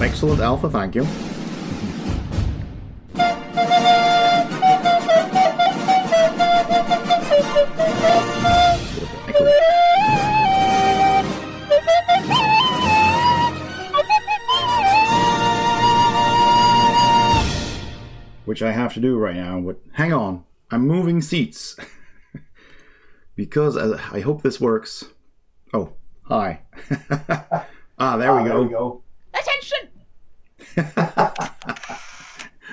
Excellent, Alpha, thank you. Which I have to do right now, but hang on. I'm moving seats. Because I hope this works. Oh, hi. There we go. Attention!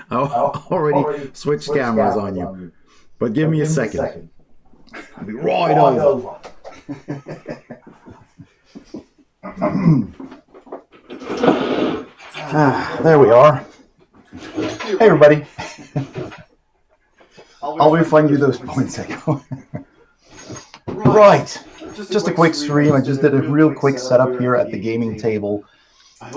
I already switched cameras on you. But give me a second. I'll be right over. There we are. Hey everybody. I'll refund you those points, Echo. Right. Just a quick stream. I just did a real quick setup here at the gaming table.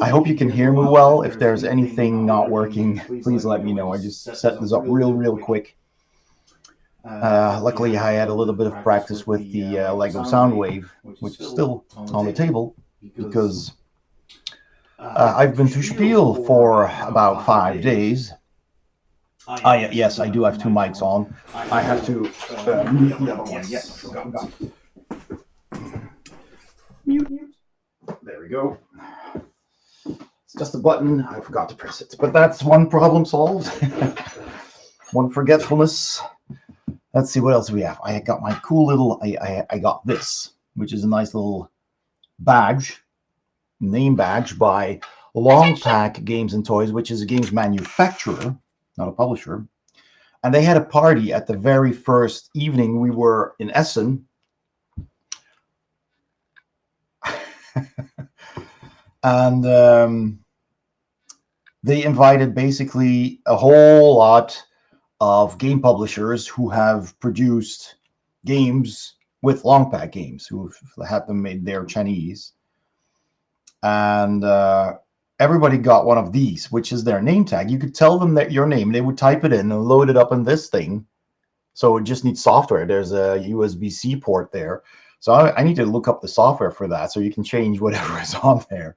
I hope you can hear me well. If there's anything not working, please let me know. I just set this up real quick. Luckily, I had a little bit of practice with the Lego Soundwave, which is still on the table, because I've been to Spiel for about 5 days. Yes, I do have two mics on. I have to mute the other one. Yes, I forgot. Mute. There we go. It's just a button. I forgot to press it. But that's one problem solved. One forgetfulness. Let's see what else we have. I got my cool little, I got this, which is a nice little badge, name badge by Longpack Games and Toys, which is a games manufacturer, not a publisher. And they had a party at the very first evening we were in Essen. And they invited basically a whole lot of game publishers who have produced games with Longpack Games, who have had them made their Chinese. And everybody got one of these, which is their name tag. You could tell them that your name, they would type it in and load it up in this thing. So it just needs software. There's a USB-C port there. So I need to look up the software for that, so you can change whatever is on there.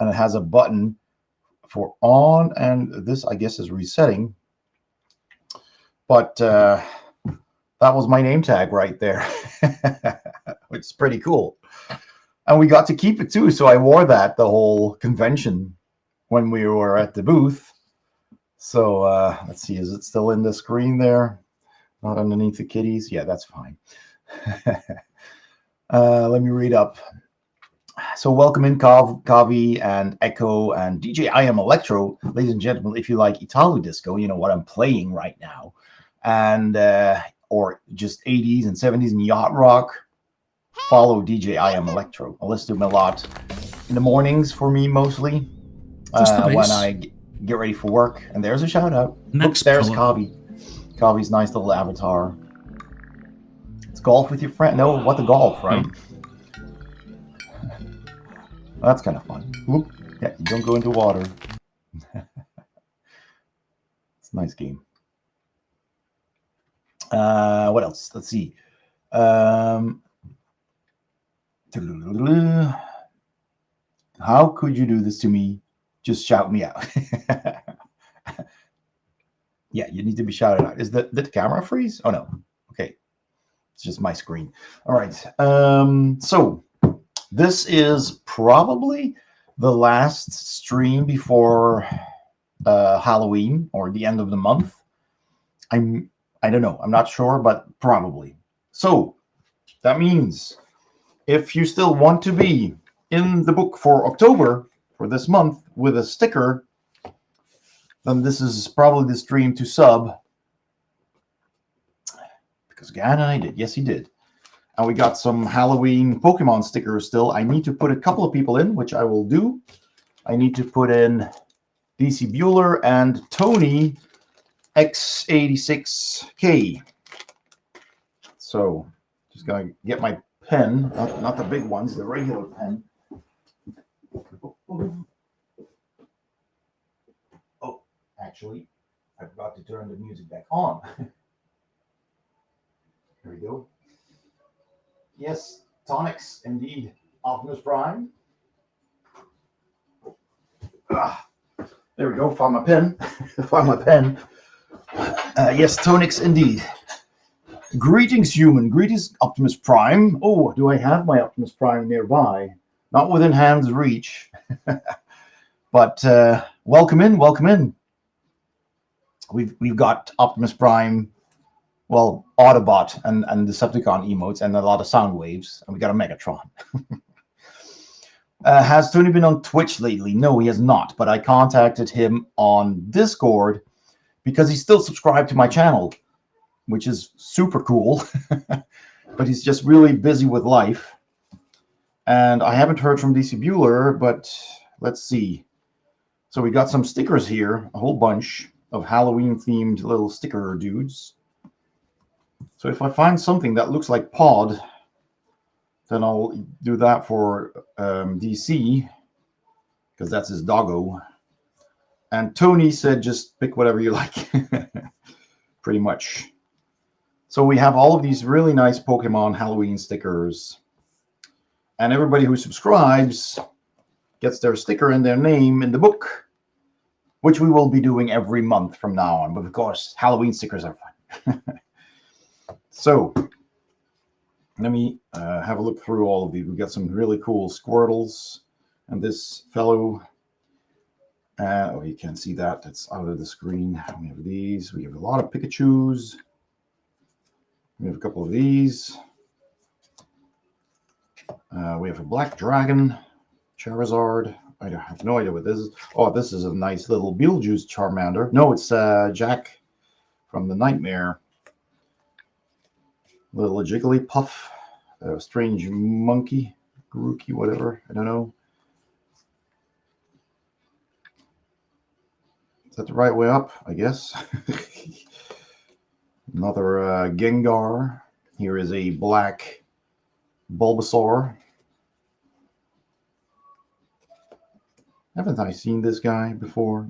And it has a button for on, and this, I guess, is resetting. But that was my name tag right there, which is pretty cool. And we got to keep it too, so I wore that the whole convention when we were at the booth. So let's see, is it still in the screen there? Not underneath the kitties? Yeah, that's fine. Let me read up. So welcome in Kavi and Echo and DJ I Am Electro. Ladies and gentlemen, if you like Italo Disco, you know what I'm playing right now. And or just 80s and 70s and yacht rock, follow DJ I Am Electro. I listen to him a lot in the mornings for me, mostly when I get ready for work. And there's a shout out. Oops, there's Kavi. Kavi's nice little avatar. It's golf with your friend. No, what the golf, right? Well, that's kind of fun. Whoop. Yeah, you don't go into water. It's a nice game. What else? Let's see. How could you do this to me? Just shout me out. Yeah, you need to be shouted out. Did the camera freeze? Oh no. Okay. It's just my screen. All right. So this is probably the last stream before Halloween or the end of the month. I don't know. I'm not sure, but probably. So that means if you still want to be in the book for October, for this month, with a sticker, then this is probably the stream to sub. Because Gan and I did. Yes, he did. And we got some Halloween Pokemon stickers still. I need to put a couple of people in, which I will do. I need to put in DC Bueller and Tony X86K. So just going to get my pen, not the big ones, the regular pen. Oh, actually, I forgot to turn the music back on. Here we go. Yes, Tonics, indeed. Optimus Prime. There we go. Found my pen. Found my pen. Yes, Tonix indeed. Greetings, human. Greetings, Optimus Prime. Oh, do I have my Optimus Prime nearby? Not within hand's reach. But welcome in. Welcome in. We've got Optimus Prime, well, Autobot and Decepticon emotes and a lot of sound waves, and we got a Megatron. Has Tony been on Twitch lately? No, he has not, but I contacted him on Discord because he's still subscribed to my channel, which is super cool, but he's just really busy with life. And I haven't heard from DC Bueller, but let's see. So we got some stickers here, a whole bunch of Halloween-themed little sticker dudes. So if I find something that looks like Pod, then I'll do that for DC, because that's his doggo. And Tony said just pick whatever you like, pretty much. So we have all of these really nice Pokemon Halloween stickers. And everybody who subscribes gets their sticker and their name in the book, which we will be doing every month from now on. But of course, Halloween stickers are fun. So let me have a look through all of these. We got some really cool Squirtles, and this fellow. Oh, you can't see that. That's out of the screen. We have these. We have a lot of Pikachus. We have a couple of these. We have a Black Dragon, Charizard. I have no idea what this is. Oh, this is a nice little Beetlejuice Charmander. No, it's Jack from the Nightmare. Little Jigglypuff, a strange monkey, Grookey, whatever. I don't know. Is that the right way up? I guess. Another Gengar. Here is a black Bulbasaur. Haven't I seen this guy before?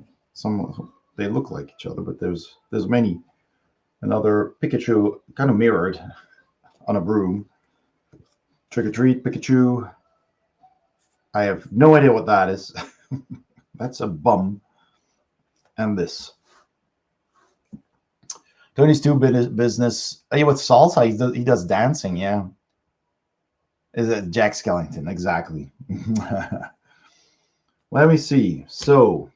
They look like each other, but there's many. Another Pikachu, kind of mirrored on a broom. Trick or treat Pikachu. I have no idea what that is. That's a bum. And this. Tony's too business. Hey, with salsa, he does dancing, yeah. Is it Jack Skellington? Exactly. Let me see. So,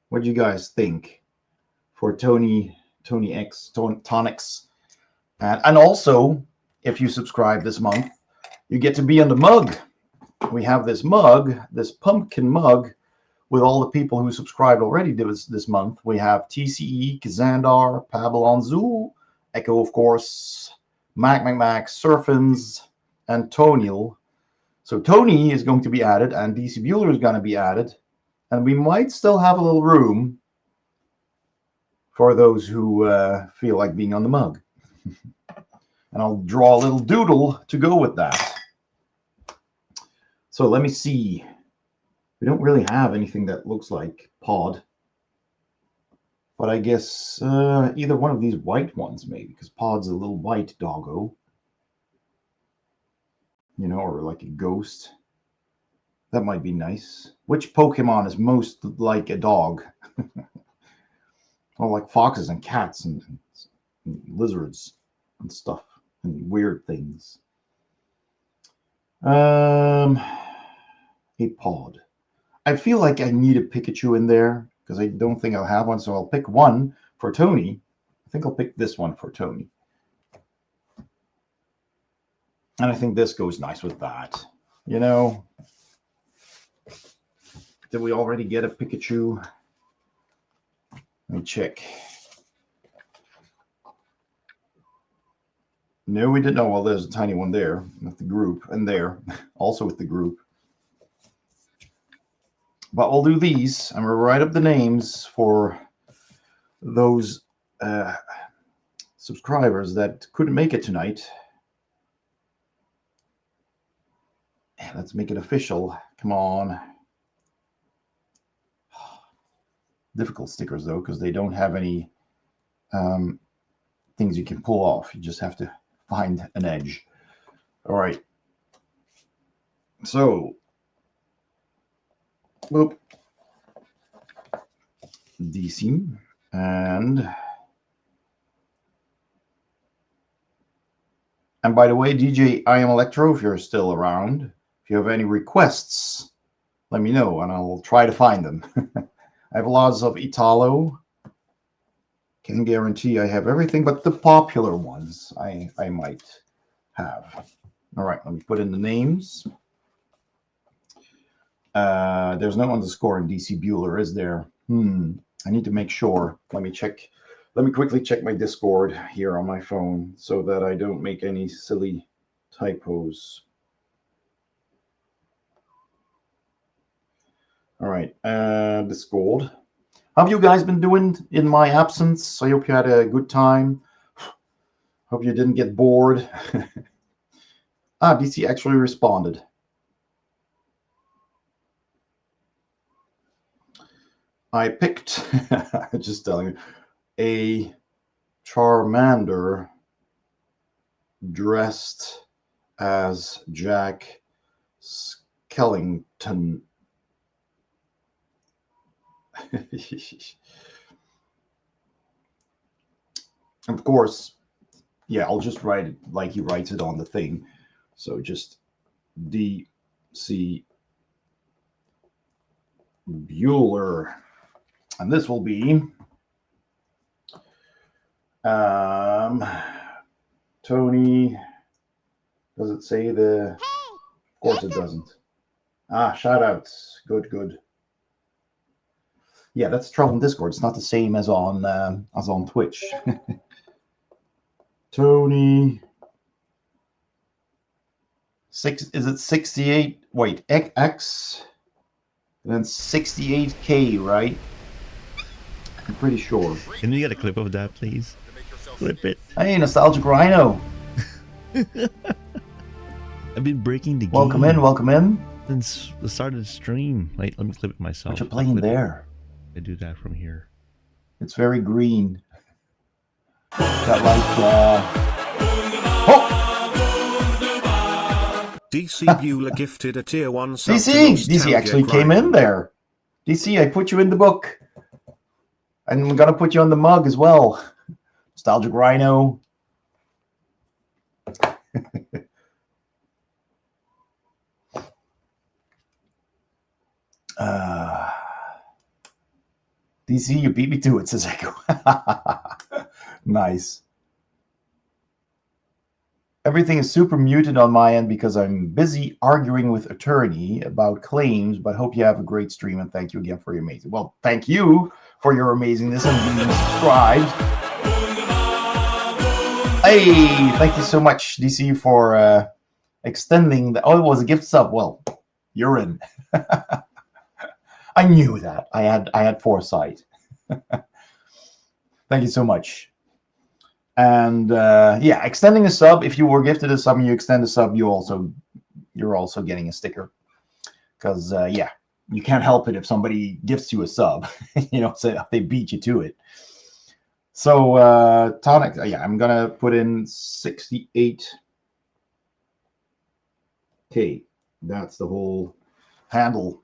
what do you guys think for Tony X, Tonix? And also, if you subscribe this month, you get to be on the mug. We have this mug, this pumpkin mug, with all the people who subscribed already this month. We have TCE, Kazandar, Pablon Zoo, Echo, of course, Mac, Surfins, and Toniel. So Tony is going to be added, and DC Bueller is going to be added. And we might still have a little room for those who feel like being on the mug. And I'll draw a little doodle to go with that. So let me see. We don't really have anything that looks like Pod. But I guess either one of these white ones, maybe, because Pod's a little white doggo. You know, or like a ghost. That might be nice. Which Pokemon is most like a dog? Well, like foxes and cats and lizards and stuff and weird things. A Pod. I feel like I need a Pikachu in there because I don't think I'll have one, so I'll pick one for Tony. I think I'll pick this one for Tony. And I think this goes nice with that. You know, did we already get a Pikachu? Let me check. No, we didn't. Oh, well, there's a tiny one there with the group, and there, also with the group. But we'll do these, and we'll write up the names for those subscribers that couldn't make it tonight. Let's make it official. Come on. Difficult stickers, though, because they don't have any things you can pull off. You just have to find an edge. All right. So, whoop. DC. And by the way, DJ I Am Electro, if you're still around, if you have any requests, let me know and I'll try to find them. I have lots of Italo. Can guarantee I have everything but the popular ones I might have. All right, let me put in the names. There's no underscore in DC Bueller, is there? I need to make sure. Let me check. Let me quickly check my Discord here on my phone so that I don't make any silly typos. All right, Discord. How have you guys been doing in my absence? I hope you had a good time. Hope you didn't get bored. DC actually responded. I picked, just telling you, a Charmander dressed as Jack Skellington. Of course, yeah, I'll just write it like he writes it on the thing. So just DC Bueller. And this will be Tony. Does it say the? Of course it doesn't. Shout outs. Good. Yeah, that's trouble in Discord. It's not the same as on Twitch. Tony. Is it 68? Wait, X. And then 68K, right? I'm pretty sure. Can you get a clip of that, please? Clip it. Hey, Nostalgic Rhino. I've been breaking the game. Welcome in. Since the start of the stream. Wait, let me clip it myself. What you playing there? I do that from here. It's very green. Got like, oh! DC Bueller gifted a tier 1 sub. DC actually came in there. DC, I put you in the book. And I'm going to put you on the mug as well. Nostalgic Rhino. DC, you beat me to it, says Echo. Nice. Everything is super muted on my end because I'm busy arguing with attorney about claims, but hope you have a great stream and thank you again for your amazing. Well, thank you for your amazingness and being subscribed. Hey, thank you so much, DC, for extending the. Oh, it was a gift sub. Well, you're in. I knew that. I had foresight. Thank you so much. And yeah, extending a sub. If you were gifted a sub and you extend a sub, you're also getting a sticker. Because yeah, you can't help it if somebody gifts you a sub. You know, so they beat you to it. So Tonic, yeah, I'm gonna put in 68K. That's the whole handle.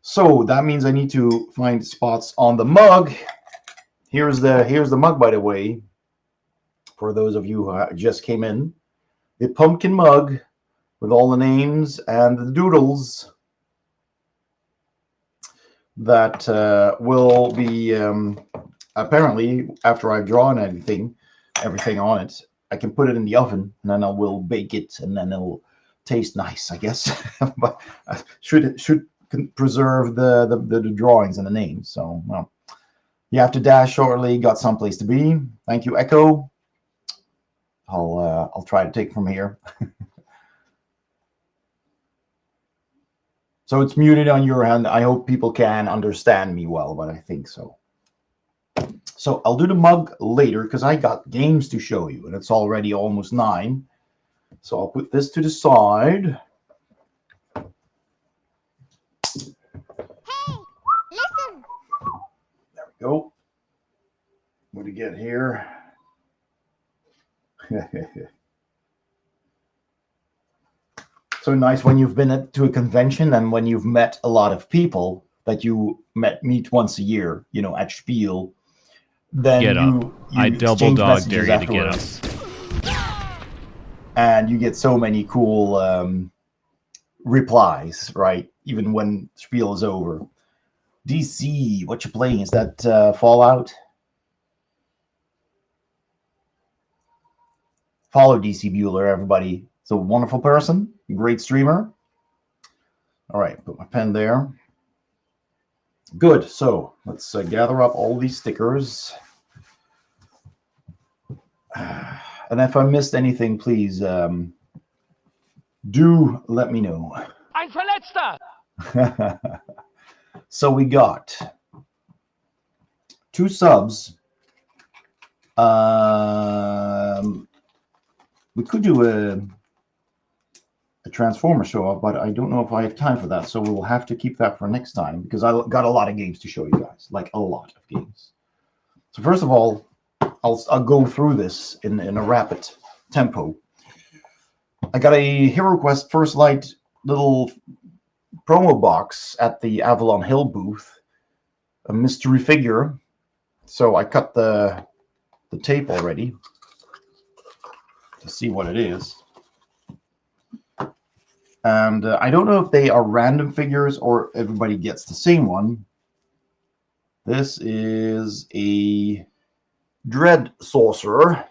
So that means I need to find spots on the mug. Here's the mug, by the way. For those of you who just came in, the pumpkin mug with all the names and the doodles that will be apparently after I've drawn everything on it, I can put it in the oven and then I will bake it and then it'll taste nice, I guess. But I should preserve the drawings and the names. So well, you have to dash shortly. Got someplace to be. Thank you, Echo. I'll try to take from here. So it's muted on your end. I hope people can understand me well, but I think so. So I'll do the mug later because I got games to show you, and it's already almost 9. So I'll put this to the side. Hey, listen. There we go. What do we get here? So nice when you've been to a convention and when you've met a lot of people that you meet once a year, you know, at Spiel, then Get up. you I double exchange dog dare messages you to get up. afterwards, and you get so many cool replies, right? Even when Spiel is over. DC, what you playing? Is that Fallout? Follow DC Bueller, everybody. It's a wonderful person, great streamer. All right, put my pen there. Good. So let's gather up all these stickers. And if I missed anything, please do let me know. Ein Verletzter! So we got 2 subs. We could do a Transformer show up, but I don't know if I have time for that. So we'll have to keep that for next time because I got a lot of games to show you guys, like a lot of games. So first of all, I'll go through this in a rapid tempo. I got a Hero Quest First Light little promo box at the Avalon Hill booth, a mystery figure. So I cut the tape already to see what it is. And I don't know if they are random figures or everybody gets the same one. This is a Dread Sorcerer,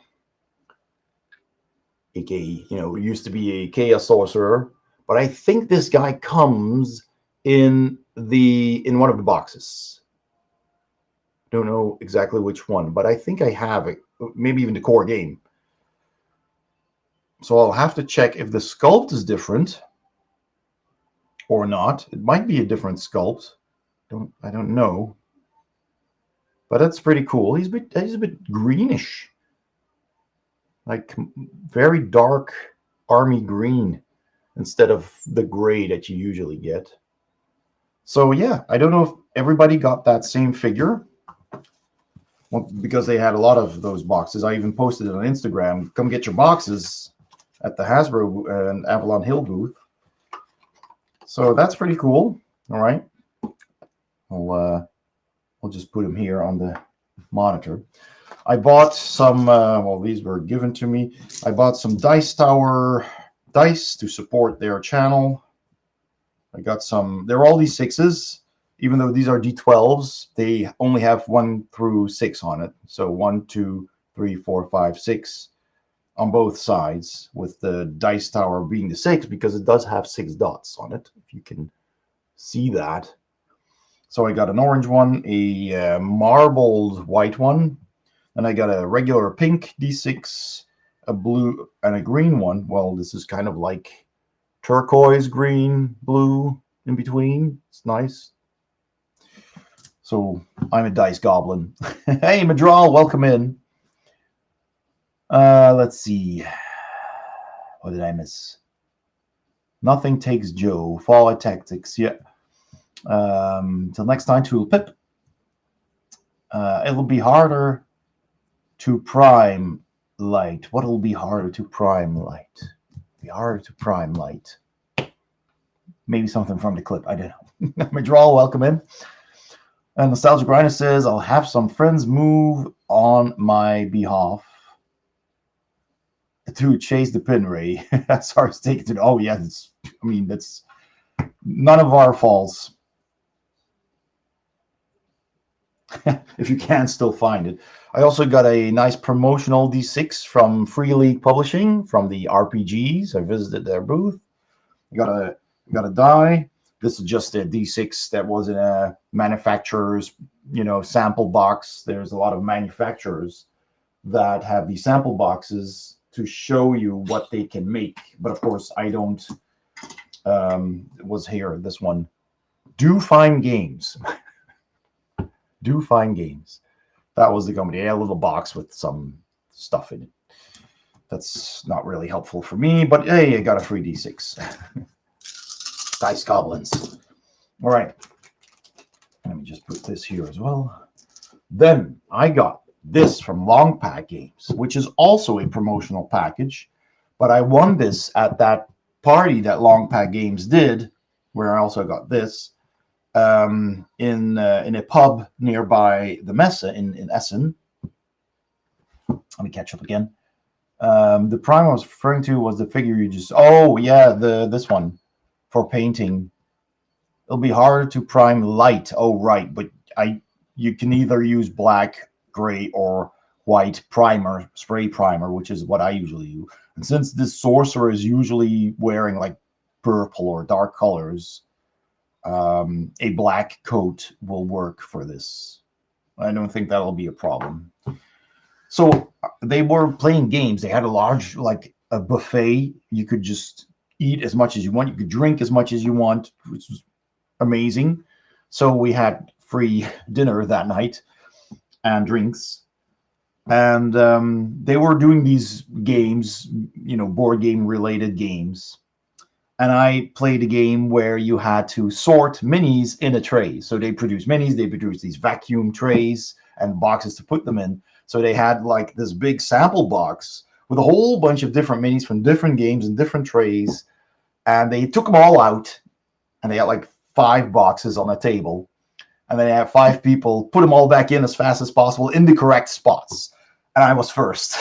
aka, you know, it used to be a Chaos Sorcerer, but I think this guy comes in one of the boxes. Don't know exactly which one, but I think I have it, maybe even the core game. So I'll have to check if the sculpt is different or not. It might be a different sculpt. I don't know. But that's pretty cool. He's a bit greenish. Like very dark army green instead of the gray that you usually get. So yeah, I don't know if everybody got that same figure. Well, because they had a lot of those boxes. I even posted it on Instagram. Come get your boxes at the Hasbro and Avalon Hill booth. So that's pretty cool. All right. We'll just put them here on the monitor. I bought some, well, these were given to me. I bought some Dice Tower dice to support their channel. I got some, they're all D6s. Even though these are D12s, they only have 1 through 6 on it. So 1, 2, 3, 4, 5, 6 on both sides, with the Dice Tower being the 6 because it does have 6 dots on it, if you can see that. So I got an orange one, a marbled white one, and I got a regular pink D6, a blue, and a green one. Well, this is kind of like turquoise, green, blue in between. It's nice. So I'm a dice goblin. Hey, Madral, welcome in. Let's see. What did I miss? Nothing Takes Joe. Fallout Tactics. Yeah. Till next time, Tool Pip. It'll be harder to prime light. What'll be harder to prime light? Be harder to prime light. Maybe something from the clip. I don't know. Madral, welcome in. And Nostalgia Grinder says, I'll have some friends move on my behalf to chase the pin, Ray. Sorry, it's taken to. Oh, yeah. That's none of our faults. If you can still find it. I also got a nice promotional D6 from Free League Publishing from the RPGs. I visited their booth. I got a die. This is just a D6 that was in a manufacturer's, sample box. There's a lot of manufacturers that have these sample boxes to show you what they can make. But of course, I don't. It was here, this one. Do Fine Games. Do Fine Games. That was the company. A little box with some stuff in it. That's not really helpful for me, but hey, I got a free D6. Dice Goblins. All right. Let me just put this here as well. Then I got this from Long Pack Games, which is also a promotional package, but I won this at that party that Long Pack Games did, where I also got this. in a pub nearby the Messe in Essen. Let me catch up again. The prime I was referring to was the figure you just. Oh yeah, this one for painting. It'll be harder to prime light. Oh right, but you can either use black, gray, or white primer, spray primer, which is what I usually use. And since this sorcerer is usually wearing like purple or dark colors, a black coat will work for this. I don't think that'll be a problem. So they were playing games. They had a large, like a buffet. You could just eat as much as you want. You could drink as much as you want, which was amazing. So we had free dinner that night and drinks. And they were doing these games, board game related games. And I played a game where you had to sort minis in a tray. So they produce minis, they produce these vacuum trays and boxes to put them in. So they had like this big sample box with a whole bunch of different minis from different games and different trays. And they took them all out and they had like 5 boxes on a table. And then they had 5 people put them all back in as fast as possible in the correct spots. And I was first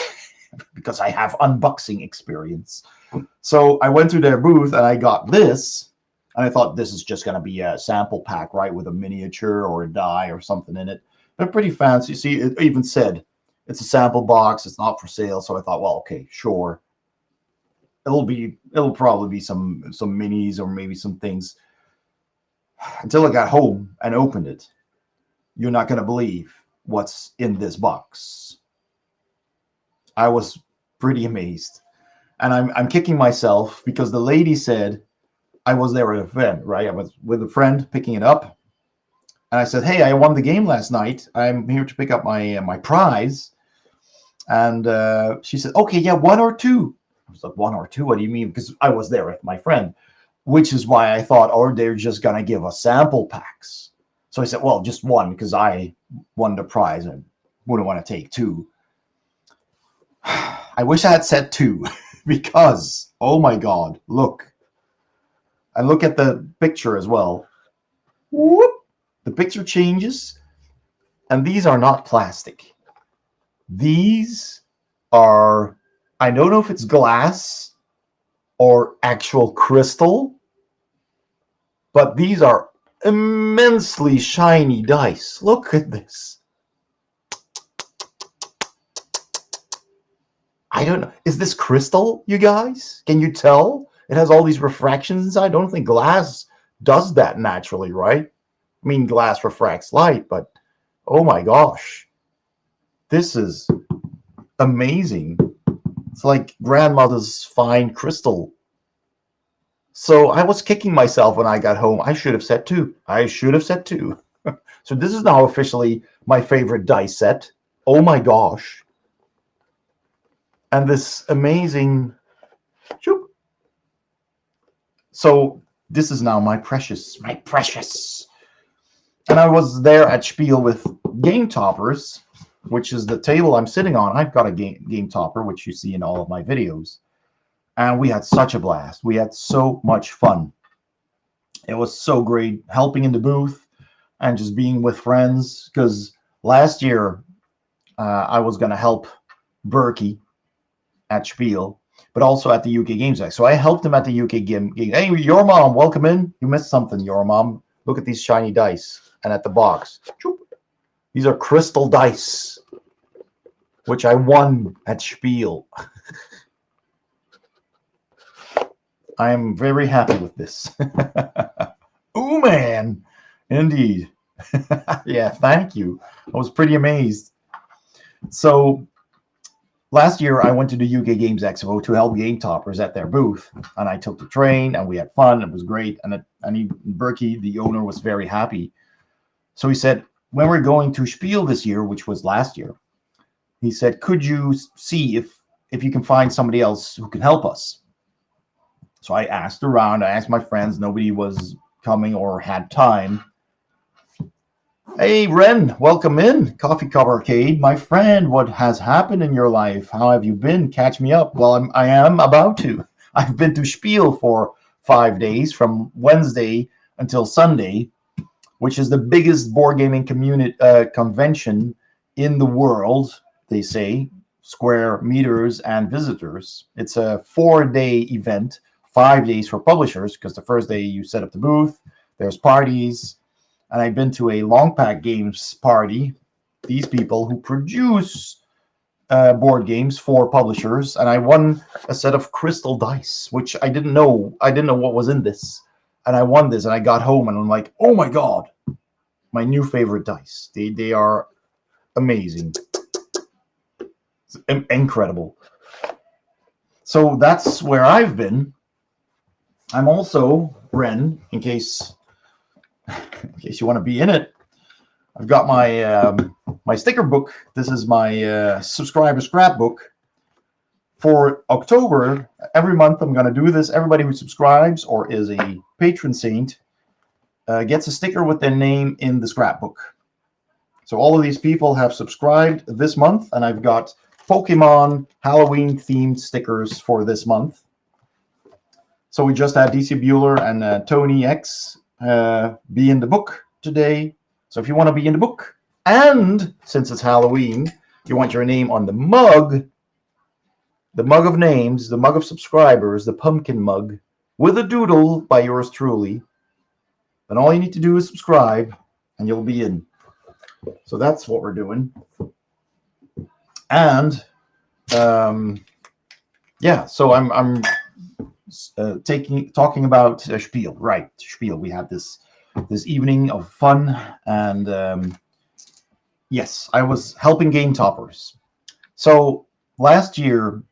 because I have unboxing experience. So I went to their booth and I got this, and I thought this is just going to be a sample pack, right, with a miniature or a die or something in it. They're pretty fancy. See, it even said it's a sample box. It's not for sale. So I thought, well, okay, sure. It'll probably be some minis or maybe some things. Until I got home and opened it, you're not going to believe what's in this box. I was pretty amazed. And I'm kicking myself because the lady said I was there with a friend, right? I was with a friend picking it up. And I said, hey, I won the game last night. I'm here to pick up my prize. And she said, okay, yeah, 1 or 2. I was like, 1 or 2? What do you mean? Because I was there with my friend, which is why I thought, oh, they're just going to give us sample packs. So I said, well, just 1 because I won the prize and wouldn't want to take 2. I wish I had said 2. Because, oh my God, look. And look at the picture as well. Whoop. The picture changes. And these are not plastic. These are, I don't know if it's glass or actual crystal, but these are immensely shiny dice. Look at this. I don't know. Is this crystal, you guys? Can you tell? It has all these refractions inside. I don't think glass does that naturally, right? I mean, glass refracts light, but oh my gosh. This is amazing. It's like grandmother's fine crystal. So I was kicking myself when I got home. I should have said 2. I should have said 2. So this is now officially my favorite dice set. Oh my gosh. And this amazing. So this is now my precious. And I was there at Spiel with Game Toppers, which is the table I'm sitting on. I've got a game topper, which you see in all of my videos. And we had such a blast. We had so much fun. It was so great helping in the booth and just being with friends. Because last year I was going to help Berkey at Spiel, but also at the UK Games Act. So I helped him at the UK Game. Hey, your mom, welcome in. You missed something, your mom. Look at these shiny dice. And at the box, these are crystal dice, which I won at Spiel. I am very happy with this. Ooh, man. Indeed. Yeah, thank you. I was pretty amazed. So last year, I went to the UK Games Expo to help Game Toppers at their booth, and I took the train, and we had fun. It was great, and Berkey, the owner, was very happy. So he said, when we're going to Spiel this year, which was last year, he said, could you see if you can find somebody else who can help us? So I asked around. I asked my friends. Nobody was coming or had time. Hey, Ren, welcome in. Coffee Cup Arcade. My friend, what has happened in your life? How have you been? Catch me up. Well, I am about to. I've been to Spiel for 5 days, from Wednesday until Sunday. which is the biggest board gaming community convention in the world, they say, square meters and visitors. It's a 4-day event, 5 days for publishers, because the first day you set up the booth, there's parties, and I've been to a Long Pack Games party. These people who produce board games for publishers, and I won a set of crystal dice, which I didn't know. I didn't know what was in this, and I won this, and I got home, and I'm like, oh my god, my new favorite dice. They are amazing, incredible. So that's where I've been. I'm also, Ren, in case you want to be in it, I've got my my sticker book. This is my subscriber scrapbook for October. Every month I'm going to do this. Everybody who subscribes or is a patron saint gets a sticker with their name in the scrapbook. So all of these people have subscribed this month, and I've got Pokemon Halloween themed stickers for this month. So we just had DC Bueller and Tony X be in the book today. So if you want to be in the book, and since it's Halloween, you want your name on the mug of names, the mug of subscribers, the pumpkin mug, with a doodle by yours truly, then all you need to do is subscribe, and you'll be in. So that's what we're doing. And yeah, so I'm talking about Spiel, right? Spiel. We had this evening of fun, and yes, I was helping game toppers. So last year,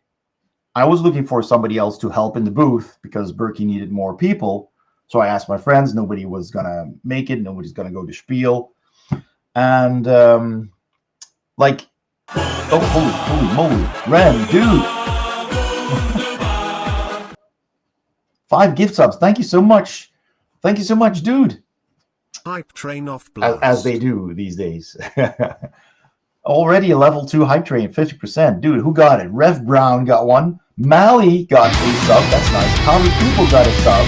I was looking for somebody else to help in the booth because Berkey needed more people. So I asked my friends. Nobody was gonna make it. Nobody's gonna go to Spiel, and like, oh, holy moly, Ren, dude. 5 gift subs. Thank you so much. Thank you so much, dude. Hype train off blast. As they do these days. Already a level 2 hype train, 50%. Dude, who got it? Rev Brown got one. Mally got a sub. That's nice. Common People got a sub.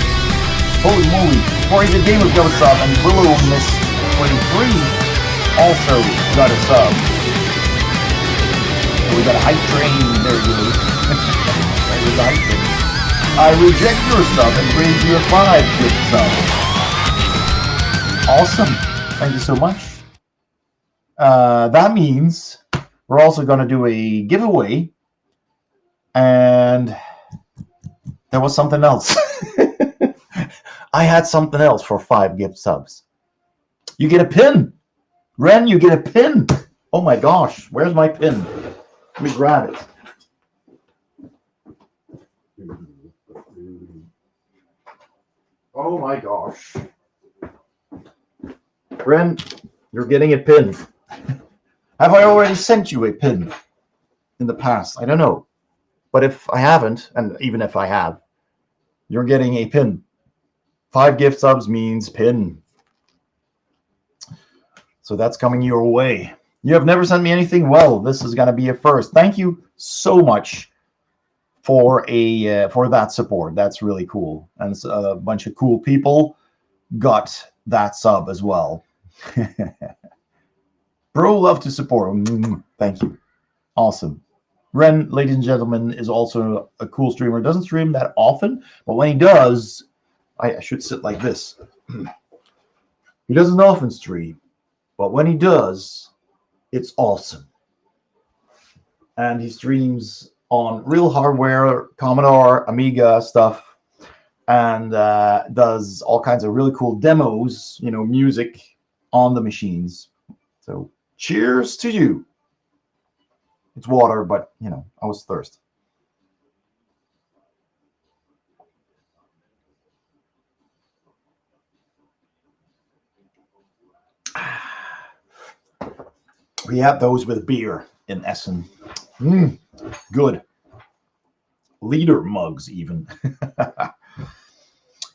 Holy moly. Corey the Gamer got a sub. And Willow Miss 23 also got a sub. So we got a hype train. There it is. There's the hype train. I reject your sub and raise you a 5 gift sub. Awesome. Thank you so much. That means we're also going to do a giveaway. And there was something else. I had something else for 5 gift subs. You get a pin. Ren, you get a pin. Oh my gosh. Where's my pin? Let me grab it. Oh my gosh. Ren, you're getting a pin. Have I already sent you a pin in the past? I don't know. But if I haven't, and even if I have, you're getting a pin. 5 gift subs means pin. So that's coming your way. You have never sent me anything? Well, this is going to be a first. Thank you so much for that support. That's really cool. And a bunch of cool people got that sub as well. Bro, love to support. Thank you. Awesome. Ren, ladies and gentlemen, is also a cool streamer. Doesn't stream that often, but when he does, I should sit like this. He doesn't often stream, but when he does, it's awesome. And he streams on real hardware, Commodore, Amiga stuff, and does all kinds of really cool demos, music on the machines. So cheers to you. It's water, but, I was thirsty. We had those with beer in Essen. Good. Liter mugs, even.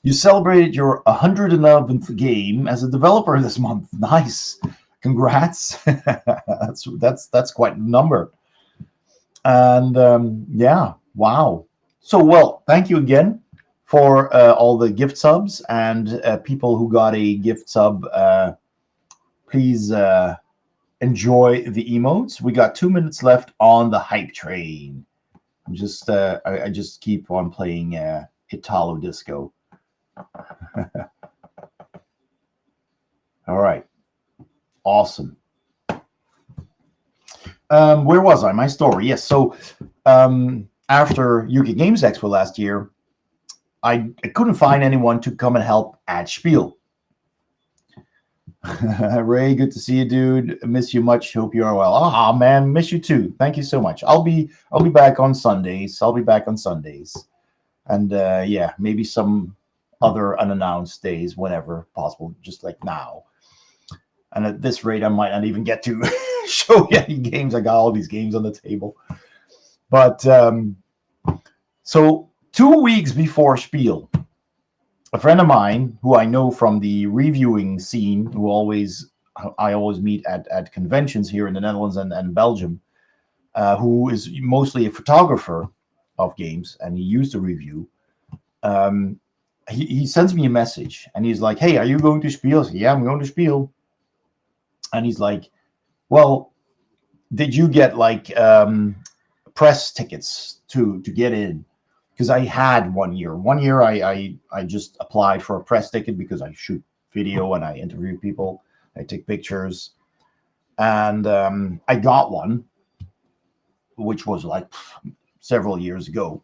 You celebrated your 111th game as a developer this month. Nice. Congrats. That's quite a number. And yeah, wow. So, well, thank you again for all the gift subs and people who got a gift sub please enjoy the emotes. We got 2 minutes left on the hype train. I just keep on playing Italo Disco. All right. Awesome. Where was I? My story. Yes. So after UK Games Expo last year, I couldn't find anyone to come and help at Spiel. Ray, good to see you, dude. Miss you much. Hope you are well. Ah, man, miss you too. Thank you so much. I'll be back on Sundays. And yeah, maybe some other unannounced days whenever possible, just like now. And at this rate, I might not even get to show you any games. I got all these games on the table. But so 2 weeks before Spiel, a friend of mine who I know from the reviewing scene, I always meet at conventions here in the Netherlands and Belgium, who is mostly a photographer of games, and he used to review. He sends me a message, and he's like, "Hey, are you going to Spiel?" I say, "Yeah, I'm going to Spiel." And he's like, "Well, did you get like press tickets to get in?" Because I had 1 year. 1 year, I just applied for a press ticket because I shoot video and I interview people. I take pictures, and I got one, which was like several years ago.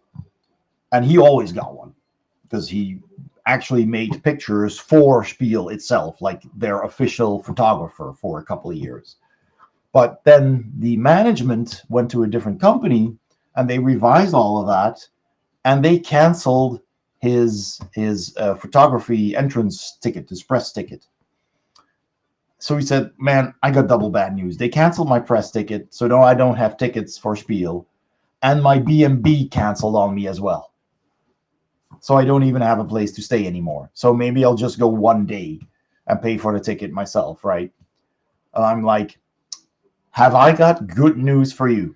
And he always got one because he actually made pictures for Spiel itself, like their official photographer for a couple of years. But then the management went to a different company and they revised all of that, and they canceled his photography entrance ticket, his press ticket. So he said, "Man, I got double bad news. They canceled my press ticket, so no, I don't have tickets for Spiel, and my B&B canceled on me as well. So I don't even have a place to stay anymore. So maybe I'll just go 1 day and pay for the ticket myself, right?" And I'm like, "Have I got good news for you?"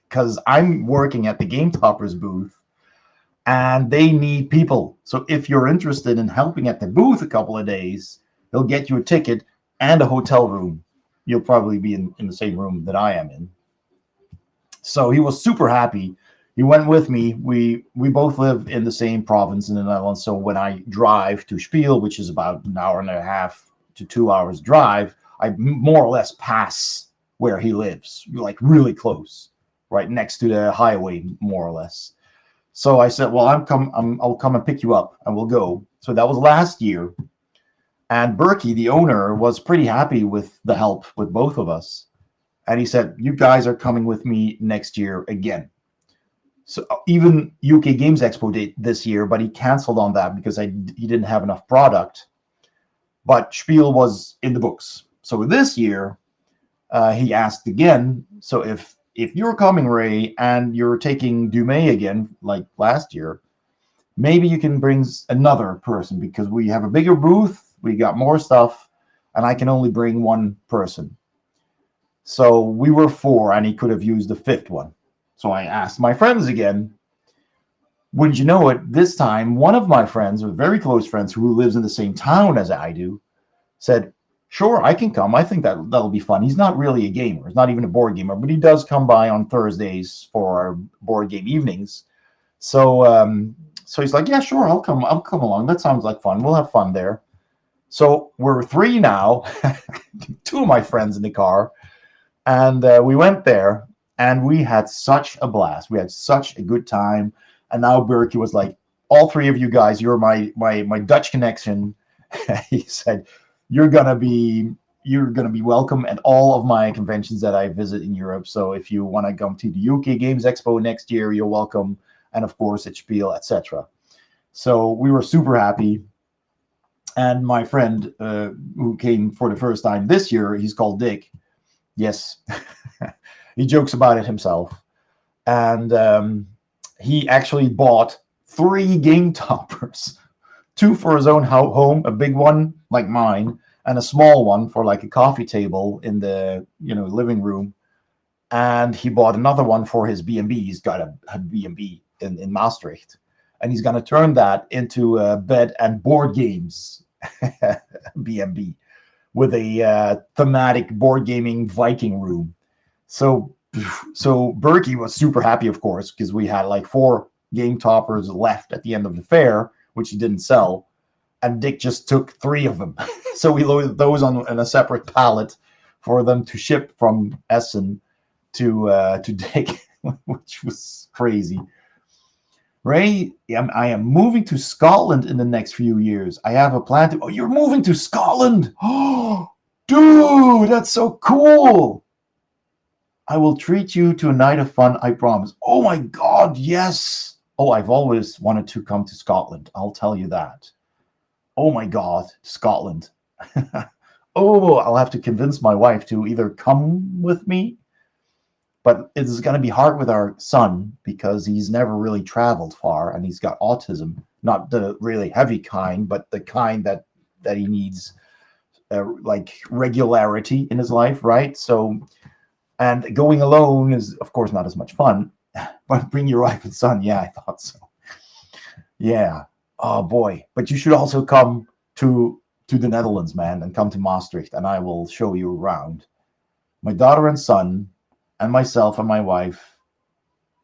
Because I'm working at the Game Toppers booth, and they need people. So if you're interested in helping at the booth a couple of days, they'll get you a ticket and a hotel room. You'll probably be in the same room that I am in. So he was super happy. He went with me. We both live in the same province in the Netherlands. So when I drive to Spiel, which is about an hour and a half to 2 hours drive, I more or less pass where he lives, like really close, right next to the highway, more or less. So I said, "Well, I'll come and pick you up, and we'll go." So that was last year, and Berkey, the owner, was pretty happy with the help with both of us, and he said, "You guys are coming with me next year again." So even UK Games Expo did this year, but he canceled on that because he didn't have enough product. But Spiel was in the books. So this year, he asked again. So if you're coming, Ray, and you're taking Dumais again, like last year, maybe you can bring another person because we have a bigger booth, we got more stuff, and I can only bring one person. So we were 4, and he could have used the 5th one. So I asked my friends again. Wouldn't you know it, this time, one of my friends, very close friends who lives in the same town as I do, said, "Sure, I can come. I think that'll be fun." He's not really a gamer. He's not even a board gamer, but he does come by on Thursdays for our board game evenings. So so he's like, "Yeah, sure, I'll come along. That sounds like fun. We'll have fun there." So we're 3 now, 2 of my friends in the car, and we went there, and we had such a blast. We had such a good time. And now Berkey was like, "All 3 of you guys, you're my Dutch connection." He said, you're gonna be welcome at all of my conventions that I visit in Europe. So if you want to come to the UK Games Expo next year, you're welcome. And of course at Spiel, etc. So we were super happy. And my friend who came for the first time this year, he's called Dick. Yes, he jokes about it himself. And he actually bought 3 game toppers, 2 for his own home, a big one like mine, and a small one for like a coffee table in the living room. And he bought another one for his B&B. He's got a B&B in Maastricht, and he's going to turn that into a bed and board games B&B, with a thematic board gaming Viking room. So Berkey was super happy, of course, because we had like 4 game toppers left at the end of the fair, which he didn't sell, and Dick just took 3 of them. So we loaded those on a separate pallet for them to ship from Essen to Dick, which was crazy. Ray, I am moving to Scotland in the next few years. I have a plan to. Oh, you're moving to Scotland? Oh, dude, that's so cool. I will treat you to a night of fun, I promise. Oh my God, yes. Oh, I've always wanted to come to Scotland. I'll tell you that. Oh my God, Scotland. Oh, I'll have to convince my wife to either come with me, but it's going to be hard with our son because he's never really traveled far and he's got autism, not the really heavy kind, but the kind that he needs like regularity in his life, right? So, and going alone is, of course, not as much fun, but bring your wife and son. Yeah, I thought so. Yeah. Oh boy. But you should also come to the Netherlands, man, and come to Maastricht, and I will show you around. My daughter and son and myself and my wife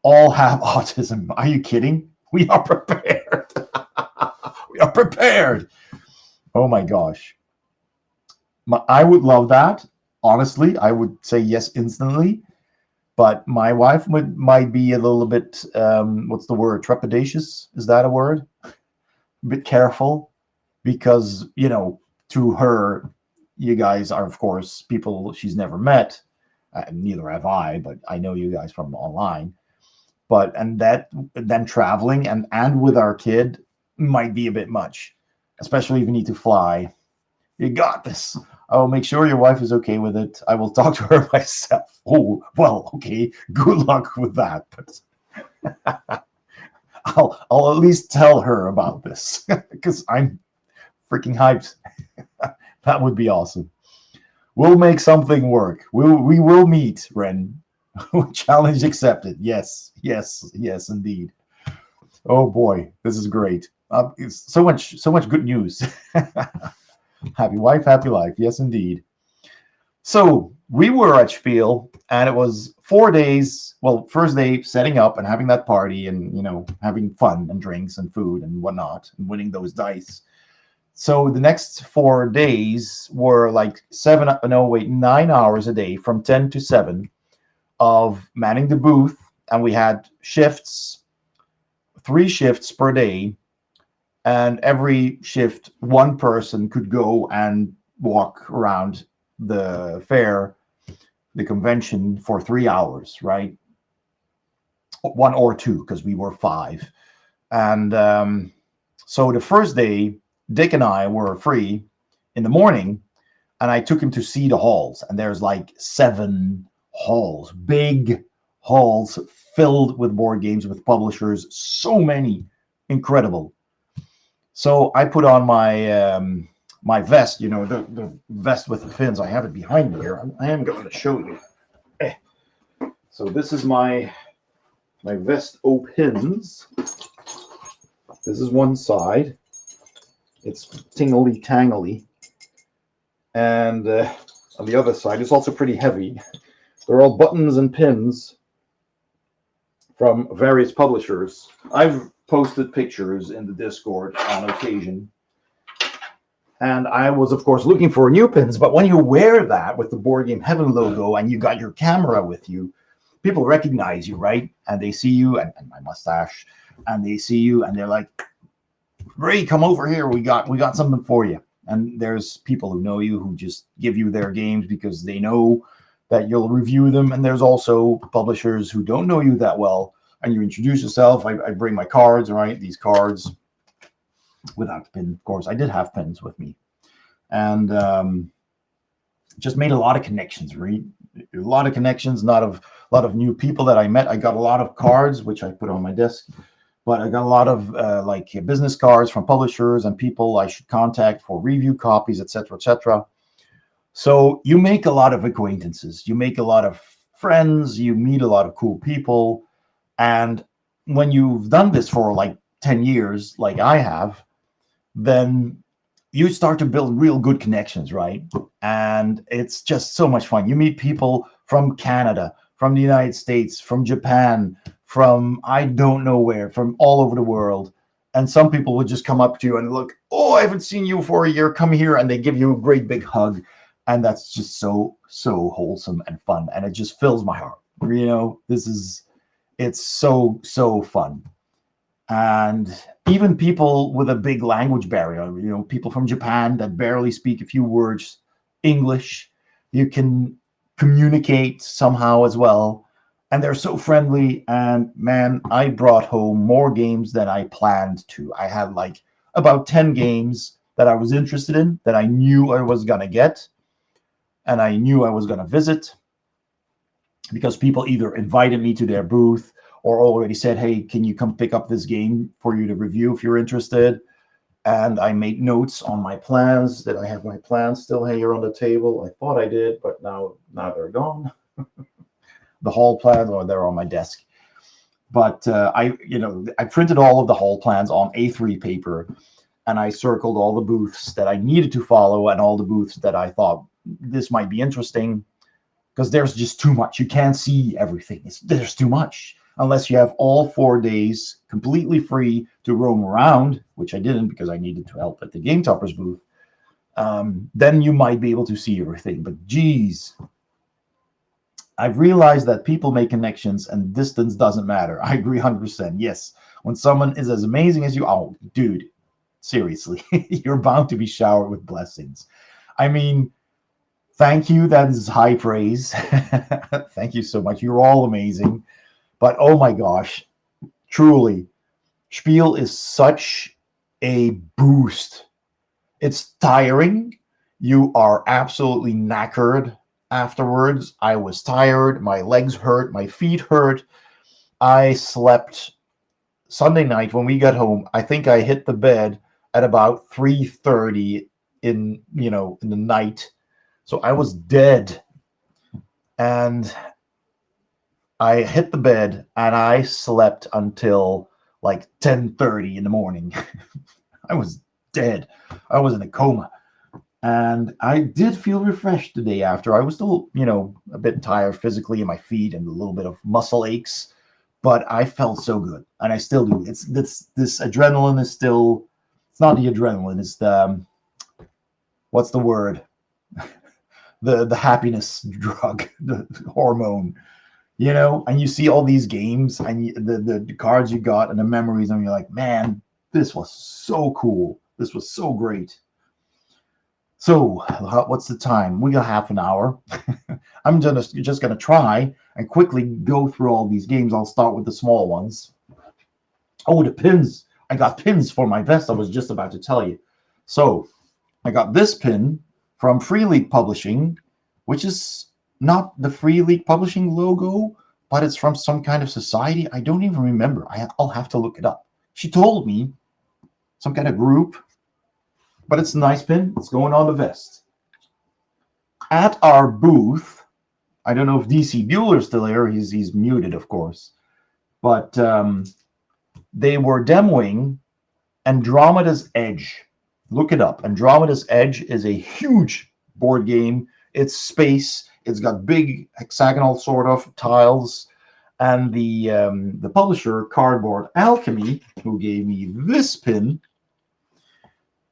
all have autism. Are you kidding? We are prepared. We are prepared. Oh my gosh. I would love that. Honestly, I would say yes instantly. But my wife might be a little bit, what's the word? Trepidatious? Is that a word? A bit careful. Because, you know, to her, you guys are, of course, people she's never met. Neither have I, but I know you guys from online. But and that then traveling and with our kid might be a bit much, especially if you need to fly. You got this. I will make sure your wife is okay with it. I will talk to her myself. Oh, well, okay. Good luck with that. But I'll at least tell her about this because I'm freaking hyped. That would be awesome. We'll make something work. We will meet, Ren. Challenge accepted. Yes, indeed. Oh boy, this is great. It's so much good news. Happy wife, happy life. Yes, indeed. So we were at Spiel, and it was 4 days. Well, first day setting up and having that party, and having fun and drinks and food and whatnot, and winning those dice. So the next 4 days were like 9 hours a day from 10 to 7 of manning the booth. And we had shifts, 3 shifts per day. And every shift, one person could go and walk around the fair, the convention for 3 hours, right? 1 or 2, because we were 5. And so the first day, Dick and I were free in the morning, and I took him to see the halls. And there's like 7 halls, big halls filled with board games, with publishers, so many, incredible. So I put on my my vest, the vest with the fins. I have it behind me here. I am going to show you. So this is my vest opens. This is one side. It's tingly tangly, and on the other side, it's also pretty heavy. They're all buttons and pins from various publishers. I've posted pictures in the Discord on occasion, and I was, of course, looking for new pins. But when you wear that with the Board Game Heaven logo and you got your camera with you, people recognize you, right? And they see you and my mustache, and they see you and they're like, Ray, come over here. We got something for you. And there's people who know you, who just give you their games because they know that you'll review them. And there's also publishers who don't know you that well, and you introduce yourself. I bring my cards, right? These cards without the pin, of course. I did have pins with me, and just made a lot of connections. Right? A lot of connections, a lot of new people that I met. I got a lot of cards, which I put on my desk. But I got a lot of like business cards from publishers and people I should contact for review copies, etc., etc. So you make a lot of acquaintances, you make a lot of friends, you meet a lot of cool people. And when you've done this for like 10 years, like I have, then you start to build real good connections, right? And it's just so much fun. You meet people from Canada, from the United States, from Japan, from I don't know where, from all over the world. And some people would just come up to you and look, oh, I haven't seen you for a year. Come here. And they give you a great big hug. And that's just so, so wholesome and fun. And it just fills my heart. You know, it's so, so fun. And even people with a big language barrier, you know, people from Japan that barely speak a few words English, you can communicate somehow as well. And they're so friendly. And man, I brought home more games than I planned to. I had like about 10 games that I was interested in, that I knew I was going to get, and I knew I was going to visit, because people either invited me to their booth or already said, hey, can you come pick up this game for you to review if you're interested? And I made notes on my plans. Did I have my plans still here on the table? I thought I did, but now they're gone. The hall plans, or they're on my desk. But I printed all of the hall plans on A3 paper, and I circled all the booths that I needed to follow and all the booths that I thought this might be interesting, because there's just too much. You can't see everything. There's too much. Unless you have all 4 days completely free to roam around, which I didn't because I needed to help at the Game Toppers booth, then you might be able to see everything. But geez, I've realized that people make connections and distance doesn't matter. I agree 100%. Yes, when someone is as amazing as you, oh, dude, seriously, you're bound to be showered with blessings. I mean, thank you. That is high praise. Thank you so much. You're all amazing. But oh my gosh, truly, Spiel is such a boost. It's tiring. You are absolutely knackered afterwards. I was tired. My legs hurt. My feet hurt. I slept Sunday night when we got home. I think I hit the bed at about 3:30 in the night. So I was dead. And I hit the bed and I slept until like 10:30 in the morning. I was dead. I was in a coma. And I did feel refreshed the day after. I was still, a bit tired physically in my feet and a little bit of muscle aches, but I felt so good. And I still do. It's this adrenaline is still, it's not the adrenaline, it's the, what's the word? The happiness drug, the hormone. And you see all these games and the cards you got and the memories, and you're like, man, this was so cool. This was so great. So what's the time? We got half an hour. I'm just going to try and quickly go through all these games. I'll start with the small ones. Oh, the pins. I got pins for my vest. I was just about to tell you. So I got this pin from Free League Publishing, which is not the Free League Publishing logo, but it's from some kind of society. I don't even remember. I'll have to look it up. She told me some kind of group, but it's a nice pin. It's going on the vest. At our booth, I don't know if DC Bueller's still here. He's muted, of course. But they were demoing Andromeda's Edge. Look it up. Andromeda's Edge is a huge board game. It's space. It's got big hexagonal sort of tiles. And the publisher, Cardboard Alchemy, who gave me this pin,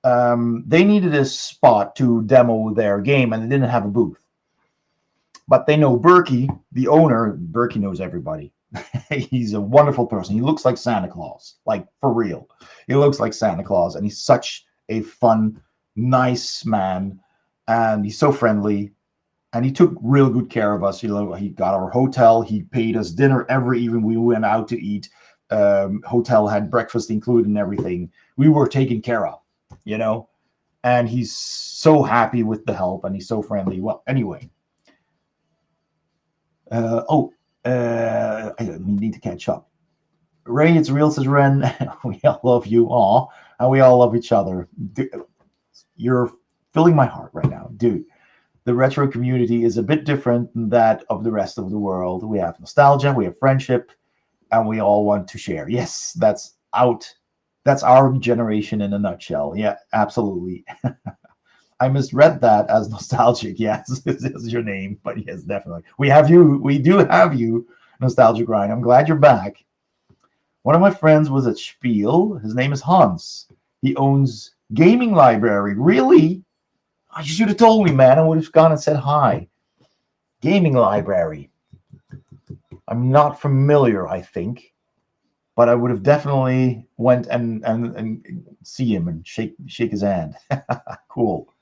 they needed a spot to demo their game, and they didn't have a booth. But they know Berkey, the owner. Berkey knows everybody. He's a wonderful person. He looks like Santa Claus, like for real. He looks like Santa Claus, and he's such a fun, nice man, and he's so friendly. And he took real good care of us. He got our hotel. He paid us dinner every evening we went out to eat. Hotel had breakfast included and everything. We were taken care of, And he's so happy with the help, and he's so friendly. Well, anyway. I need to catch up. Ray, it's real, says Ren. We all love you all, and we all love each other. You're filling my heart right now, dude. The retro community is a bit different than that of the rest of the world. We have nostalgia, we have friendship, and we all want to share. Yes, that's That's our generation in a nutshell. Yeah, absolutely. I misread that as nostalgic. Yes, this is your name, but yes, definitely. We have you. We do have you, nostalgic Ryan. I'm glad you're back. One of my friends was at Spiel. His name is Hans. He owns gaming library. Really? Oh, you should have told me, man. I would have gone and said hi. Gaming library. I'm not familiar, I think, but I would have definitely went and see him and shake his hand. Cool.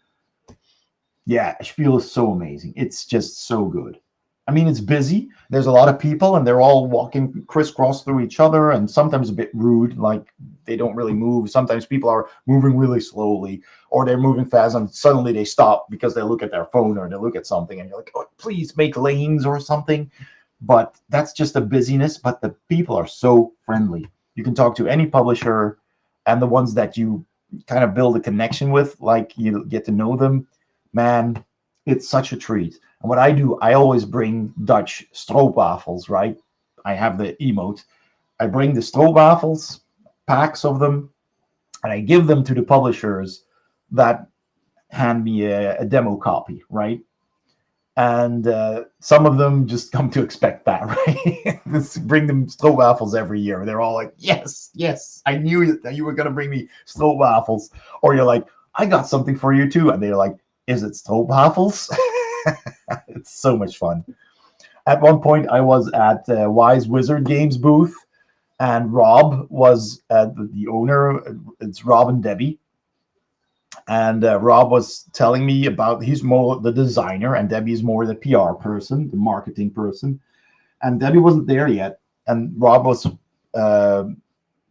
Yeah, Spiel is so amazing. It's just so good. I mean, it's busy. There's a lot of people, and they're all walking crisscross through each other, and sometimes a bit rude, like they don't really move. Sometimes people are moving really slowly, or they're moving fast, and suddenly they stop because they look at their phone or they look at something, and you're like, oh, please make lanes or something. But that's just the busyness. But the people are so friendly. You can talk to any publisher, and the ones that you kind of build a connection with, like you get to know them, man, it's such a treat. And what I do, I always bring Dutch stroopwafels, right? I have the emote. I bring the stroopwafels, packs of them, and I give them to the publishers that hand me a demo copy, right? And some of them just come to expect that, right? Bring them stroopwafels every year. They're all like, yes, yes, I knew that you were going to bring me stroopwafels. Or you're like, I got something for you too. And they're like, is it stroopwafels? It's so much fun. At one point, I was at Wise Wizard Games booth, and Rob was the owner. It's Rob and Debbie. And Rob was telling me about, he's more the designer, and Debbie's more the PR person, the marketing person. And Debbie wasn't there yet. And Rob was uh,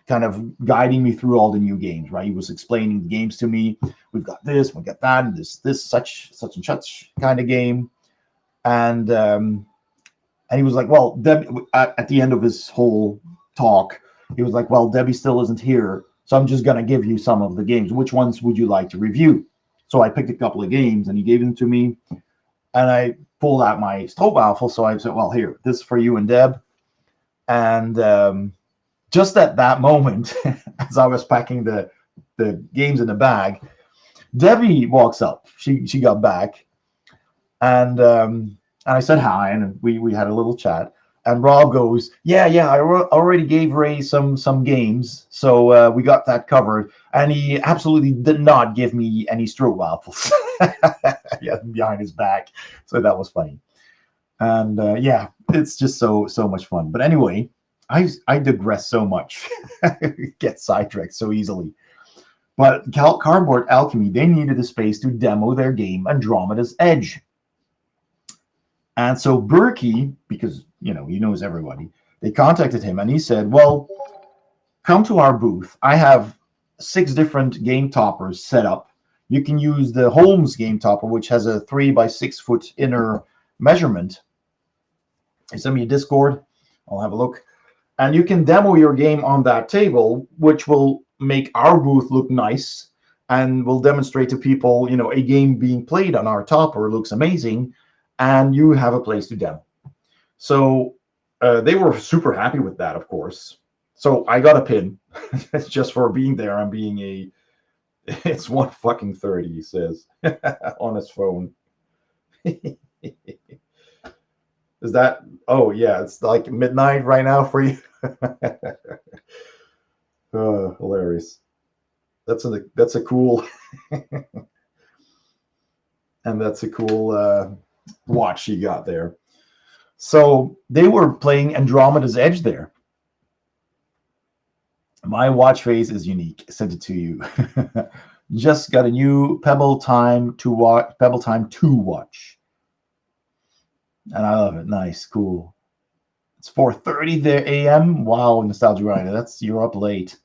kind of guiding me through all the new games, right? He was explaining the games to me. We've got this, we've got that, and this, such and such kind of game. And he was like, well, Debbie, at the end of his whole talk, he was like, well, Debbie still isn't here, so I'm just going to give you some of the games. Which ones would you like to review? So I picked a couple of games, and he gave them to me, and I pulled out my stroopwafel. So I said, well, here, this is for you and Deb. And just at that moment, as I was packing the games in the bag, Debbie walks up. She got back, and I said hi, and we had a little chat. And Rob goes, yeah, I already gave Ray some games, so we got that covered. And he absolutely did not give me any stroopwafels. Yeah, behind his back. So that was funny. And yeah, it's just so much fun. But anyway, I digress so much, get sidetracked so easily. But Cardboard Alchemy, they needed a space to demo their game Andromeda's Edge. And so Berkey, because he knows everybody, they contacted him, and he said, well, come to our booth. I have 6 different game toppers set up. You can use the Holmes game topper, which has a 3 by 6 foot inner measurement. He sent me a Discord. I'll have a look. And you can demo your game on that table, which will make our booth look nice and will demonstrate to people, a game being played on our topper looks amazing, and you have a place to demo. So they were super happy with that, of course. So I got a pin just for being there and being a. It's 1:30, he says on his phone. Is that? Oh yeah, it's like midnight right now for you. Oh, hilarious. That's a cool, and that's a cool watch you got there. So they were playing Andromeda's Edge there. My watch face is unique. I sent it to you. Just got a new Pebble Time 2 watch. And I love it. Nice, cool. It's 4:30 there a.m. Wow, Nostalgia Rider. You're up late.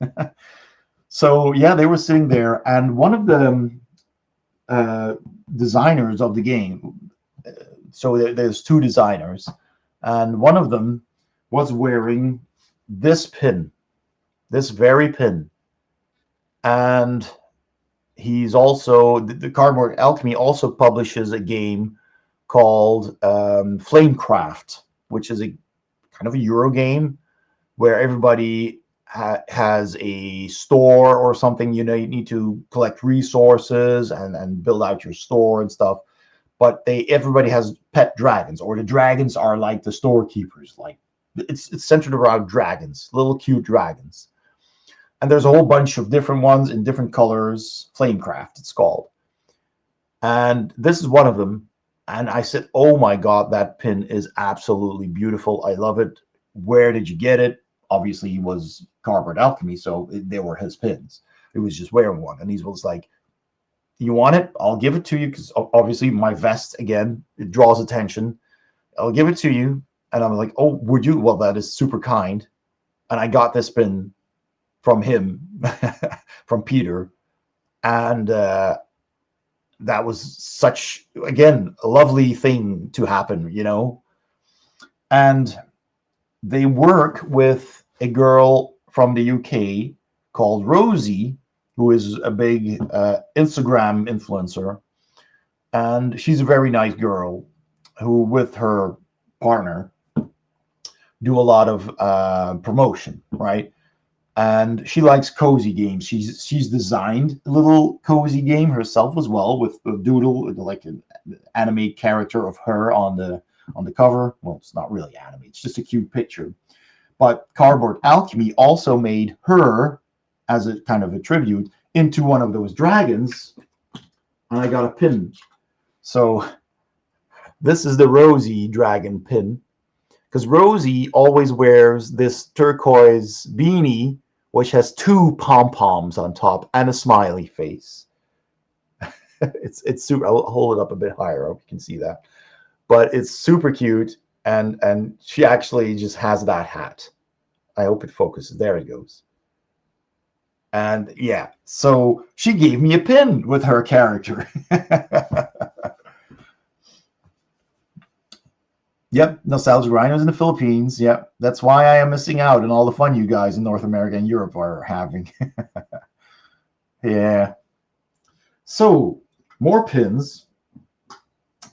So yeah, they were sitting there, and one of the designers of the game. So there's 2 designers, and one of them was wearing this pin, this very pin, and he's also the Cardboard Alchemy also publishes a game called Flamecraft, which is a kind of a Euro game where everybody has a store or something. You know, you need to collect resources and build out your store and stuff. But everybody has pet dragons, or the dragons are like the storekeepers. Like it's centered around dragons, little cute dragons. And there's a whole bunch of different ones in different colors. Flamecraft, it's called. And this is one of them. And I said, oh my God, that pin is absolutely beautiful. I love it. Where did you get it? Obviously, he was Cardboard Alchemy, so they were his pins. He was just wearing one. And he was like, you want it? I'll give it to you, because obviously my vest, again, it draws attention. I'll give it to you. And I'm like, oh, would you? Well, that is super kind. And I got this pin from him, from Peter. And that was such, again, a lovely thing to happen, you know. And they work with a girl from the UK called Rosie, who is a big Instagram influencer. And she's a very nice girl who, with her partner, do a lot of promotion, right? And she likes cozy games. She's designed a little cozy game herself as well, with a doodle, like an anime character of her on the cover. Well, it's not really anime; it's just a cute picture. But Cardboard Alchemy also made her, as a kind of a tribute, into one of those dragons, and I got a pin. So this is the Rosie dragon pin, because Rosie always wears this turquoise beanie, which has two pom-poms on top and a smiley face. It's super. I'll hold it up a bit higher. I hope you can see that. But it's super cute, and she actually just has that hat. I hope it focuses. There it goes. And yeah, so she gave me a pin with her character. Yep, Nostalgic Rhinos in the Philippines. Yep, that's why I am missing out on all the fun you guys in North America and Europe are having. Yeah. So, more pins.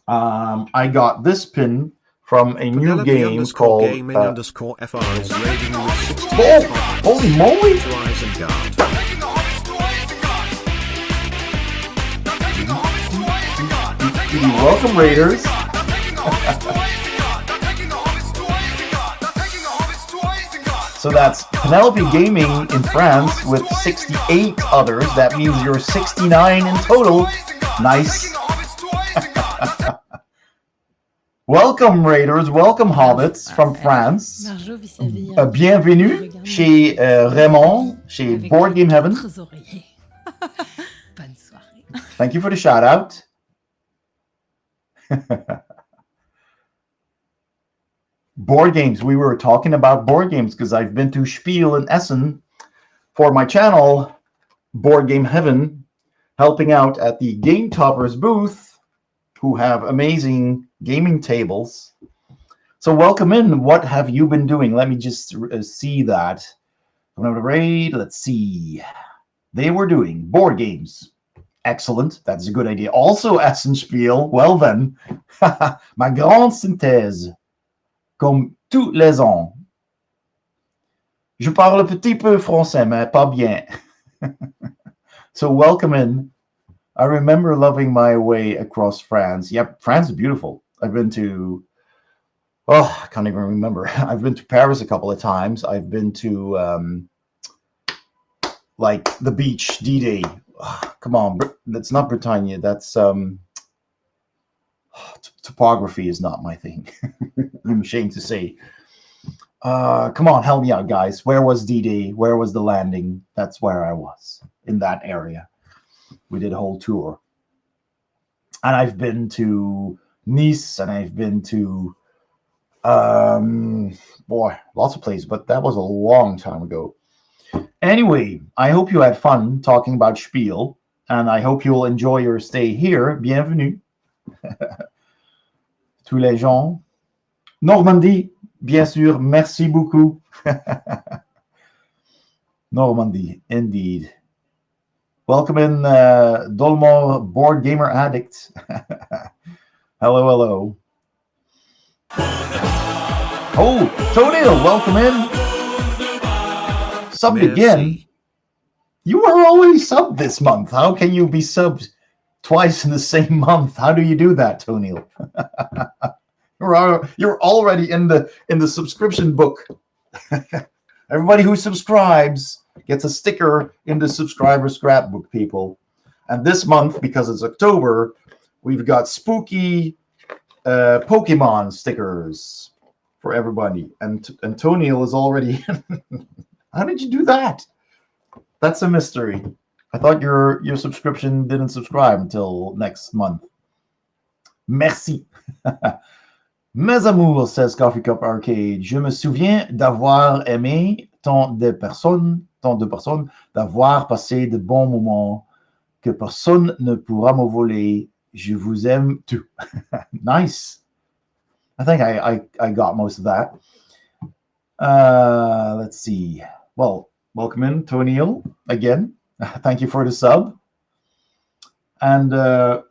I got this pin from a new Penelope game called... gaming underscore FR is rating with 60 oh, holy moly! Welcome, Raiders. So that's Penelope Gaming in France with 68 others. That means you're 69 in total. Nice. Welcome, Raiders. Welcome, Hobbits from France. Bienvenue chez Raymond, chez Board Game Heaven. Thank you for the shout out. Board games. We were talking about board games because I've been to Spiel in Essen for my channel, Board Game Heaven, helping out at the Game Toppers booth, who have amazing gaming tables. So welcome in. What have you been doing? Let me just see that. Raid. Let's see. They were doing board games. Excellent. That's a good idea. Also Essen Spiel. Well then. Ma grande synthèse. Comme tous les ans. Je parle un petit peu français, mais pas bien. So welcome in. I remember loving my way across France. Yep, France is beautiful. I've been to... oh, I can't even remember. I've been to Paris a couple of times. I've been to, like, the beach, D-Day. Oh, come on, that's not Britannia. That's... topography is not my thing. I'm ashamed to say. Come on, help me out, guys. Where was D-Day? Where was the landing? That's where I was, in that area. We did a whole tour. And I've been to Nice, and I've been to, boy, lots of places, but that was a long time ago. Anyway, I hope you had fun talking about Spiel, and I hope you'll enjoy your stay here. Bienvenue. Tous les gens. Normandie, bien sûr, merci beaucoup. Normandie, indeed. Welcome in, Dolmo Board Gamer Addict. Hello, hello. Oh, Toadale, welcome in. subbed again. Merci. You were already subbed this month. How can you be subbed twice in the same month? How do you do that, Toniel? You're already in the subscription book. Everybody who subscribes gets a sticker in the subscriber scrapbook, people. And this month, because it's October, we've got spooky Pokemon stickers for everybody. And Toniel is already. How did you do that? That's a mystery. I thought your subscription didn't subscribe until next month. Merci. Mes amours, says Coffee Cup Arcade. Je me souviens d'avoir aimé tant de personnes, d'avoir passé de bons moments que personne ne pourra me voler. Je vous aime tout. Nice. I think I got most of that. Let's see. Well, welcome in, Toniel, again. Thank you for the sub. And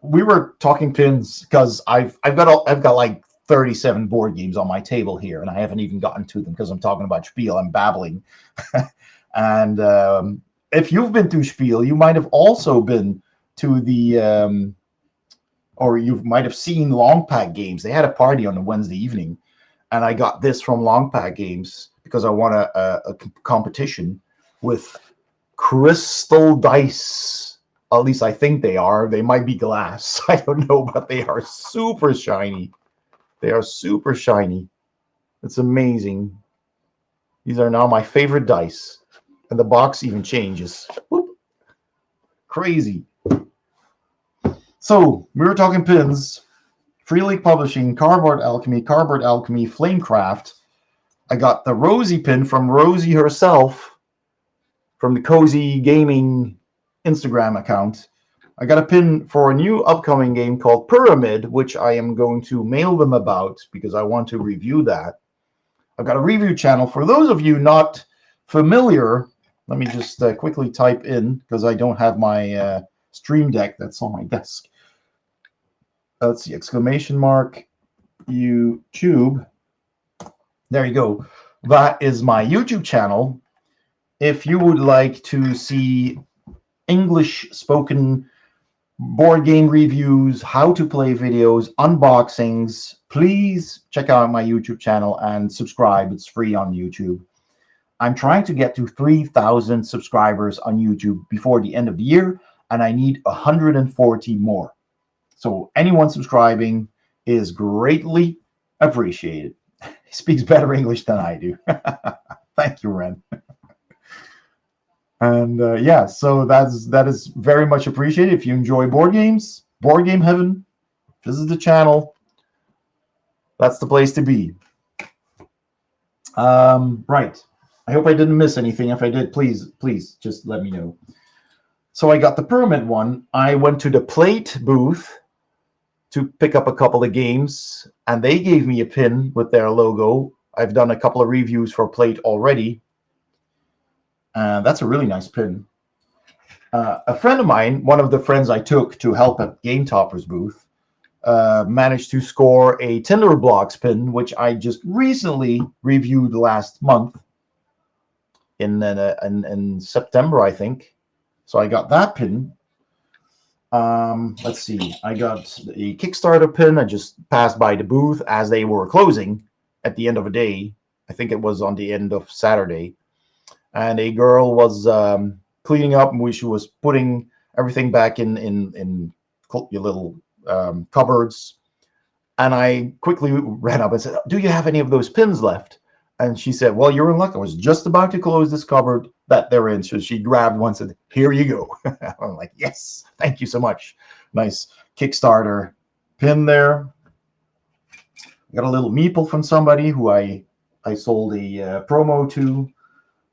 we were talking pins because I've got like 37 board games on my table here, and I haven't even gotten to them because I'm talking about Spiel. I'm babbling. And if you've been to Spiel, you might have also been to the, or you might have seen Long Pack Games. They had a party on a Wednesday evening, and I got this from Long Pack Games because I won a competition with crystal dice. At least I think they are. They might be glass. I don't know, but they are super shiny. They are super shiny. It's amazing. These are now my favorite dice. And the box even changes. Whoop. Crazy. So, we were talking pins. Free League Publishing, Cardboard Alchemy, Flamecraft. I got the Rosie pin from Rosie herself from the Cozy Gaming Instagram account. I got a pin for a new upcoming game called Pyramid, which I am going to mail them about because I want to review that. I've got a review channel. For those of you not familiar, let me just quickly type in because I don't have my Stream Deck that's on my desk. Let's see, exclamation mark, YouTube. There you go. That is my YouTube channel. If you would like to see English spoken board game reviews, how to play videos, unboxings, please check out my YouTube channel and subscribe. It's free on YouTube. I'm trying to get to 3,000 subscribers on YouTube before the end of the year, and I need 140 more. So anyone subscribing is greatly appreciated. He speaks better English than I do. Thank you, Ren. And yeah, so that is very much appreciated. If you enjoy board games, Board Game Heaven, this is the channel. That's the place to be. Right. I hope I didn't miss anything. If I did, please just let me know. So I got the Pyramid one. I went to the Plate booth to pick up a couple of games, and they gave me a pin with their logo. I've done a couple of reviews for Plate already. That's a really nice pin. A friend of mine, one of the friends I took to help at Game Topper's booth, managed to score a Tinderblocks pin, which I just recently reviewed last month in September, I think. So I got that pin. Let's see. I got a Kickstarter pin. I just passed by the booth as they were closing at the end of a day. I think it was on the end of Saturday. And a girl was cleaning up, and she was putting everything back in your little cupboards. And I quickly ran up and said, "Do you have any of those pins left?" And she said, "Well, you're in luck. I was just about to close this cupboard that they're in." So she grabbed one and said, "Here you go." I'm like, "Yes, thank you so much." Nice Kickstarter pin there. I got a little meeple from somebody who I sold a promo to.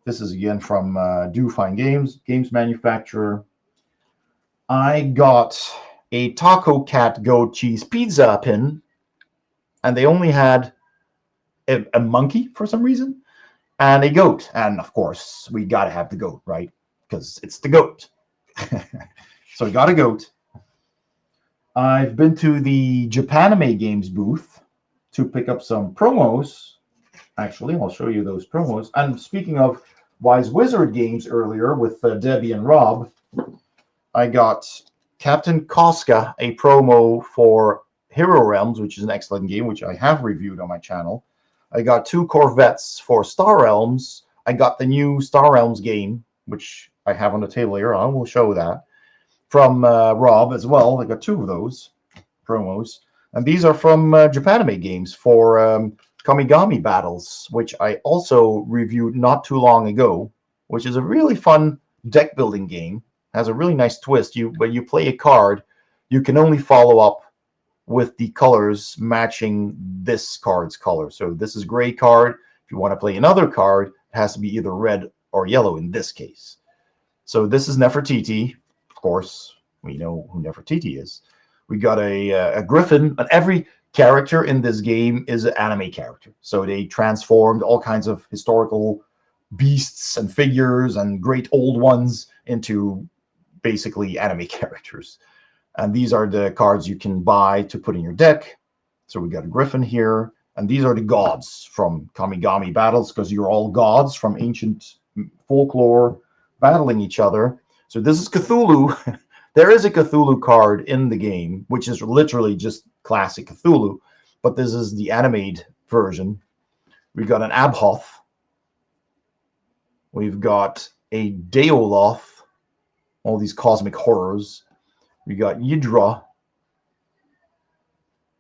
This is again from Do Fine Games manufacturer. I got a Taco Cat Goat Cheese Pizza pin, and they only had a monkey for some reason, and a goat. And of course, we got to have the goat, right? Because it's the goat. So I got a goat. I've been to the Japanime Games booth to pick up some promos. Actually, I'll show you those promos. And speaking of Wise Wizard games earlier with Debbie and Rob, I got Captain Koska, a promo for Hero Realms, which is an excellent game, which I have reviewed on my channel. I got 2 Corvettes for Star Realms. I got the new Star Realms game, which I have on the table here. I will show that. From Rob as well. I got 2 of those promos. And these are from Japanime Games for Kamigami Battles, which I also reviewed not too long ago, which is a really fun deck building game. Has a really nice twist. When you play a card, you can only follow up with the colors matching this card's color. So this is gray card. If you want to play another card, it has to be either red or yellow in this case. So this is Nefertiti. Of course, we know who Nefertiti is. We got a griffin, and every character in this game is an anime character. So they transformed all kinds of historical beasts and figures and great old ones into basically anime characters. And these are the cards you can buy to put in your deck. So we got a griffin here, and these are the gods from Kamigami Battles, because you're all gods from ancient folklore battling each other. So this is Cthulhu. There is a Cthulhu card in the game, which is literally just classic Cthulhu, but this is the animated version. We've got an Abhoth. We've got a Deoloth, all these cosmic horrors. We got Yidra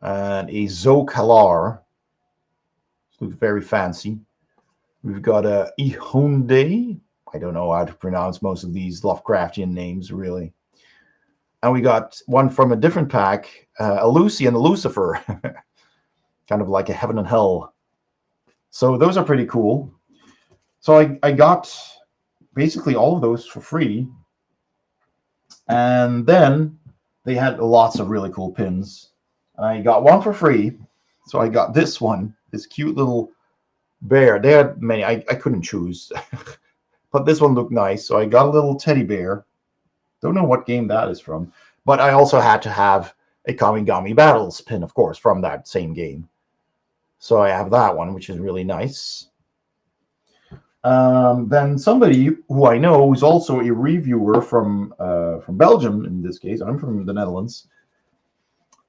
and a Zokalar. Looks very fancy. We've got a Ihunde. I don't know how to pronounce most of these Lovecraftian names, really. And we got one from a different pack, a Lucy and a Lucifer, kind of like a heaven and hell. So those are pretty cool. So I got basically all of those for free. And then they had lots of really cool pins. I got one for free. So I got this one, this cute little bear. They had many. I couldn't choose. But this one looked nice. So I got a little teddy bear. Don't know what game that is from, but I also had to have a Kamigami Battles pin, of course, from that same game. So I have that one, which is really nice. Then somebody who I know who's also a reviewer from Belgium, in this case, I'm from the Netherlands.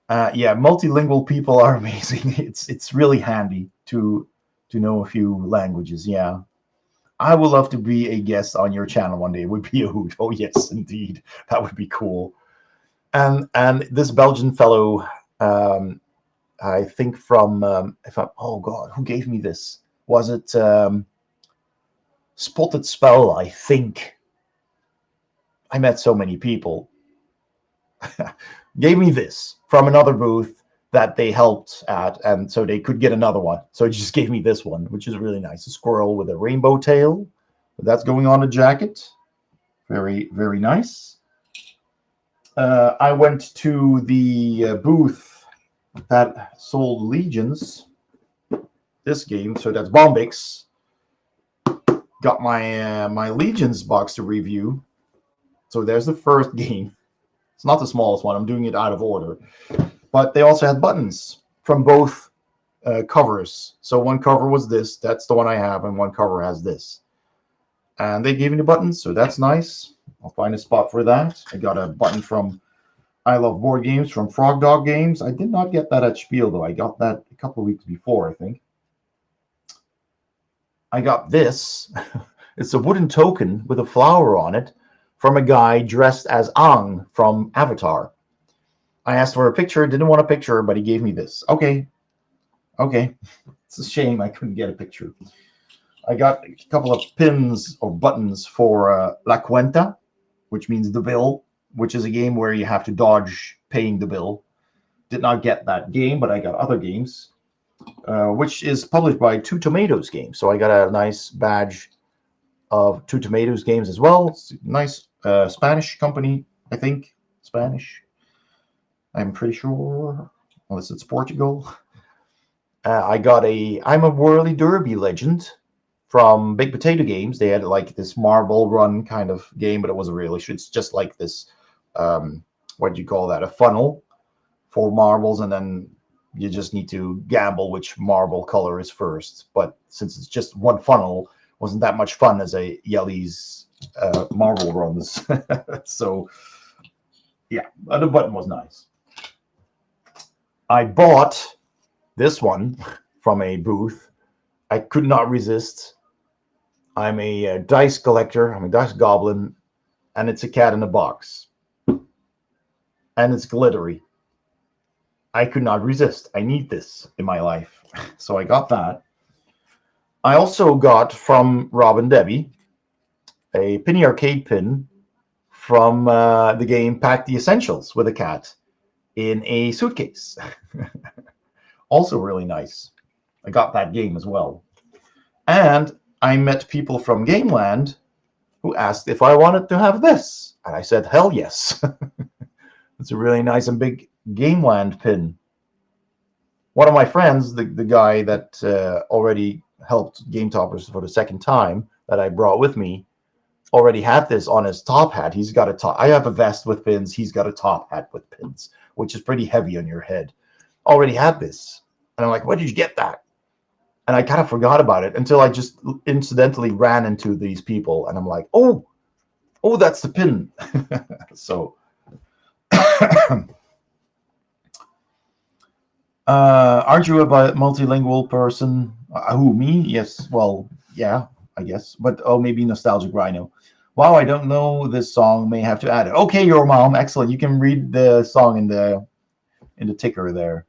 Yeah, multilingual people are amazing. It's really handy to know a few languages. Yeah. I would love to be a guest on your channel one day. It would be a hoot. Oh yes, indeed, that would be cool. And this Belgian fellow, I think from oh god, who gave me this? Was it Spotted Spell? I think. I met so many people. Gave me this from another booth that they helped at, and so they could get another one. So it just gave me this one, which is really nice. A squirrel with a rainbow tail. That's going on a jacket. Very, very nice. I went to the booth that sold Legions. This game, so that's Bombix. Got my my Legions box to review. So there's the first game. It's not the smallest one. I'm doing it out of order. But they also had buttons from both covers. So one cover was this. That's the one I have. And one cover has this. And they gave me the buttons. So that's nice. I'll find a spot for that. I got a button from I Love Board Games from Frog Dog Games. I did not get that at Spiel, though. I got that a couple of weeks before, I think. I got this. It's a wooden token with a flower on it from a guy dressed as Aang from Avatar. I asked for a picture, didn't want a picture, but he gave me this. Okay. It's a shame I couldn't get a picture. I got a couple of pins or buttons for La Cuenta, which means the bill, which is a game where you have to dodge paying the bill. Did not get that game, but I got other games, which is published by Two Tomatoes Games. So I got a nice badge of Two Tomatoes Games as well. It's a nice Spanish company, I think. Spanish. I'm pretty sure, unless it's Portugal. I got I'm a Whirly Derby Legend from Big Potato Games. They had like this marble run kind of game, but it wasn't really. It's just like this, what do you call that? A funnel for marbles, and then you just need to gamble which marble color is first. But since it's just one funnel wasn't that much fun as a Yelly's Marvel runs. So yeah, the button was nice. I bought this one from a booth. I could not resist. I'm a dice collector. I'm a dice goblin, and it's a cat in a box, and it's glittery. I could not resist. I need this in my life, so I got that. I also got from Rob and Debbie a Penny Arcade pin from the game Pack the Essentials with a cat in a suitcase. Also really nice. I got that game as well. And I met people from Gameland who asked if I wanted to have this. And I said, hell yes. It's a really nice and big Gameland pin. One of my friends, the guy that already helped Game Toppers for the second time that I brought with me, already had this on his top hat. He's got a top. I have a vest with pins. He's got a top hat with pins, which is pretty heavy on your head. Already had this. And I'm like, where did you get that? And I kind of forgot about it until I just incidentally ran into these people. And I'm like, oh, that's the pin. So, aren't you a multilingual person? Who, me? Yes. Well, yeah, I guess. But, oh, maybe Nostalgic Rhino. Wow, I don't know this song. May have to add it. Okay, your mom. Excellent. You can read the song in the ticker there.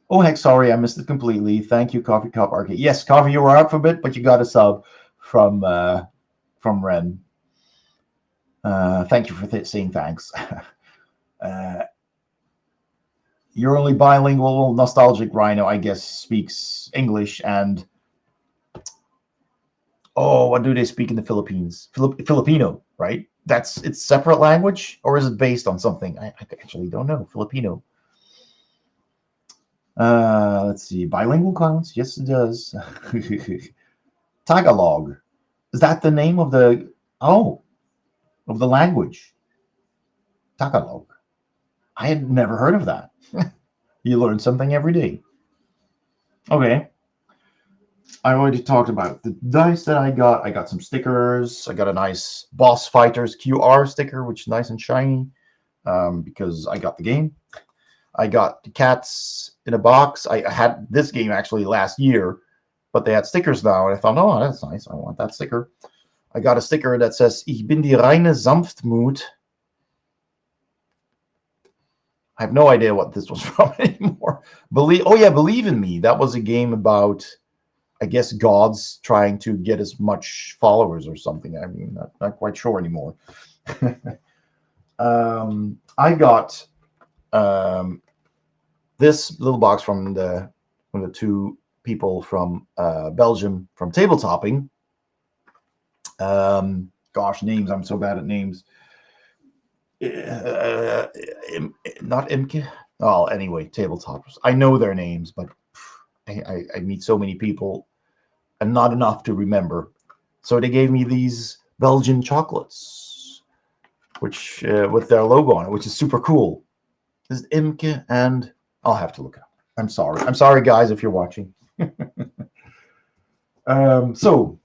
Oh heck, sorry, I missed it completely. Thank you, Coffee Cup Arcade. Yes, Coffee, you were out for a bit, but you got a sub from Ren. Thank you for saying thanks. You're only bilingual. Nostalgic Rhino, I guess, speaks English and what do they speak in the Philippines? Filipino, right? It's separate language, or is it based on something? I actually don't know. Filipino. Let's see. Bilingual counts? Yes, it does. Tagalog. Is that the name of the language? Tagalog. I had never heard of that. You learn something every day. Okay. I already talked about the dice that I got. I got some stickers. I got a nice Boss Fighters QR sticker, which is nice and shiny because I got the game. I got the cats in a box. I had this game actually last year, but they had stickers now. And I thought, oh, that's nice. I want that sticker. I got a sticker that says, Ich bin die reine Sanftmut. I have no idea what this was from anymore. Believe in Me. That was a game about, I guess, gods trying to get as much followers or something. I mean, not quite sure anymore. I got this little box from the two people from Belgium from Tabletopping. Gosh, names. I'm so bad at names. Not Imke. Well, anyway, Tabletoppers. I know their names, but I meet so many people and not enough to remember. So they gave me these Belgian chocolates, which with their logo on it, which is super cool. This is Imke, and I'll have to look it up. I'm sorry, guys, if you're watching. So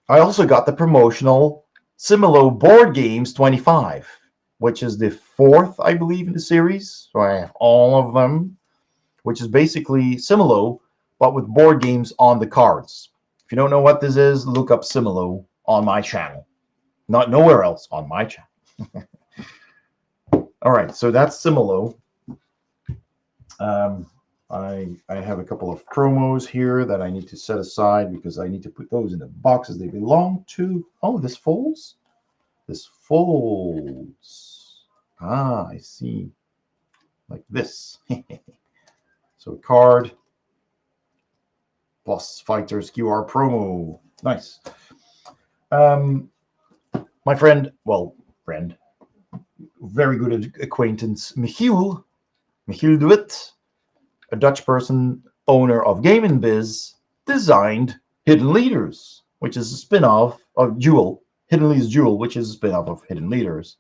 I also got the promotional Similo Board Games 25, which is the fourth, I believe, in the series. So I have all of them, which is basically Similo, but with board games on the cards. If you don't know what this is, look up Similo on my channel. Not nowhere else, on my channel. All right, so that's Similo. I have a couple of promos here that I need to set aside because I need to put those in the boxes they belong to. Oh, this folds? This folds. Ah, I see. Like this. So a card. Boss Fighters QR promo. Nice. My friend, very good acquaintance, Michiel de Wit, a Dutch person, owner of Game and Biz, designed Hidden Leaders, which is a spin-off of Jewel, Hidden Leaders Jewel, which is a spin-off of Hidden Leaders.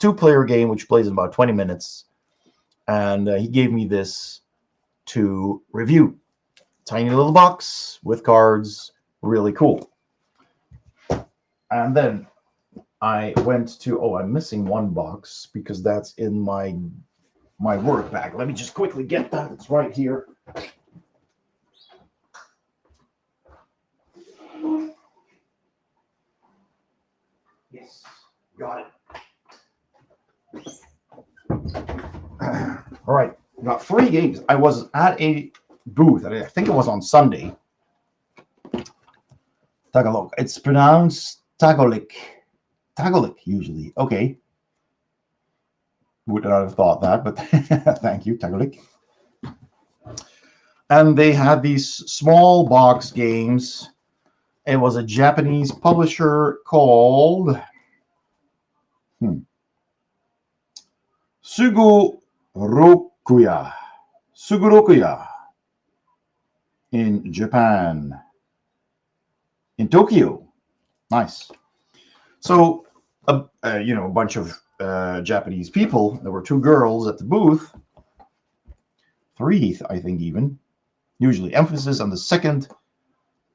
2-player game which plays in about 20 minutes. And he gave me this to review. tiny little box with cards, really cool. And then I went to, oh, I'm missing one box because that's in my work bag. Let me just quickly get that. It's right here. Yes, got it. All right, got 3 games. I was at a booth, and I think it was on Sunday. Tagalog. It's pronounced Tagolik. Tagolik, usually. Okay. Would not have thought that, but thank you, Tagolik. And they had these small box games. It was a Japanese publisher called Sugurokuya. Sugurokuya in Japan. In Tokyo. Nice. So, a bunch of Japanese people. There were 2 girls at the booth. 3, I think, even. Usually emphasis on the second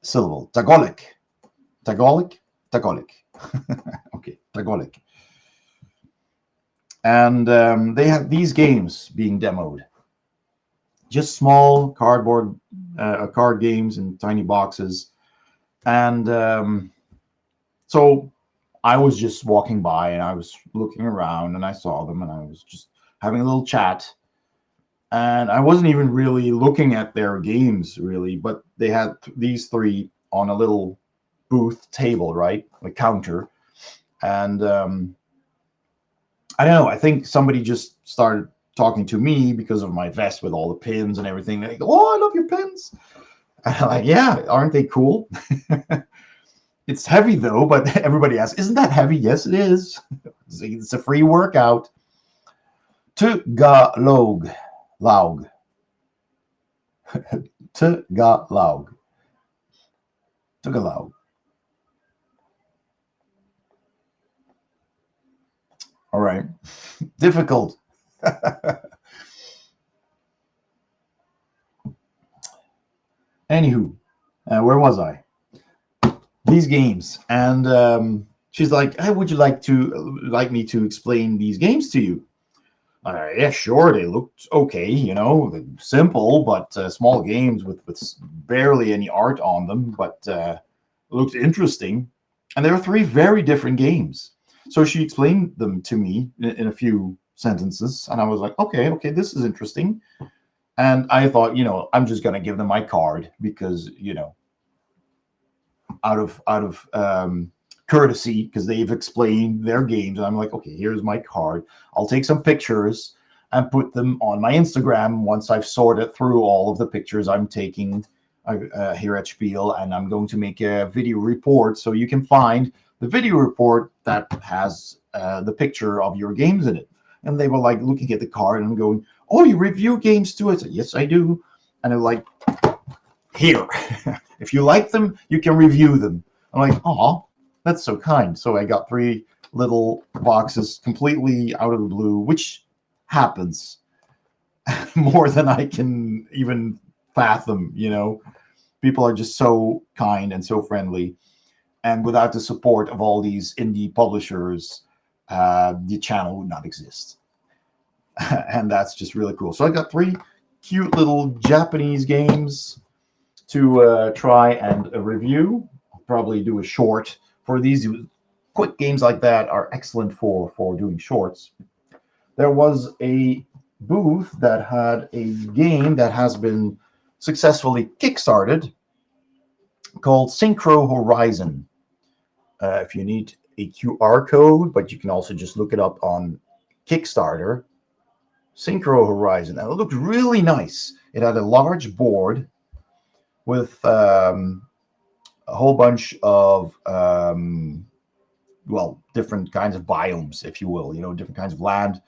syllable. Tagolik. Tagolik? Tagolik. Okay, Tagolik. And they had these games being demoed. Just small cardboard card games in tiny boxes. And so I was just walking by and I was looking around and I saw them and I was just having a little chat. And I wasn't even really looking at their games, really, but they had these 3 on a little booth table, right? A counter. And I don't know, I think somebody just started talking to me because of my vest with all the pins and everything. They go, oh, I love your pins. And I'm like, yeah, aren't they cool? It's heavy, though, but everybody asks, isn't that heavy? Yes, it is. It's a free workout. Tagalog. Laug. Tagalog. Tagalog. All right. Difficult. Anywho, where was I? These games. And she's like, hey, would you like me to explain these games to you? Yeah, sure. They looked okay, simple, but small games with barely any art on them, but looked interesting. And there are 3 very different games. So she explained them to me in a few sentences, and I was like, okay, this is interesting. And I thought, I'm just gonna give them my card because, out of courtesy, because they've explained their games. And I'm like, okay, here's my card. I'll take some pictures and put them on my Instagram once I've sorted through all of the pictures I'm taking here at Spiel, and I'm going to make a video report so you can find the video report that has the picture of your games in it. And they were like looking at the card and going, oh, you review games too? I said, yes, I do. And they're like, here, if you like them, you can review them. I'm like, oh, that's so kind. So I got 3 little boxes completely out of the blue, which happens more than I can even fathom. People are just so kind and so friendly. And without the support of all these indie publishers, the channel would not exist. And that's just really cool. So I got 3 cute little Japanese games to try and review. I'll probably do a short for these. Quick games like that are excellent for doing shorts. There was a booth that had a game that has been successfully kickstarted called Synchro Horizon. If you need a QR code, but you can also just look it up on Kickstarter. Synchro Horizon. And it looked really nice. It had a large board with a whole bunch of different kinds of biomes, if you will, different kinds of land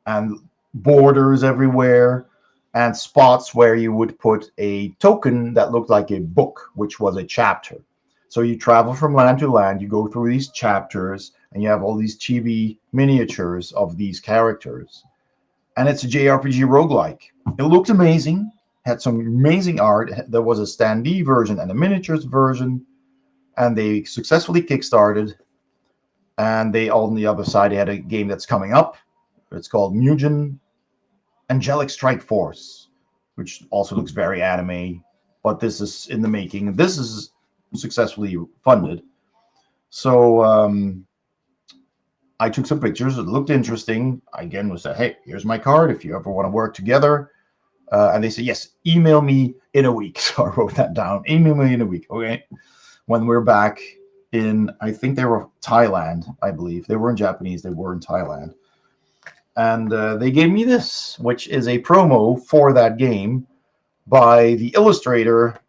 and borders everywhere, and spots where you would put a token that looked like a book, which was a chapter. So you travel from land to land, you go through these chapters, and you have all these chibi miniatures of these characters. And it's a JRPG roguelike. It looked amazing. had some amazing art. There was a standee version and a miniatures version, and they successfully kickstarted. And they on the other side, they had a game that's coming up. It's called Mugen Angelic Strike Force, which also looks very anime, but this is in the making. This is successfully funded. So I took some pictures. It looked interesting. I again was said, hey, here's my card if you ever want to work together. And they said, yes, email me in a week. So I wrote that down. Email me in a week. Okay. When we're back in, I think they were Thailand, I believe. They were in Japanese. They were in Thailand. And they gave me this, which is a promo for that game by the illustrator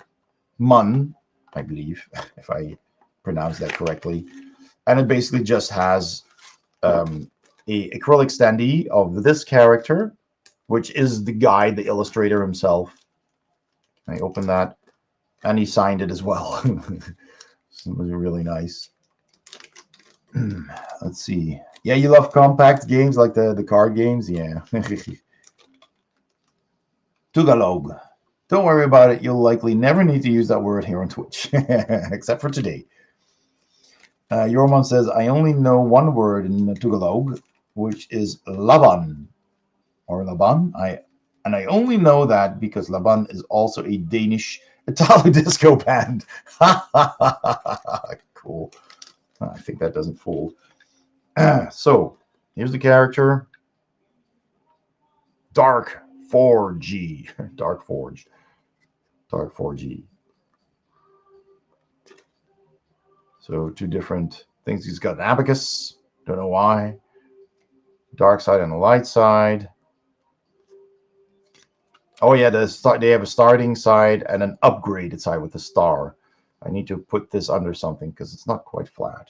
Mun, I believe, if I pronounce that correctly. And it basically just has a acrylic standee of this character, which is the guy, the illustrator himself. I opened that, and he signed it as well. So it was really nice. Let's see. Yeah, you love compact games like the card games? Yeah. Tagalog. Don't worry about it. You'll likely never need to use that word here on Twitch, except for today. Yormon says, I only know one word in Tagalog, which is laban, or laban. And I only know that because Laban is also a Danish Italo disco band. Cool. I think that doesn't fool. So here's the character. Dark 4G. Dark Forge. Dark 4G. So two different things. He's got an abacus. Don't know why. Dark side and the light side. Oh yeah, they have a starting side and an upgraded side with a star. I need to put this under something because it's not quite flat.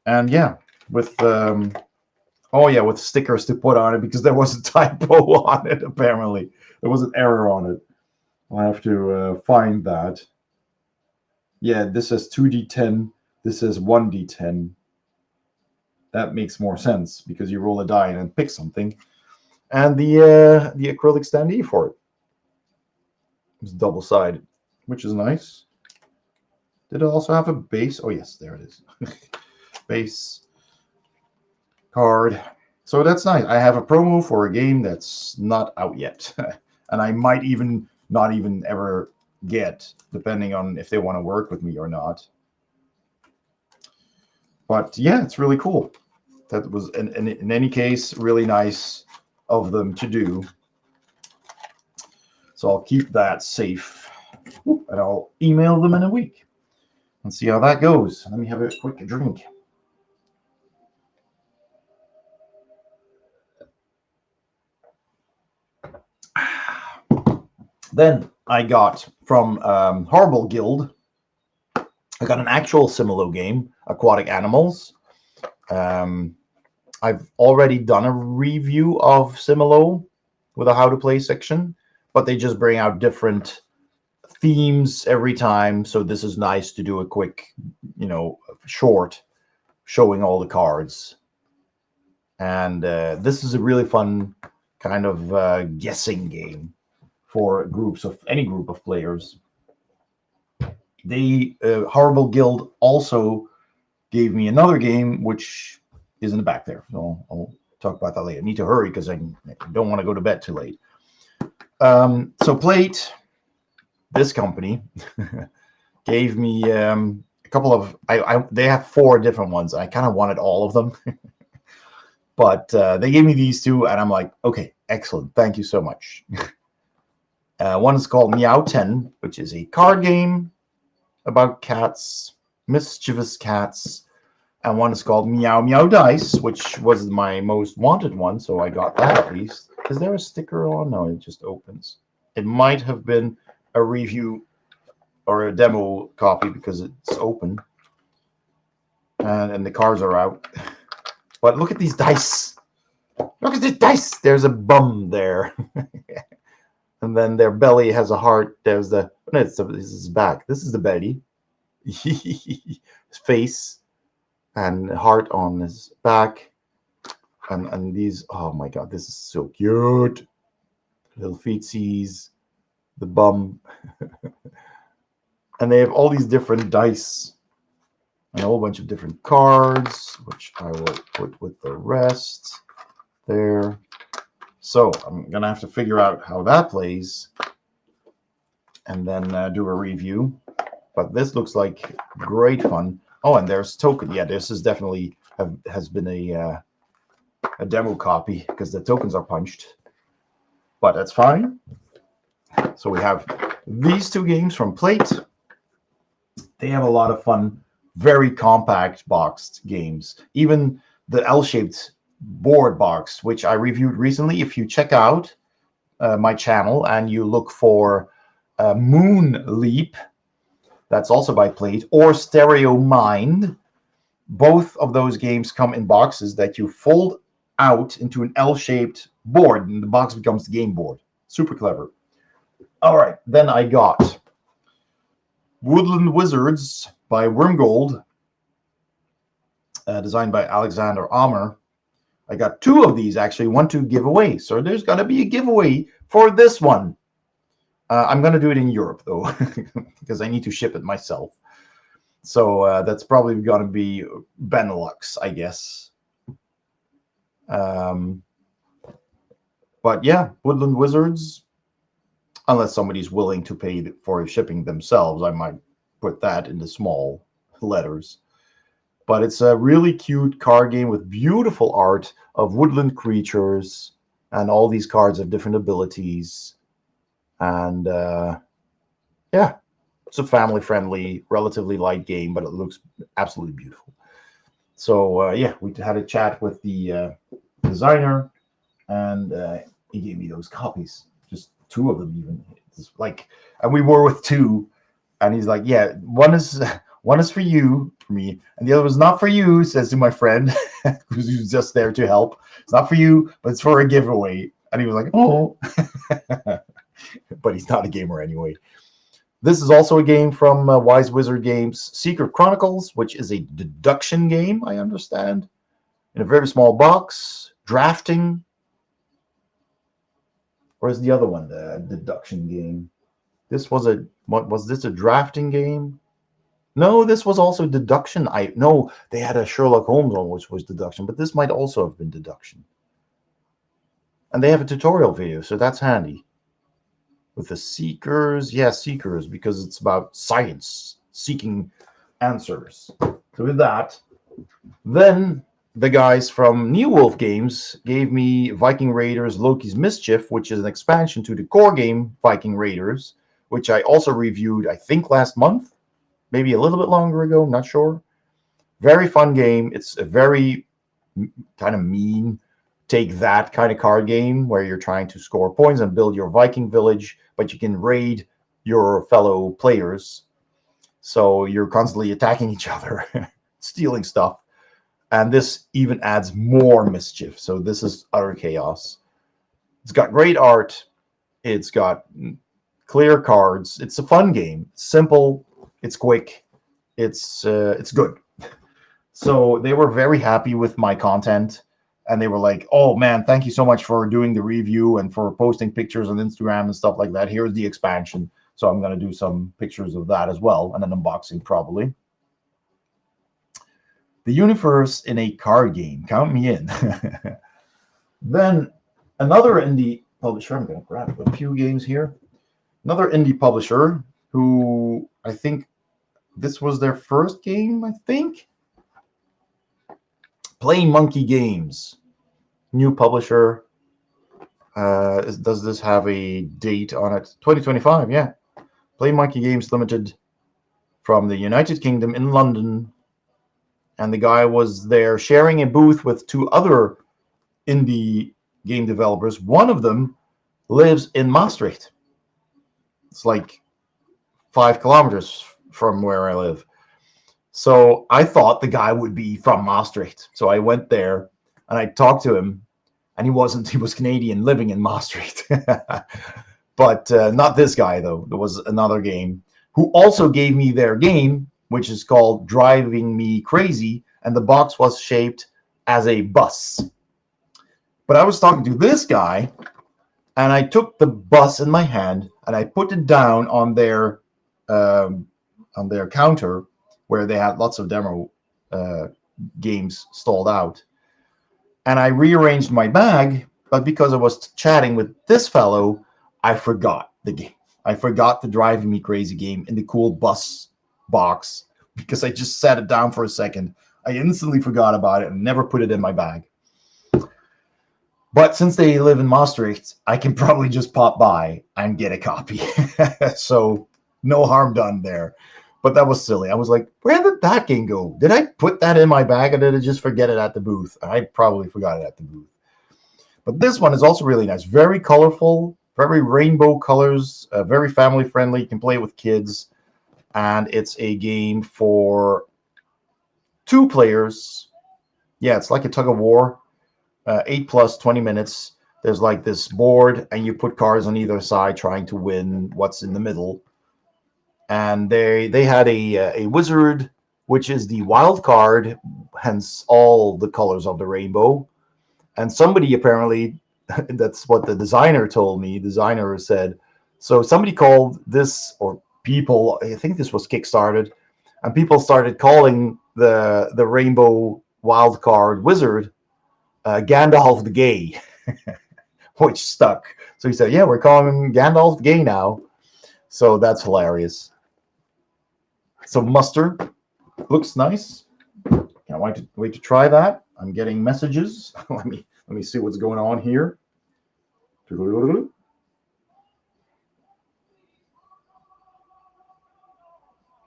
And yeah, with with stickers to put on it because there was a typo on it. Apparently, there was an error on it. I'll have to find that. Yeah, this says 2d10. This says 1d10. That makes more sense because you roll a die and then pick something. And the acrylic standee for it. It's double-sided, which is nice. Did it also have a base? Oh, yes, there it is. Base card. So that's nice. I have a promo for a game that's not out yet. And I might even not even ever get, depending on if they want to work with me or not. But yeah, it's really cool. That was, in any case, really nice of them to do. So I'll keep that safe. And I'll email them in a week and see how that goes. Let me have a quick drink. Then I got from Horrible Guild, I got an actual Similo game, Aquatic Animals. I've already done a review of Similo with a how to play section, but they just bring out different themes every time. So this is nice to do a quick, short showing all the cards. And this is a really fun kind of guessing game for any group of players. They Horrible Guild also gave me another game, which is in the back there. So I'll talk about that later. I need to hurry because I don't want to go to bed too late. So Plate, this company, gave me a couple of. They have 4 different ones. I kind of wanted all of them, but they gave me these 2, and I'm like, okay, excellent. Thank you so much. One is called Meow 10, which is a card game about cats, mischievous cats. And one is called Meow Meow Dice, which was my most wanted one, so I got that at least. Is there a sticker on? No, it just opens. It might have been a review or a demo copy because it's open. And the cards are out. But look at these dice. Look at these dice. There's a bum there. And then their belly has a heart. There's this is back. This is the belly. His face and heart on his back. And these, oh my god, this is so cute. Little feetsies. the bum. And they have all these different dice and a whole bunch of different cards, which I will put with the rest there. So I'm gonna have to figure out how that plays and then do a review. But this looks like great fun. Oh, and there's token. Yeah, this is definitely has been a demo copy because the tokens are punched. But that's fine. So we have these two games from Plate. They have a lot of fun, very compact boxed games. Even the L-shaped board box, which I reviewed recently. If you check out my channel and you look for Moon Leap, that's also by Plate, or Stereo Mind, both of those games come in boxes that you fold out into an L-shaped board, and the box becomes the game board. Super clever. All right, then I got Woodland Wizards by Wormgold, designed by Alexander Amer. I got two of these, actually, one to give away. So there's going to be a giveaway for this one. I'm going to do it in Europe, though, because I need to ship it myself. So that's probably going to be Benelux, I guess. But yeah, Woodland Wizards, unless somebody's willing to pay for shipping themselves, I might put that in the small letters. But it's a really cute card game with beautiful art of woodland creatures, and all these cards have different abilities. And yeah, it's a family-friendly, relatively light game, but it looks absolutely beautiful. So yeah, we had a chat with the designer, and he gave me those copies, just two of them even. It's like, and we were with two, and he's like, yeah, one is for you, for me, and the other was not for you, says to my friend, because he was just there to help. It's not for you, but it's for a giveaway. And he was like, oh. But he's not a gamer anyway. This is also a game from Wise Wizard Games, Secret Chronicles, which is a deduction game, I understand, in a very small box. Drafting. Where's the other one? The deduction game. This was a, what was this, a drafting game? No, this was also deduction. No, they had a Sherlock Holmes one, which was deduction, but this might also have been deduction. And they have a tutorial video, so that's handy. With the Seekers, yeah, Seekers, because it's about science, seeking answers. So with that, then the guys from New Wolf Games gave me Viking Raiders Loki's Mischief, which is an expansion to the core game Viking Raiders, which I also reviewed, I think, last month, maybe a little bit longer ago, not sure. Very fun game. It's a very kind of mean, take that kind of card game where you're trying to score points and build your Viking village, but you can raid your fellow players. So you're constantly attacking each other, stealing stuff. And this even adds more mischief. So this is utter chaos. It's got great art. It's got clear cards. It's a fun game. It's simple. It's quick. It's good. So they were very happy with my content. And they were like, oh, man, thank you so much for doing the review and for posting pictures on Instagram and stuff like that. Here's the expansion. So I'm going to do some pictures of that as well, and an unboxing probably. The universe in a card game. Count me in. Then another indie publisher. I'm going to grab a few games here. Another indie publisher who I think this was their first game, I think. Play Monkey Games. New publisher. Does this have a date on it? 2025, yeah. Play Monkey Games Limited from the United Kingdom in London. And the guy was there sharing a booth with two other indie game developers. One of them lives in Maastricht. It's like 5 kilometers from where I live. So I thought the guy would be from Maastricht. So I went there and I talked to him, and he wasn't. He was Canadian living in Maastricht. But not this guy, though. There was another game who also gave me their game, which is called Driving Me Crazy, and the box was shaped as a bus. But I was talking to this guy, And I took the bus in my hand and I put it down um, on their counter where they had lots of demo uh, games stalled out. And I rearranged my bag, but because I was chatting with this fellow, I forgot the game. I forgot the driving me crazy game in the cool bus box because I just set it down for a second. I instantly forgot about it and never put it in my bag. But since they live in Maastricht, I can probably just pop by and get a copy. So no harm done there. But that was silly. I was like, where did that game go? Did I put that in my bag or did I just forget it at the booth? I probably forgot it at the booth. But this one is also really nice. Very colorful, very rainbow colors, very family friendly. You can play it with kids. And it's a game for 2 players. Yeah, it's like a tug of war. 8 plus 20 minutes. There's like this board, and you put cards on either side trying to win what's in the middle. And they had a wizard, which is the wild card, hence all the colors of the rainbow. And somebody apparently, that's what the designer told me. The designer said, so somebody called this, or people, I think this was kickstarted, and people started calling the rainbow wild card wizard Gandalf the Gay, which stuck. So he said, yeah, we're calling him Gandalf the Gay now. So that's hilarious. So mustard looks nice. Can't wait to try that. I'm getting messages. let me see what's going on here. Okay,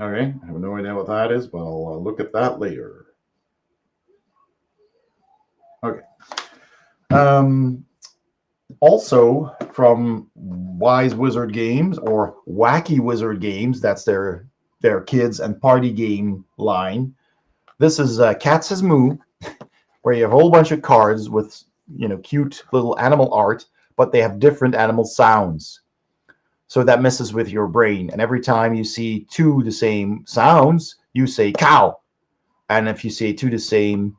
I have no idea what that is, but I'll look at that later. Okay. Also from Wise Wizard Games or Wacky Wizard Games, that's their kids and party game line. This is Cat Says Moo, where you have a whole bunch of cards with cute little animal art, but they have different animal sounds. So that messes with your brain. And every time you see 2 the same sounds, you say cow. And if you see 2 the same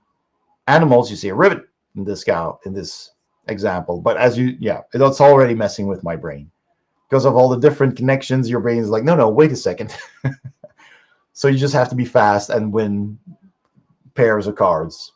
animals, you say a ribbit in this example. But it's already messing with my brain. Because of all the different connections, your brain is like, no, wait a second. So you just have to be fast and win pairs of cards.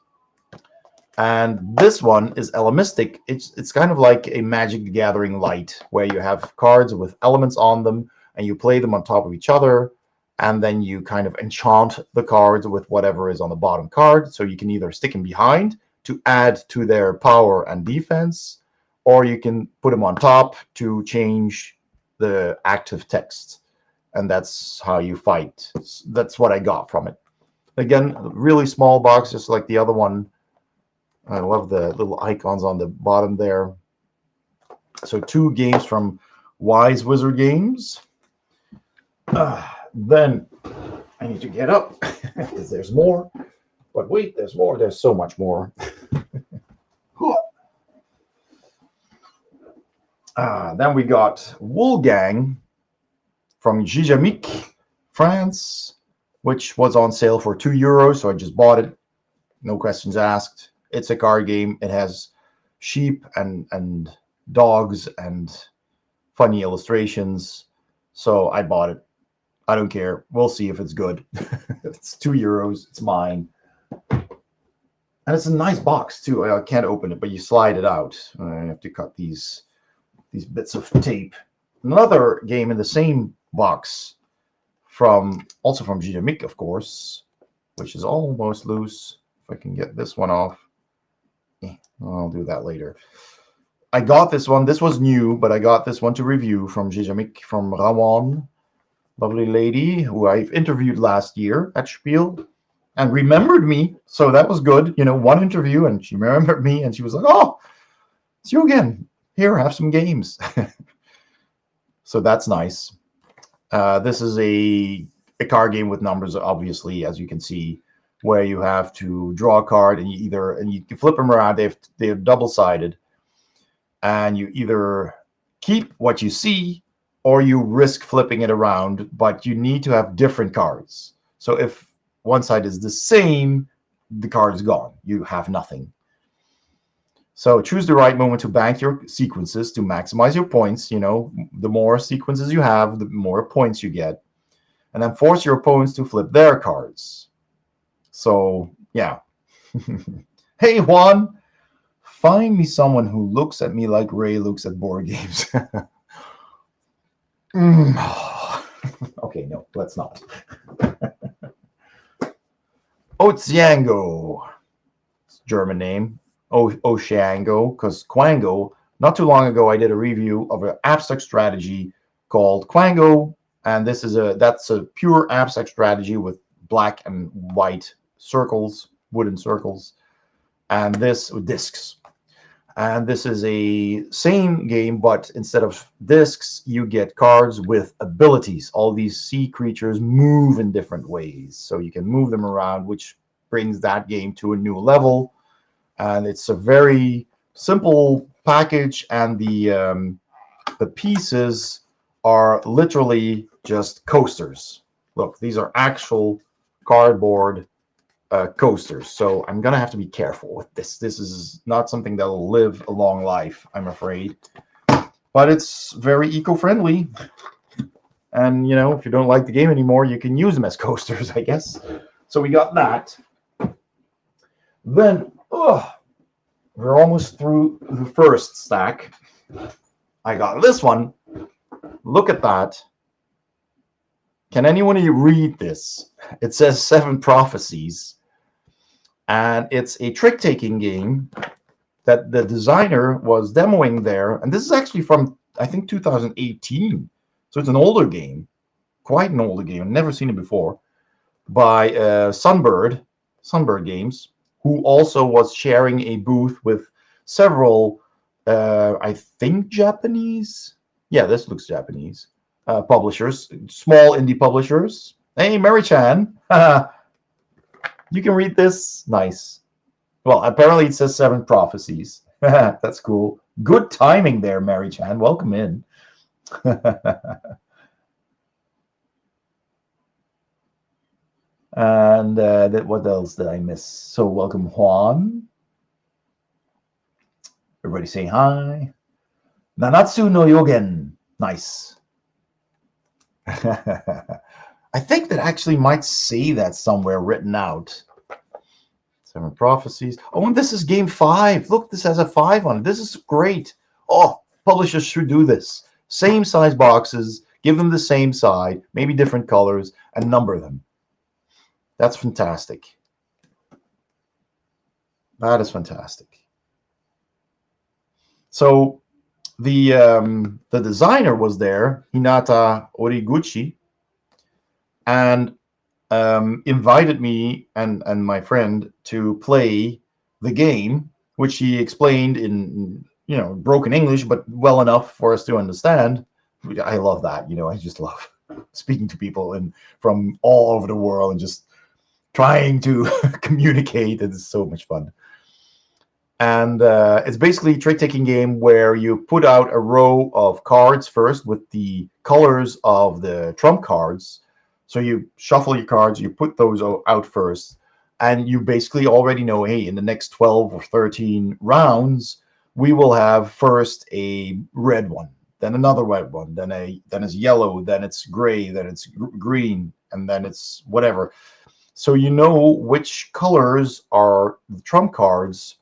And this one is Elemistic. It's kind of like a Magic the Gathering light, where you have cards with elements on them, and you play them on top of each other, and then you kind of enchant the cards with whatever is on the bottom card. So you can either stick them behind to add to their power and defense, or you can put them on top to change the active text. And that's how you fight. That's what I got from it. Again, really small box, just like the other one. I love the little icons on the bottom there. So 2 games from Wise Wizard Games. Then I need to get up because there's more. But wait, there's more. There's so much more. Then we got Woolgang from Gijamic, France, which was on sale for €2, so I just bought it. No questions asked. It's a card game. It has sheep and dogs and funny illustrations. So I bought it. I don't care. We'll see if it's good. It's €2. It's mine. And it's a nice box too. I can't open it, but you slide it out. I have to cut these bits of tape. Another game in the same box also from Gijamic, of course, which is almost loose. If I can get this one off. I'll do that later. I got this one. This was new, but I got this one to review from Gijamic, from Rawan, lovely lady who I've interviewed last year at Spiel and remembered me. So that was good. One interview and she remembered me and she was like, oh, it's you again. Here, have some games. So that's nice. This is a card game with numbers, obviously, as you can see, where you have to draw a card and you can flip them around. They're double-sided, and you either keep what you see or you risk flipping it around, but you need to have different cards. So if one side is the same, the card is gone. You have nothing. So choose the right moment to bank your sequences to maximize your points. You know, the more sequences you have, the more points you get. And then force your opponents to flip their cards. So, yeah. Hey, Juan, find me someone who looks at me like Ray looks at board games. Okay, no, let's not. Oziango. German name. Oshango, because Quango, not too long ago, I did a review of an abstract strategy called Quango, and that's a pure abstract strategy with black and white circles, wooden circles, and this with discs. And this is a same game, but instead of discs, you get cards with abilities. All these sea creatures move in different ways, so you can move them around, which brings that game to a new level. And it's a very simple package, and the pieces are literally just coasters. Look, these are actual cardboard coasters, so I'm gonna have to be careful with this. This is not something that will live a long life, I'm afraid, but it's very eco-friendly. And you know, if you don't like the game anymore, you can use them as coasters, I guess. So we got that. Then we're almost through the first stack. I got this one. Look at that. Can anyone of you read this? It says 7 Prophecies. And it's a trick-taking game that the designer was demoing there. And this is actually from, I think, 2018. So it's an older game. Quite an older game. I've never seen it before. By Sunbird Games, who also was sharing a booth with several, I think, Japanese. Yeah, this looks Japanese. Publishers, small indie publishers. Hey, Mary-chan. You can read this. Nice. Well, apparently it says 7 Prophecies. That's cool. Good timing there, Mary-chan. Welcome in. And what else did I miss? So welcome, Juan. Everybody saying hi. Nanatsu no Yogen. Nice. I think that actually might say that somewhere written out. 7 Prophecies. Oh, and this is game 5. Look, this has a 5 on it. This is great. Oh, publishers should do this. Same size boxes, give them the same side, maybe different colors, and number them. That's fantastic. That is fantastic. So the designer was there, Hinata Origuchi, and invited me and my friend to play the game, which he explained in broken English, but well enough for us to understand. I love that. I just love speaking to people and from all over the world and just trying to communicate. It's so much fun. And it's basically a trick-taking game where you put out a row of cards first with the colors of the trump cards. So you shuffle your cards, you put those out first, and you basically already know, hey, in the next 12 or 13 rounds, we will have first a red one, then another red one, then it's yellow, then it's gray, then it's green, and then it's whatever. So you know which colors are the trump cards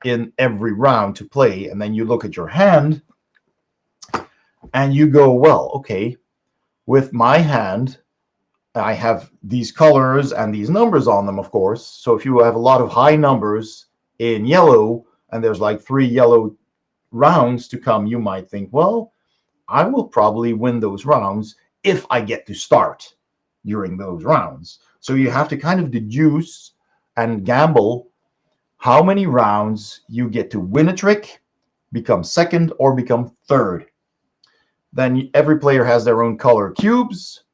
in every round to play, and then you look at your hand and you go, well, okay, with my hand I have these colors and these numbers on them, of course. So if you have a lot of high numbers in yellow and there's like 3 yellow rounds to come, you might think, well, I will probably win those rounds if I get to start during those rounds. So you have to kind of deduce and gamble how many rounds you get to win a trick, become second, or become third. Then every player has their own color cubes.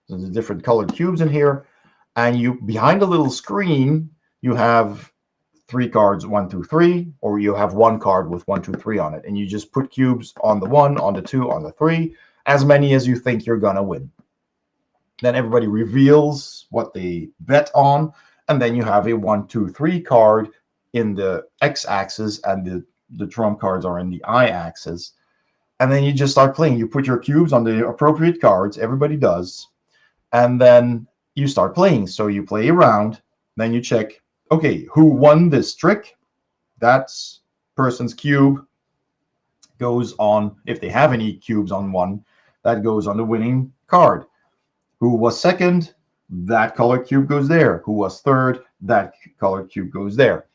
There's different colored cubes in here. And you, behind a little screen, you have 3 cards, 1, 2, 3, or you have 1 card with 1, 2, 3 on it. And you just put cubes on the 1, on the 2, on the 3, as many as you think you're going to win. Then everybody reveals what they bet on. And then you have a 1, 2, 3 card in the x-axis, and the the trump cards are in the I-axis. And then you just start playing. You put your cubes on the appropriate cards. Everybody does. And then you start playing. So you play a round. Then you check, okay, who won this trick? That person's cube goes on, if they have any cubes on one, that goes on the winning card. Who was second? That color cube goes there. Who was third? That color cube goes there.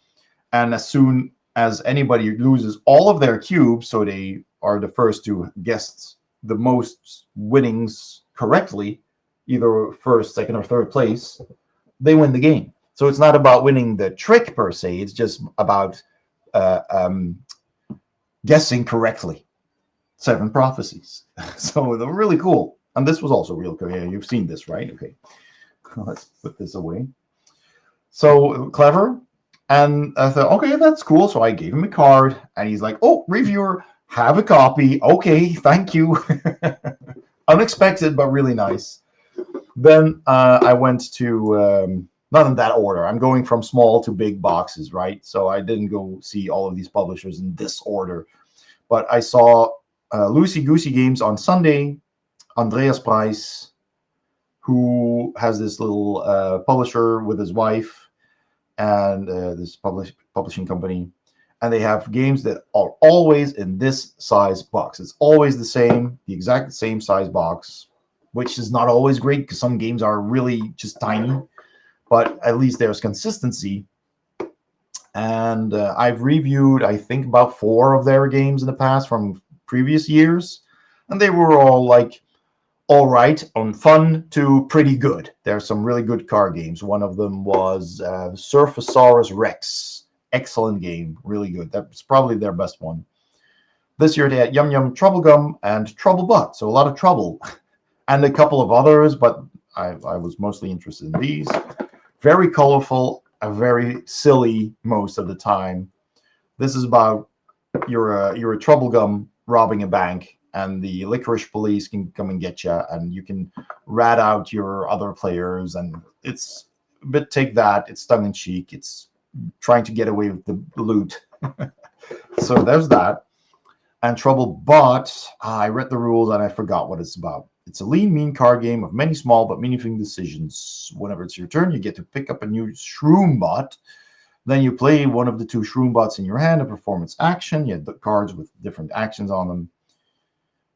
And as soon as anybody loses all of their cubes, so they are the first to guess the most winnings correctly, either first, second, or third place, they win the game. So it's not about winning the trick per se. It's just about guessing correctly. 7 prophecies. So they're really cool. And this was also real cool. Yeah, you've seen this, right? Okay. Let's put this away. So clever. And I thought, okay, that's cool. So I gave him a card, and he's like, oh, reviewer, have a copy. Okay, thank you. Unexpected, but really nice. Then I went to, not in that order. I'm going from small to big boxes, right? So I didn't go see all of these publishers in this order. But I saw Lucy Goosey Games on Sunday, Andreas Price, who has this little publisher with his wife, and this publishing company, and they have games that are always in this size box. It's always the exact same size box, which is not always great because some games are really just tiny, but at least there's consistency. And I've reviewed, I think, about 4 of their games in the past from previous years, and they were all like all right, on fun to pretty good. There's some really good card games. One of them was Surfosaurus Rex. Excellent game, really good. That's probably their best one. This year they had Yum Yum Troublegum and Trouble Butt, so a lot of trouble. And a couple of others, but I was mostly interested in these. Very colorful, very silly most of the time. This is about you're a Troublegum robbing a bank, and the licorice police can come and get you, and you can rat out your other players, and it's a bit take that. It's tongue-in-cheek. It's trying to get away with the loot. So there's that. And Trouble Bot, I read the rules and I forgot what it's about. It's a lean, mean card game of many small but meaningful decisions. Whenever it's your turn, you get to pick up a new Shroom Bot. Then you play one of the 2 Shroom Bots in your hand and perform its action. You have the cards with different actions on them.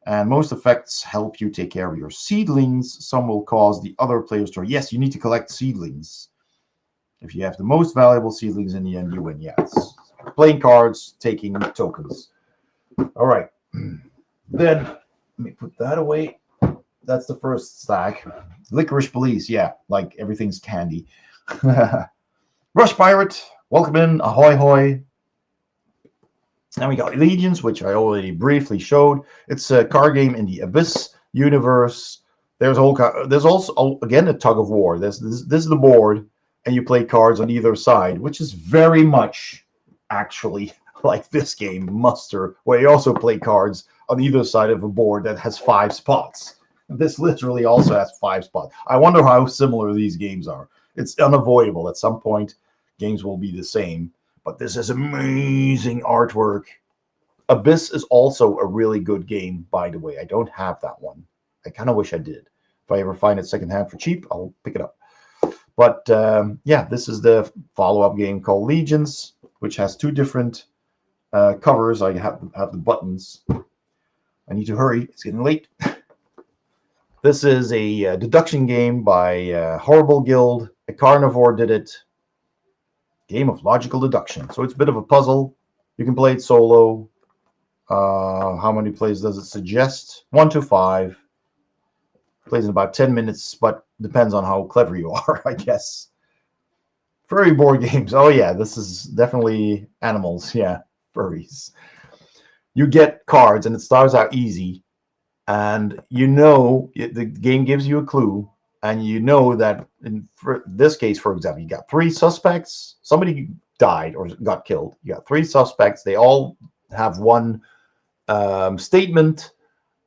And most effects help you take care of your seedlings. Some will cause the other players to... Yes, you need to collect seedlings. If you have the most valuable seedlings in the end, you win. Yes. Playing cards, taking tokens. All right. Then, let me put that away. That's the first stack. Licorice Police. Yeah, like everything's candy. Rush Pirate. Welcome in. Ahoy, hoy. Then we got Legions, which I already briefly showed. It's a card game in the Abyss universe. There's also again a tug of war. This is the board, and you play cards on either side, which is very much actually like this game, Muster, where you also play cards on either side of a board that has 5 spots. This literally also has 5 spots. I wonder how similar these games are. It's unavoidable. At some point, games will be the same. But this is amazing artwork. Abyss is also a really good game, by the way. I don't have that one. I kind of wish I did. If I ever find it secondhand for cheap, I'll pick it up. But yeah, this is the follow-up game called Legions, which has 2 different covers. I have the buttons. I need to hurry. It's getting late. This is a deduction game by Horrible Guild. A Carnivore did it. Game of logical deduction. So it's a bit of a puzzle. You can play it solo. How many plays does it suggest? 1 to 5. Plays in about 10 minutes, but depends on how clever you are, I guess. Furry board games. Oh yeah, this is definitely animals. Yeah, furries. You get cards, and it starts out easy. And you know, the game gives you a clue. And you know that in this case, for example, you got 3 suspects. Somebody died or got killed. You got 3 suspects. They all have one statement,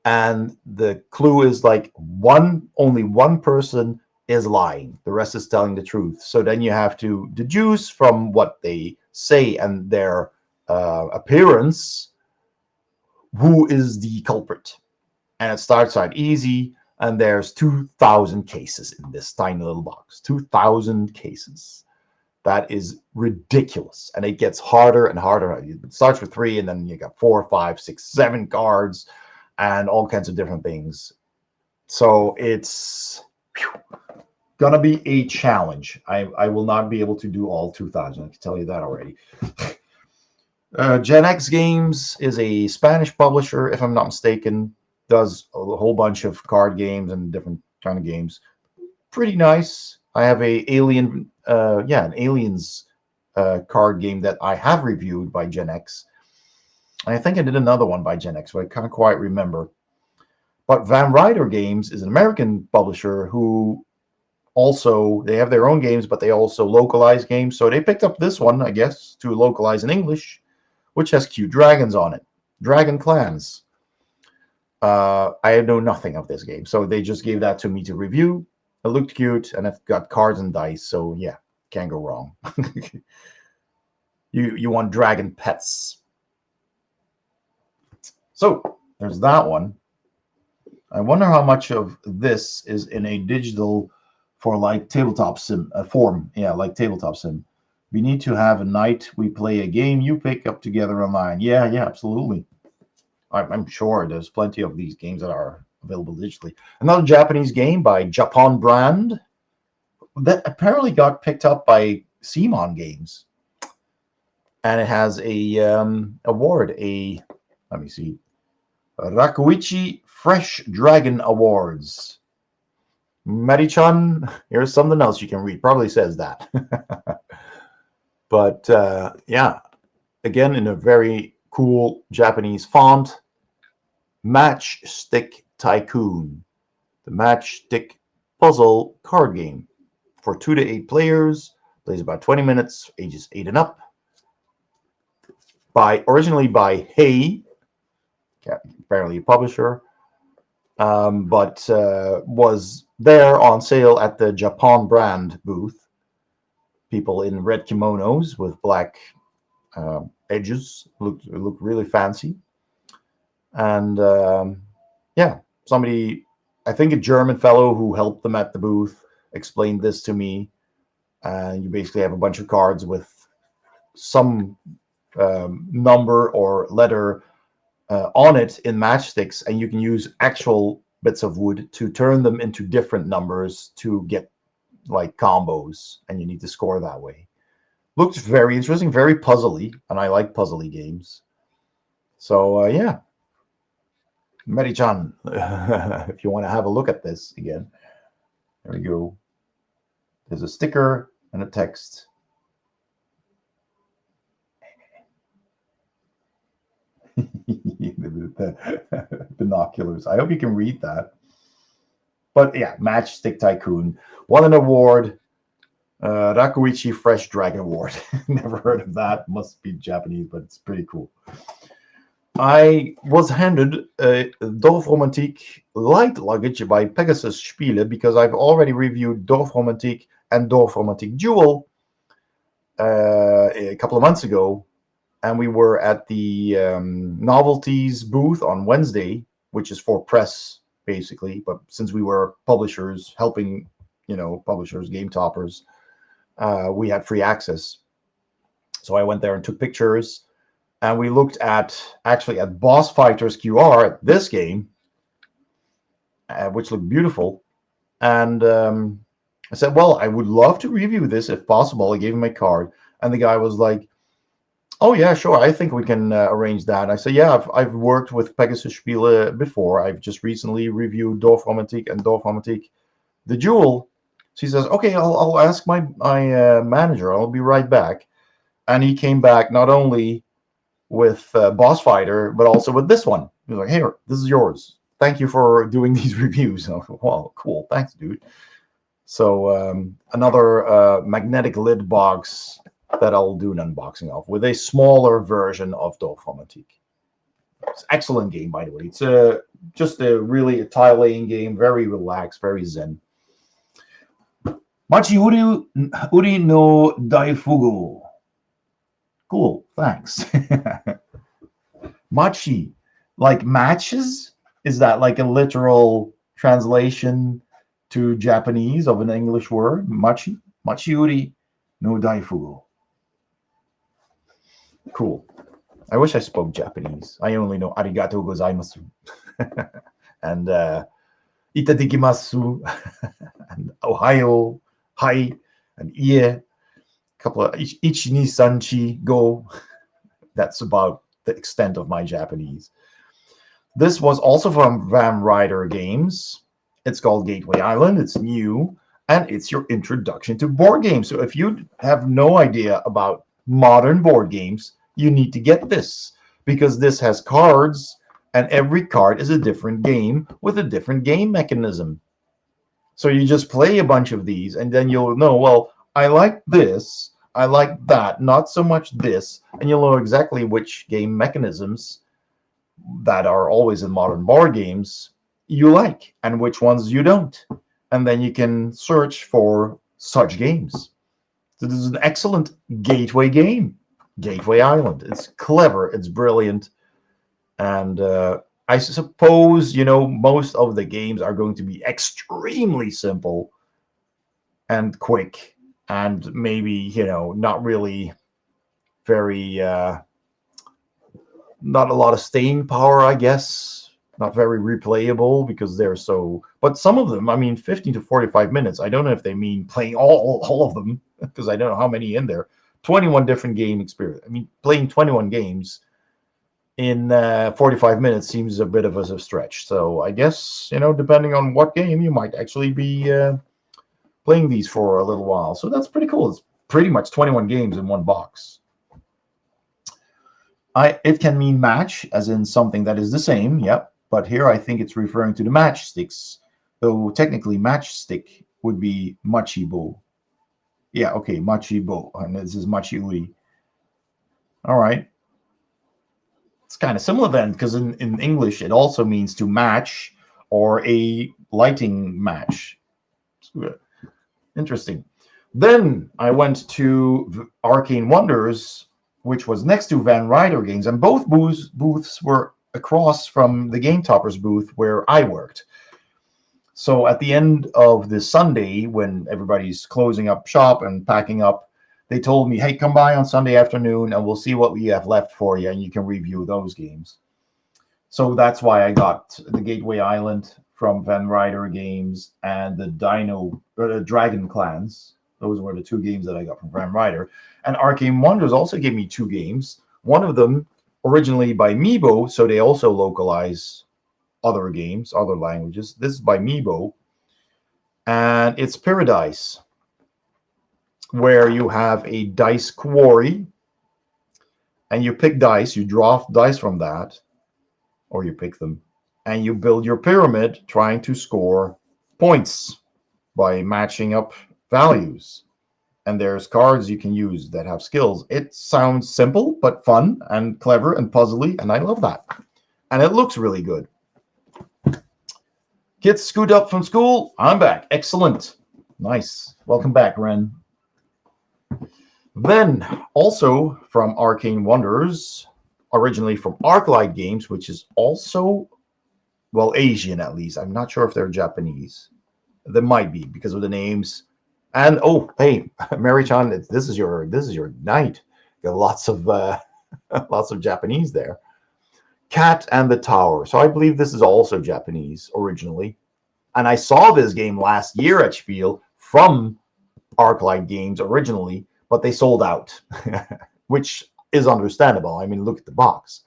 and the clue is like only one person is lying. The rest is telling the truth. So then you have to deduce from what they say and their appearance who is the culprit. And it starts out easy, and there's 2,000 cases in this tiny little box. 2,000 cases. That is ridiculous. And it gets harder and harder. It starts with 3, and then you got 4, 5, 6, 7 cards, and all kinds of different things. So it's gonna be a challenge. I will not be able to do all 2,000. I can tell you that already. Gen X Games is a Spanish publisher, if I'm not mistaken. Does a whole bunch of card games and different kind of games. Pretty nice. I have an Aliens card game that I have reviewed by Gen X. I think I did another one by Gen X, but I can't quite remember. But Van Ryder Games is an American publisher who also, they have their own games, but they also localize games. So they picked up this one, I guess, to localize in English, which has cute dragons on it. Dragon clans. I know nothing of this game, so they just gave that to me to review. It looked cute, and it's got cards and dice, so yeah, can't go wrong. You want dragon pets. So there's that one. I wonder how much of this is in a digital for like tabletop sim form. Yeah, like tabletop sim. We need to have a night we play a game you pick up together online. Yeah, absolutely. I'm sure there's plenty of these games that are available digitally. Another Japanese game by Japan Brand that apparently got picked up by Simon Games. And it has a award, let me see, Rakuichi Fresh Dragon Awards. Mari-chan, here's something else you can read. Probably says that. But yeah, again, in a very cool Japanese font. Matchstick Tycoon, the matchstick puzzle card game for 2 to 8 players. Plays about 20 minutes, ages 8 and up. Originally by Hey, apparently a publisher, but was there on sale at the Japan Brand booth. People in red kimonos with black edges look really fancy. And yeah, somebody, I think a German fellow who helped them at the booth, explained this to me. And you basically have a bunch of cards with some number or letter on it in matchsticks, and you can use actual bits of wood to turn them into different numbers to get like combos, and you need to score that way. Looks very interesting, very puzzly, and I like puzzly games. So yeah. Mary-chan, if you want to have a look at this again, there we go. There's a sticker and a text. The binoculars. I hope you can read that. But yeah, Matchstick Tycoon won an award. Rakuichi Fresh Dragon Award. Never heard of that. Must be Japanese, but it's pretty cool. I was handed a Dorfromantik light luggage by Pegasus Spiele because I've already reviewed Dorfromantik and Dorfromantik Duel a couple of months ago, and we were at the novelties booth on Wednesday, which is for press basically, but since we were publishers helping, publishers, game toppers, we had free access. So I went there and took pictures. And we looked at Boss Fighters QR, this game, which looked beautiful. And I said, well, I would love to review this if possible. I gave him my card. And the guy was like, oh, yeah, sure. I think we can arrange that. I said, yeah, I've worked with Pegasus Spiele before. I've just recently reviewed Dorfromantik and Dorfromantik the Duel. So he says, okay, I'll ask my manager. I'll be right back. And he came back not only with Boss Fighter, but also with this one. He was like, "Here, this is yours. Thank you for doing these reviews." I was like, "Wow, cool, thanks, dude." So another magnetic lid box that I'll do an unboxing of with a smaller version of Dorfromantik. It's an excellent game, by the way. It's just a tile laying game, very relaxed, very zen. Machi Uri no Daifugu. Cool. Thanks. Machi, like matches? Is that like a literal translation to Japanese of an English word? Machi? Machiuri no daifugo. Cool. I wish I spoke Japanese. I only know arigatou gozaimasu and itadakimasu and ohayo, hai, and ie. Couple of ichi ni sanchi go. That's about the extent of my Japanese. This was also from Van Ryder Games. It's called Gateway Island. It's new, and it's your introduction to board games. So if you have no idea about modern board games, you need to get this, because this has cards, and every card is a different game with a different game mechanism. So you just play a bunch of these, and then you'll know, well, I like this, I like that, not so much this, and you'll know exactly which game mechanisms that are always in modern board games you like and which ones you don't. And then you can search for such games. So this is an excellent gateway game, Gateway Island. It's clever, it's brilliant, and I suppose, you know, most of the games are going to be extremely simple and quick, and maybe, you know, not really very not a lot of staying power, I guess. Not very replayable because they're so. But some of them, I mean, 15 to 45 minutes. I don't know if they mean playing all of them, because I don't know how many in there. 21 different game experience. I mean, playing 21 games in 45 minutes seems a bit of a stretch. So I guess, you know, depending on what game, you might actually be playing these for a little while. So that's pretty cool. It's pretty much 21 games in one box. It can mean match, as in something that is the same, yep. But here I think it's referring to the matchsticks, though technically matchstick would be machibo. Yeah, okay, machibo, and this is machiuri. All right. It's kind of similar then, because in English it also means to match or a lighting match. Interesting. Then I went to Arcane Wonders, which was next to Van Ryder Games, and both booths were across from the Game Toppers booth where I worked. So at the end of the Sunday, when everybody's closing up shop and packing up, they told me, hey, come by on Sunday afternoon and we'll see what we have left for you, and you can review those games. So that's why I got the Gateway Island from Van Ryder Games and the Dragon Clans. Those were the two games that I got from Van Ryder. And Arcane Wonders also gave me two games. One of them originally by Meebo, so they also localize other games, other languages. This is by Meebo, and it's Paradise, where you have a dice quarry, and you pick dice, you draw dice from that, or you pick them, and you build your pyramid trying to score points by matching up values. And there's cards you can use that have skills. It sounds simple, but fun and clever and puzzly, and I love that. And it looks really good. Kids scoot up from school. I'm back. Excellent. Nice. Welcome back, Ren. Then, also from Arcane Wonders, originally from Arclight Games, which is also, well, Asian at least. I'm not sure if they're Japanese. They might be because of the names. And oh, hey, Mary-chan, this is your night. You got lots of lots of Japanese there. Cat and the Tower. So I believe this is also Japanese originally. And I saw this game last year at Spiel from Arclight Games originally, but they sold out, which is understandable. I mean, look at the box.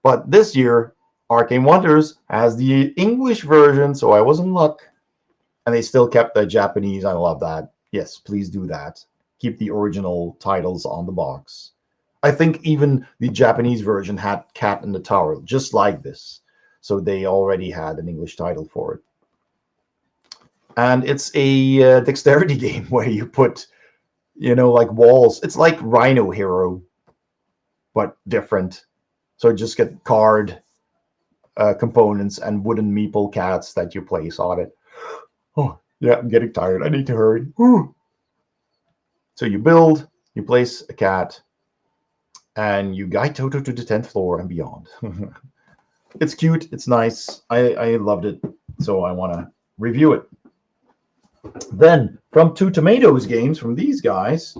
But this year, Arcane Wonders has the English version, so I was in luck. And they still kept the Japanese. I love that. Yes, please do that. Keep the original titles on the box. I think even the Japanese version had Cat in the Tower, just like this. So they already had an English title for it. And it's a dexterity game where you put, you know, like walls. It's like Rhino Hero, but different. So just get card components and wooden meeple cats that you place on it. Oh, yeah, I'm getting tired. I need to hurry. Whew. So you build, you place a cat, and you guide Toto to the 10th floor and beyond. It's cute. It's nice. I loved it. So I want to review it. Then from Two Tomatoes games, from these guys,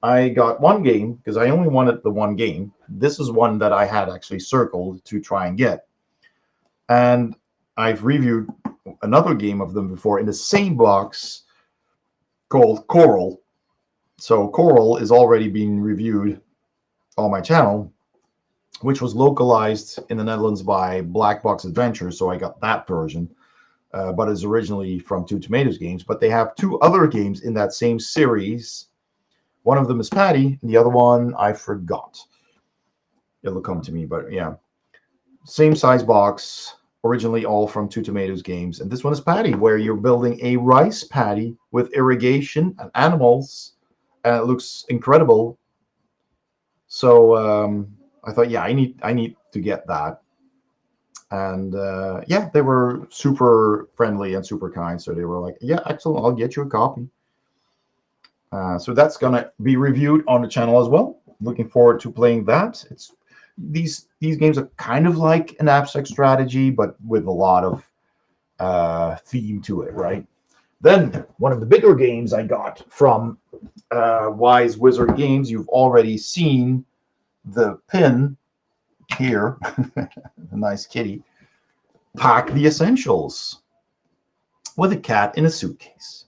I got one game because I only wanted the one game. This is one that I had actually circled to try and get. And I've reviewed another game of them before in the same box called Coral. So Coral is already being reviewed on my channel, which was localized in the Netherlands by Black Box Adventures. So I got that version. But it's originally from Two Tomatoes games. But they have two other games in that same series. One of them is Patty, and the other one I forgot. It'll come to me, but yeah. Same size box, originally all from Two Tomatoes games. And this one is Patty, where you're building a rice paddy with irrigation and animals. And it looks incredible. So I thought, yeah, I need to get that. And yeah, they were super friendly and super kind. So they were like, yeah, excellent, I'll get you a copy. So that's going to be reviewed on the channel as well. Looking forward to playing that. It's these games are kind of like an abstract strategy, but with a lot of theme to it, right? Then one of the bigger games I got from Wise Wizard Games, you've already seen the pin here, a nice kitty. Pack the Essentials with a cat in a suitcase,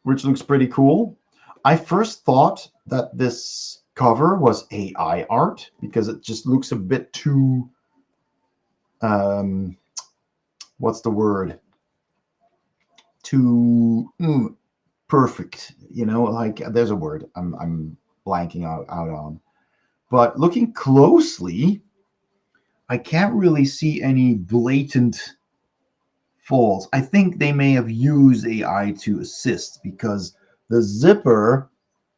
which looks pretty cool. I first thought that this cover was AI art because it just looks a bit too, what's the word? Too perfect, you know, like there's a word I'm blanking out on. But looking closely, I can't really see any blatant faults. I think they may have used AI to assist because the zipper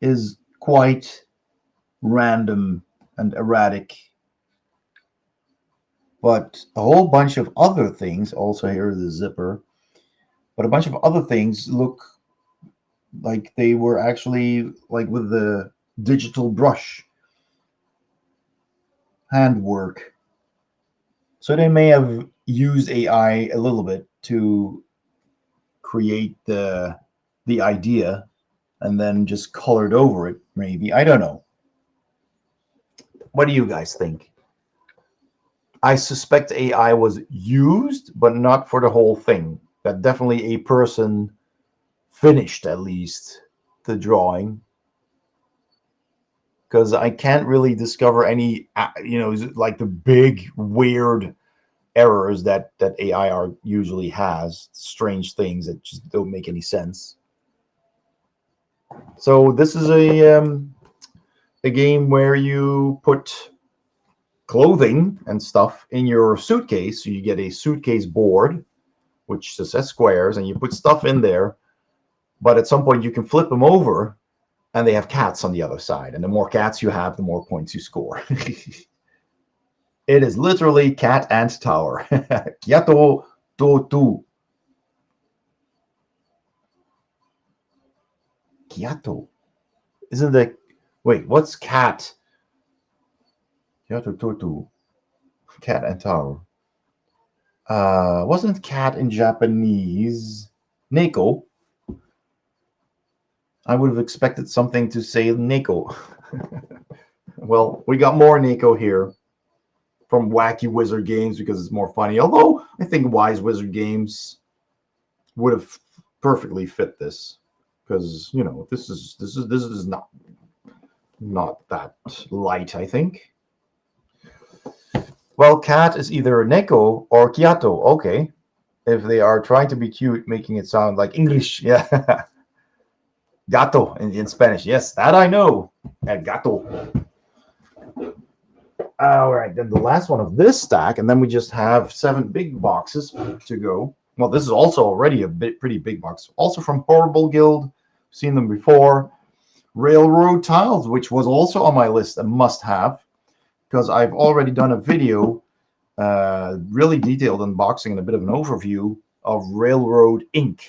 is quite random and erratic. But a whole bunch of other things, also here the zipper, but a bunch of other things look like they were actually like with the digital brush handwork. So they may have used AI a little bit to create the idea and then just colored over it, maybe. I don't know. What do you guys think? I suspect AI was used, but not for the whole thing. That definitely a person finished at least the drawing, because I can't really discover any, like the big weird errors that AI art usually has, strange things that just don't make any sense. So this is a game where you put clothing and stuff in your suitcase. So you get a suitcase board, which just has squares, and you put stuff in there. But at some point you can flip them over, and they have cats on the other side. And the more cats you have, the more points you score. It is literally cat and tower. Kyato to. Kyato. Isn't the wait? What's cat? Kyato to. Cat and tower. Wasn't cat in Japanese Neko? I would have expected something to say Neko. Well, we got more Neko here from Wacky Wizard Games because it's more funny. Although I think Wise Wizard Games would have perfectly fit this, because you know this is not that light, I think. Well, cat is either Neko or Kyato. Okay, if they are trying to be cute, making it sound like English, yeah. Gato in Spanish, yes, that I know. Gato. All right, then the last one of this stack, and then we just have 7 big boxes to go. Well, this is also already a pretty big box. Also from Horrible Guild, seen them before. Railroad tiles, which was also on my list, a must-have, because I've already done a video, really detailed unboxing and a bit of an overview of Railroad Inc.,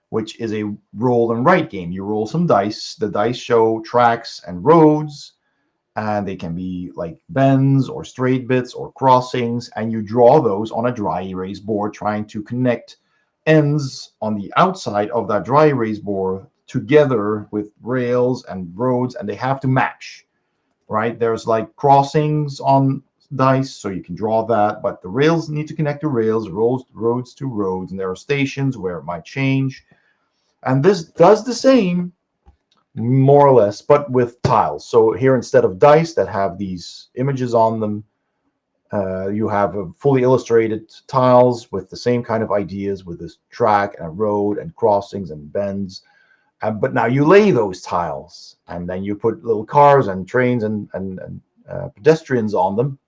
which is a roll and write game. You roll some dice. The dice show tracks and roads, and they can be like bends or straight bits or crossings, and you draw those on a dry erase board, trying to connect ends on the outside of that dry erase board together with rails and roads, and they have to match, right? There's like crossings on dice, so you can draw that, but the rails need to connect to rails, roads to roads, and there are stations where it might change. And this does the same, more or less, but with tiles. So here, instead of dice that have these images on them, you have a fully illustrated tiles with the same kind of ideas, with this track and a road and crossings and bends. But now you lay those tiles, and then you put little cars and trains and pedestrians on them.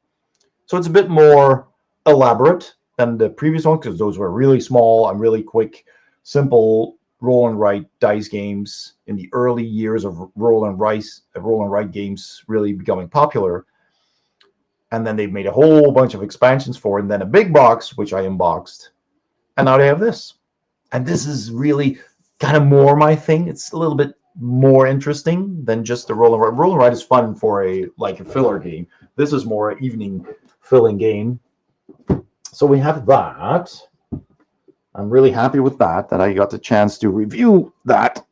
So it's a bit more elaborate than the previous one, because those were really small and really quick, simple roll and write dice games in the early years of roll and write games really becoming popular. And then they've made a whole bunch of expansions for it, and then a big box, which I unboxed, and now they have this. And this is really kind of more my thing. It's a little bit more interesting than just the roll and write. Roll and write is fun for a filler game. This is more an evening filling game. So we have that. I'm really happy with that I got the chance to review that.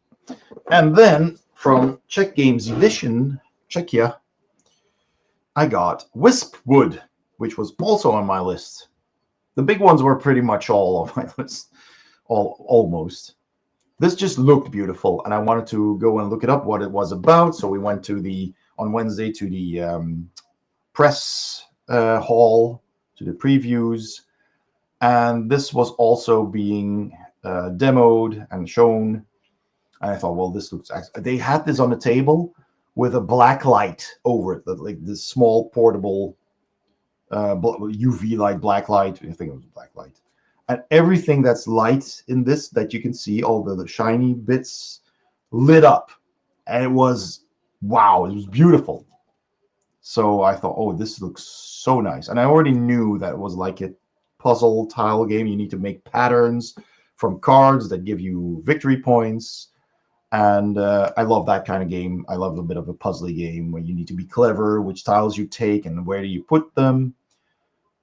And then from Czech Games Edition, Czechia, I got Wispwood, which was also on my list. The big ones were pretty much all on my list, almost. This just looked beautiful, and I wanted to go and look it up, what it was about. So we went on Wednesday to the press hall, to the previews, and this was also being demoed and shown. And I thought, well, this looks. They had this on the table with a black light over it, like this small portable UV light, black light. I think it was black light. And everything that's light in this that you can see, all the shiny bits lit up. And it was, wow, it was beautiful. So I thought, oh, this looks so nice. And I already knew that it was like a puzzle tile game. You need to make patterns from cards that give you victory points. And I love that kind of game. I love a bit of a puzzly game where you need to be clever, which tiles you take and where do you put them.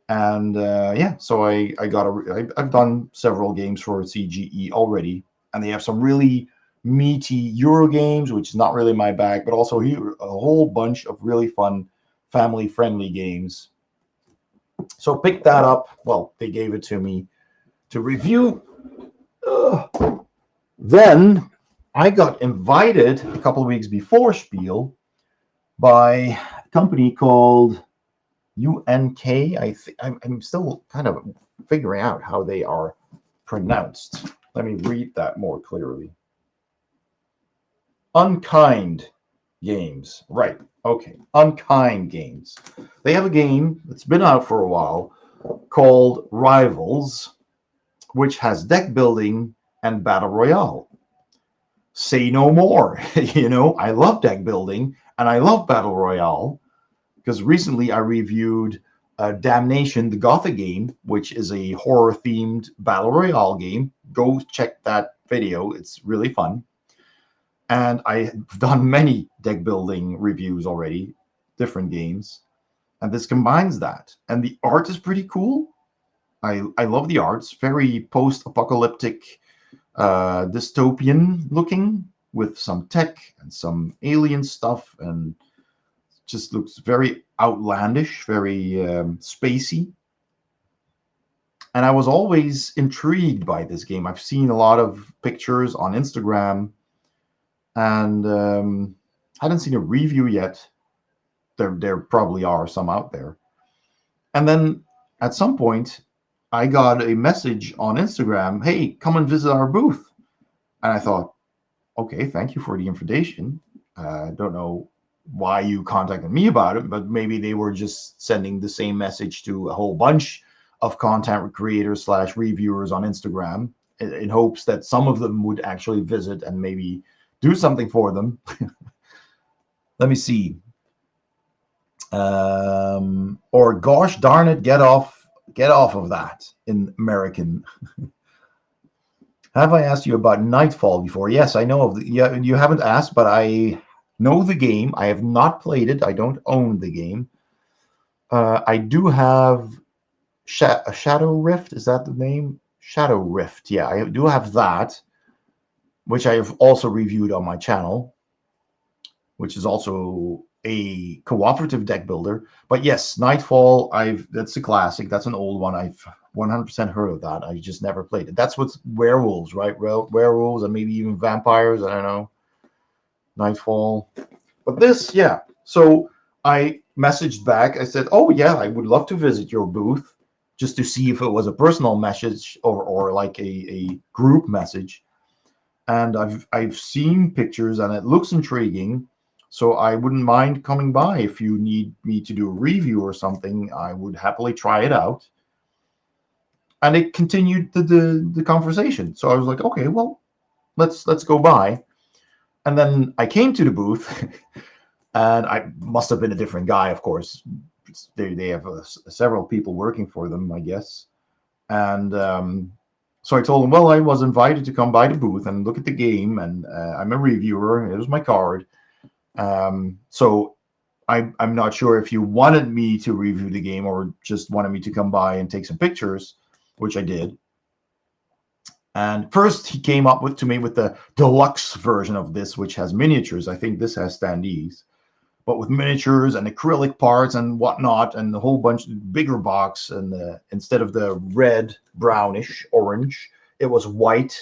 And yeah, so I've done several games for CGE already, and they have some really meaty Euro games, which is not really my bag, but also here a whole bunch of really fun, family-friendly games. So pick that up. Well, they gave it to me to review. Then I got invited a couple of weeks before Spiel by a company called UNK. I'm still kind of figuring out how they are pronounced. Let me read that more clearly. Unkind Games. Right. Okay. Unkind Games. They have a game that's been out for a while called Rivals, which has deck building and battle royale. Say no more. I love deck building and I love battle royale, because recently I reviewed Damnation, the Gothic game, which is a horror-themed battle royale game. Go check that video. It's really fun. And I've done many deck building reviews already, different games. And this combines that. And the art is pretty cool. I love the arts. Very post-apocalyptic, dystopian looking, with some tech and some alien stuff, and just looks very outlandish, very spacey. And I was always intrigued by this game. I've seen a lot of pictures on Instagram, and hadn't seen a review yet. There probably are some out there. And then at some point, I got a message on Instagram, hey, come and visit our booth. And I thought, okay, thank you for the invitation. I don't know why you contacted me about it, but maybe they were just sending the same message to a whole bunch of content creators / reviewers on Instagram in hopes that some of them would actually visit and maybe do something for them. Let me see. Or gosh darn it, get off of that in American. Have I asked you about Nightfall before? Yes, I know of you haven't asked, but I know the game. I have not played it. I don't own the game. I do have Shadow Rift. Is that the name? Shadow Rift. Yeah, I do have that, which I have also reviewed on my channel, which is also a cooperative deck builder. But yes, Nightfall, that's a classic. That's an old one. I've 100% heard of that. I just never played it. That's what's werewolves, right? Werewolves and maybe even vampires. I don't know. Nightfall. But this, yeah. So I messaged back. I said, "Oh yeah, I would love to visit your booth just to see if it was a personal message or like a group message." And I've seen pictures and it looks intriguing. So I wouldn't mind coming by if you need me to do a review or something. I would happily try it out. And it continued the conversation. So I was like, okay, well, let's go by. And then I came to the booth, and I must have been a different guy, of course. They have several people working for them, I guess. And so I told him, well, I was invited to come by the booth and look at the game, and I'm a reviewer. Here's my card. So I'm not sure if you wanted me to review the game or just wanted me to come by and take some pictures, which I did. And first he came up to me with the deluxe version of this, which has miniatures. I think this has standees, but with miniatures and acrylic parts and whatnot, and a whole bunch bigger box. And instead of the red, brownish, orange, it was white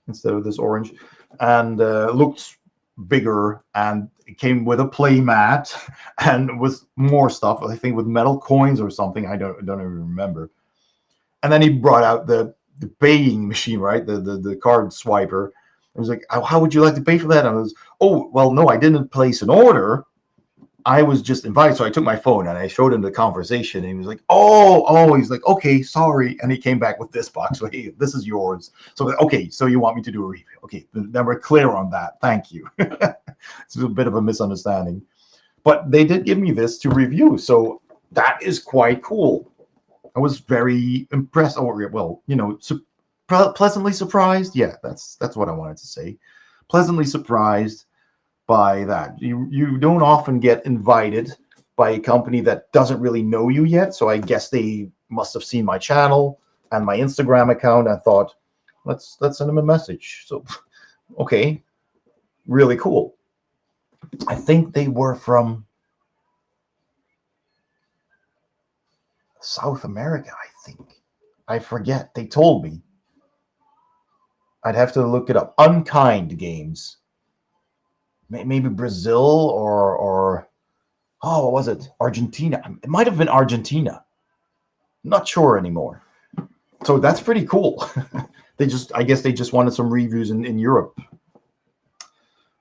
instead of this orange, and looked bigger. And it came with a play mat and with more stuff. I think with metal coins or something. I don't even remember. And then he brought out the paying machine, right? The card swiper. I was like, how would you like to pay for that? And I was, oh, well, no, I didn't place an order. I was just invited. So I took my phone and I showed him the conversation. And he was like, oh, he's like, okay, sorry. And he came back with this box. So, hey, this is yours. So, okay, so you want me to do a review? Okay, then we're clear on that. Thank you. It's a bit of a misunderstanding. But they did give me this to review. So that is quite cool. I was very impressed, or well, pleasantly surprised. Yeah, that's what I wanted to say. Pleasantly surprised by that. You don't often get invited by a company that doesn't really know you yet. So I guess they must have seen my channel and my Instagram account and thought, let's send them a message. So okay, really cool. I think they were from South America, I think. I forget. They told me. I'd have to look it up. Unkind Games. Maybe Brazil or oh, what was it? Argentina. It might have been Argentina. Not sure anymore. So that's pretty cool. I guess they just wanted some reviews in Europe.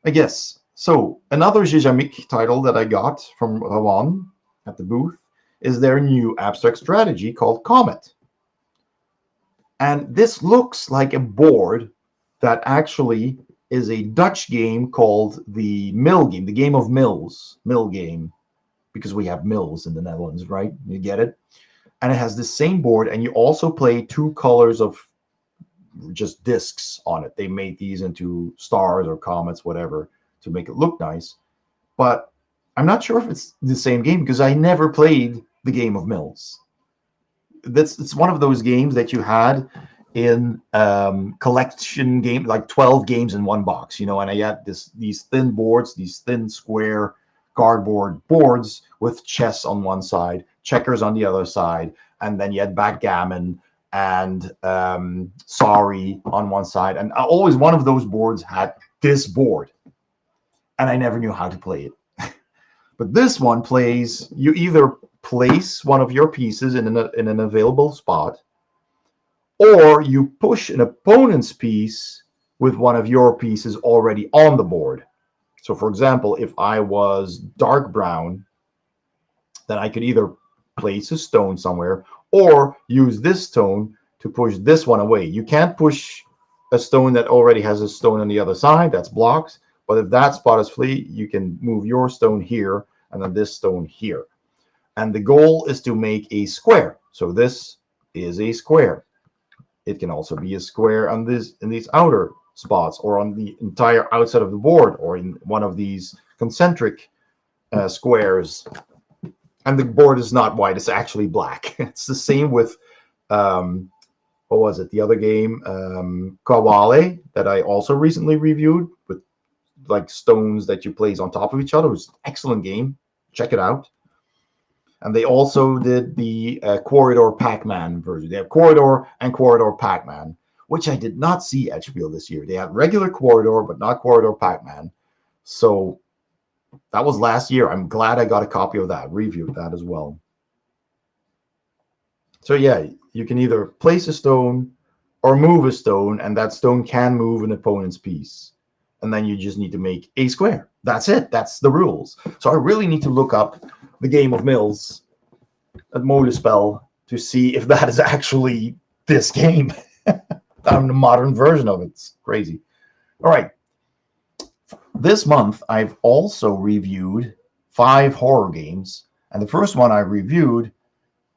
I guess. So another Zizamik title that I got from Rawan at the booth is their new abstract strategy called Comet. And this looks like a board that actually is a Dutch game called the Mill Game, the Game of Mills, Mill Game, because we have mills in the Netherlands, right? You get it? And it has the same board, and you also play two colors of just discs on it. They made these into stars or comets, whatever, to make it look nice. But I'm not sure if it's the same game because I never played the Game of Mills. It's one of those games that you had in collection game, like 12 games in one box, and I had these thin boards, these thin square cardboard boards with chess on one side, checkers on the other side, and then you had backgammon and sorry on one side, and always one of those boards had this board, and I never knew how to play it. But this one plays, you either place one of your pieces in an available spot, or you push an opponent's piece with one of your pieces already on the board. So for example, if I was dark brown, then I could either place a stone somewhere or use this stone to push this one away. You can't push a stone that already has a stone on the other side, that's blocked. But if that spot is free, you can move your stone here and then this stone here. And the goal is to make a square. So this is a square. It can also be a square on in these outer spots, or on the entire outside of the board, or in one of these concentric squares, and the board is not white; it's actually black. It's the same with what was it? The other game, Kawale, that I also recently reviewed, with like stones that you place on top of each other. It was an excellent game. Check it out. And they also did the Corridor Pac-Man version. They have Corridor and Corridor Pac-Man, which I did not see at Spiel this year. They had regular Corridor, but not Corridor Pac-Man. So that was last year. I'm glad I got a copy of that, reviewed that as well. So yeah, you can either place a stone or move a stone, and that stone can move an opponent's piece. And then you just need to make a square. That's it. That's the rules. So I really need to look up the game of Mills at post-Spiel to see if that is actually this game. I'm the modern version of it. It's crazy. All right. This month, I've also reviewed 5 horror games. And the first one I reviewed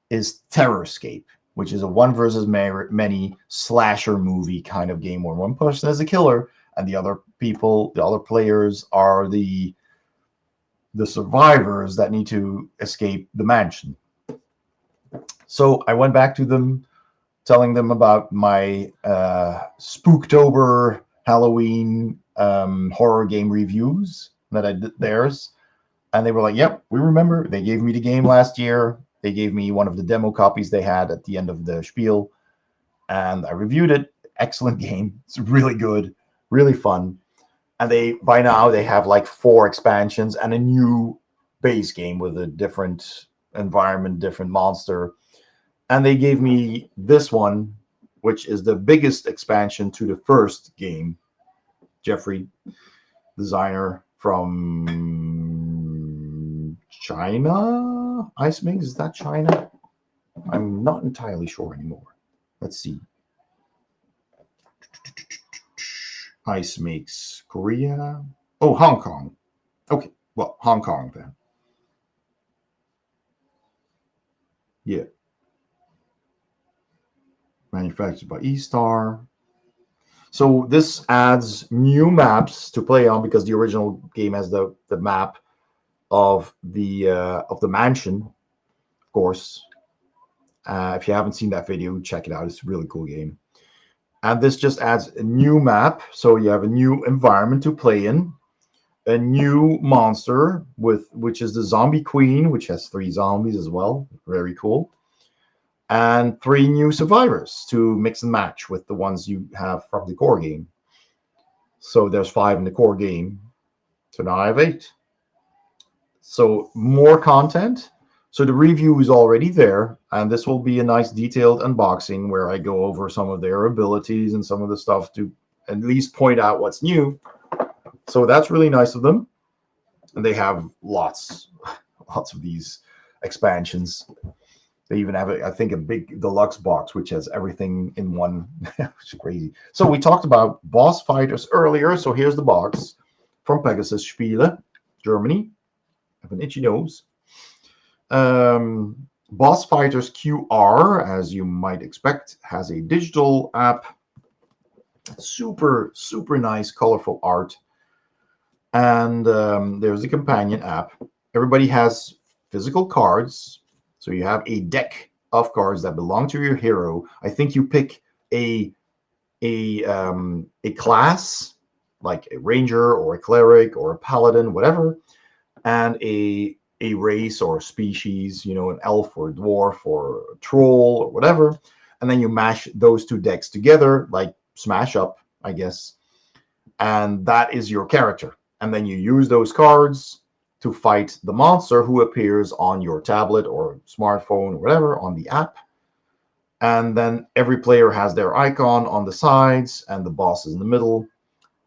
is Terrorscape, which is a one versus many slasher movie kind of game where one person is a killer and the other people, the other players, are the survivors that need to escape the mansion. So I went back to them, telling them about my Spooktober Halloween horror game reviews that I did theirs. And they were like, yep, we remember. They gave me the game last year. They gave me one of the demo copies they had at the end of the spiel. And I reviewed it. Excellent game. It's really good, really fun. And by now they have like 4 expansions and a new base game with a different environment, different monster. And they gave me this one, which is the biggest expansion to the first game. Jeffrey, designer from China, Ice Mix, is that China? I'm not entirely sure anymore. Let's see. Ice Mix, Korea. Oh, Hong Kong. Okay, well, Hong Kong then. Yeah. Manufactured by E-Star. So this adds new maps to play on because the original game has the map of the mansion, of course. If you haven't seen that video, check it out. It's a really cool game. And this just adds a new map, so you have a new environment to play in, a new monster which is the Zombie Queen, which has 3 zombies as well. Very cool. And 3 new survivors to mix and match with the ones you have from the core game. So there's 5 in the core game. So now I have 8. So more content. So the review is already there, and this will be a nice detailed unboxing where I go over some of their abilities and some of the stuff to at least point out what's new. So that's really nice of them. And they have lots of these expansions. They even have, I think, a big deluxe box, which has everything in one, which is crazy. So we talked about boss fighters earlier. So here's the box from Pegasus Spiele, Germany. I have an itchy nose. Boss Fighters QR, as you might expect, has a digital app. Super, super nice, colorful art. And there's a companion app. Everybody has physical cards. So you have a deck of cards that belong to your hero. I think you pick a class, like a ranger or a cleric or a paladin, whatever, and a race or a species, an elf or a dwarf or a troll or whatever. And then you mash those 2 decks together, like smash up, I guess. And that is your character. And then you use those cards to fight the monster who appears on your tablet or smartphone or whatever on the app. And then every player has their icon on the sides and the boss is in the middle.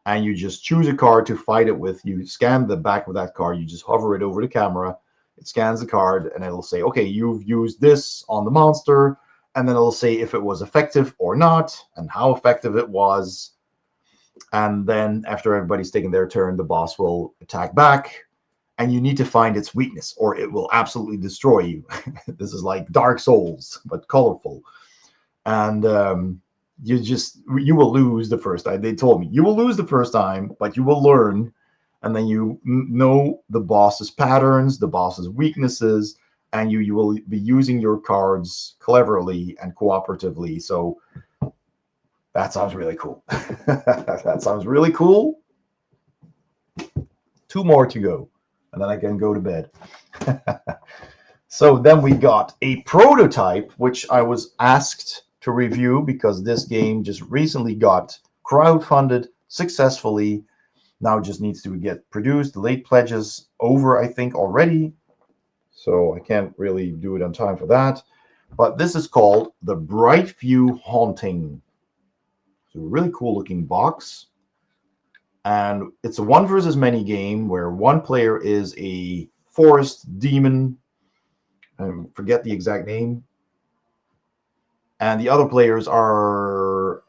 And you just choose a card to fight it with. You scan the back of that card. You just hover it over the camera. It scans the card and it'll say, okay, you've used this on the monster. And then it'll say if it was effective or not and how effective it was. And then after everybody's taken their turn, the boss will attack back. And you need to find its weakness or it will absolutely destroy you. This is like Dark Souls, but colorful. And you will lose the first time. They told me you will lose the first time, but you will learn and then you know the boss's patterns, the boss's weaknesses, and you will be using your cards cleverly and cooperatively. So that sounds really cool. That sounds really cool. 2 more to go, and then I can go to bed. So then we got a prototype, which I was asked to review because this game just recently got crowdfunded successfully. Now it just needs to get produced. The late pledges over, I think, already. So I can't really do it on time for that. But this is called the Brightview Haunting. It's a really cool looking box. And it's a 1 versus many game where one player is a forest demon. I forget the exact name. And the other players are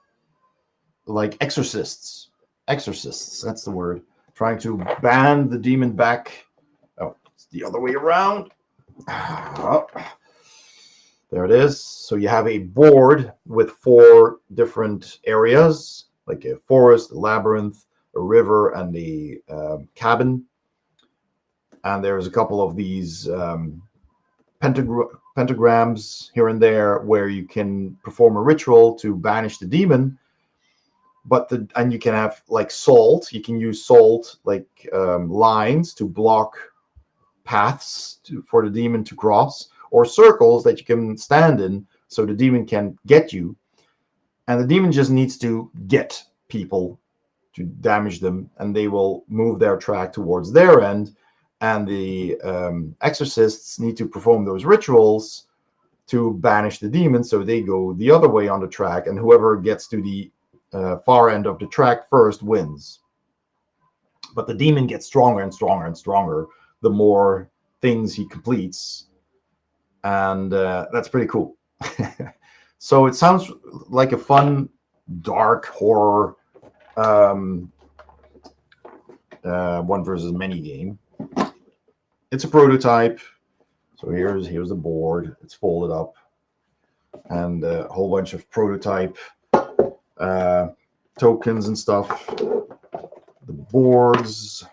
like exorcists. Exorcists, that's the word. Trying to ban the demon back. Oh, it's the other way around. Oh, there it is. So you have a board with 4 different areas, like a forest, a labyrinth, a river, and a cabin. And there's a couple of these pentagrams here and there where you can perform a ritual to banish the demon. And you can have like salt. You can use salt like lines to block paths for the demon to cross, or circles that you can stand in so the demon can get you. And the demon just needs to get people to damage them, and they will move their track towards their end. And the exorcists need to perform those rituals to banish the demon, so they go the other way on the track, and whoever gets to the far end of the track first wins. But the demon gets stronger and stronger and stronger the more things he completes, and that's pretty cool. So it sounds like a fun, dark horror 1 versus many game. It's a prototype. So here's the board. It's folded up, and a whole bunch of prototype tokens and stuff. The boards,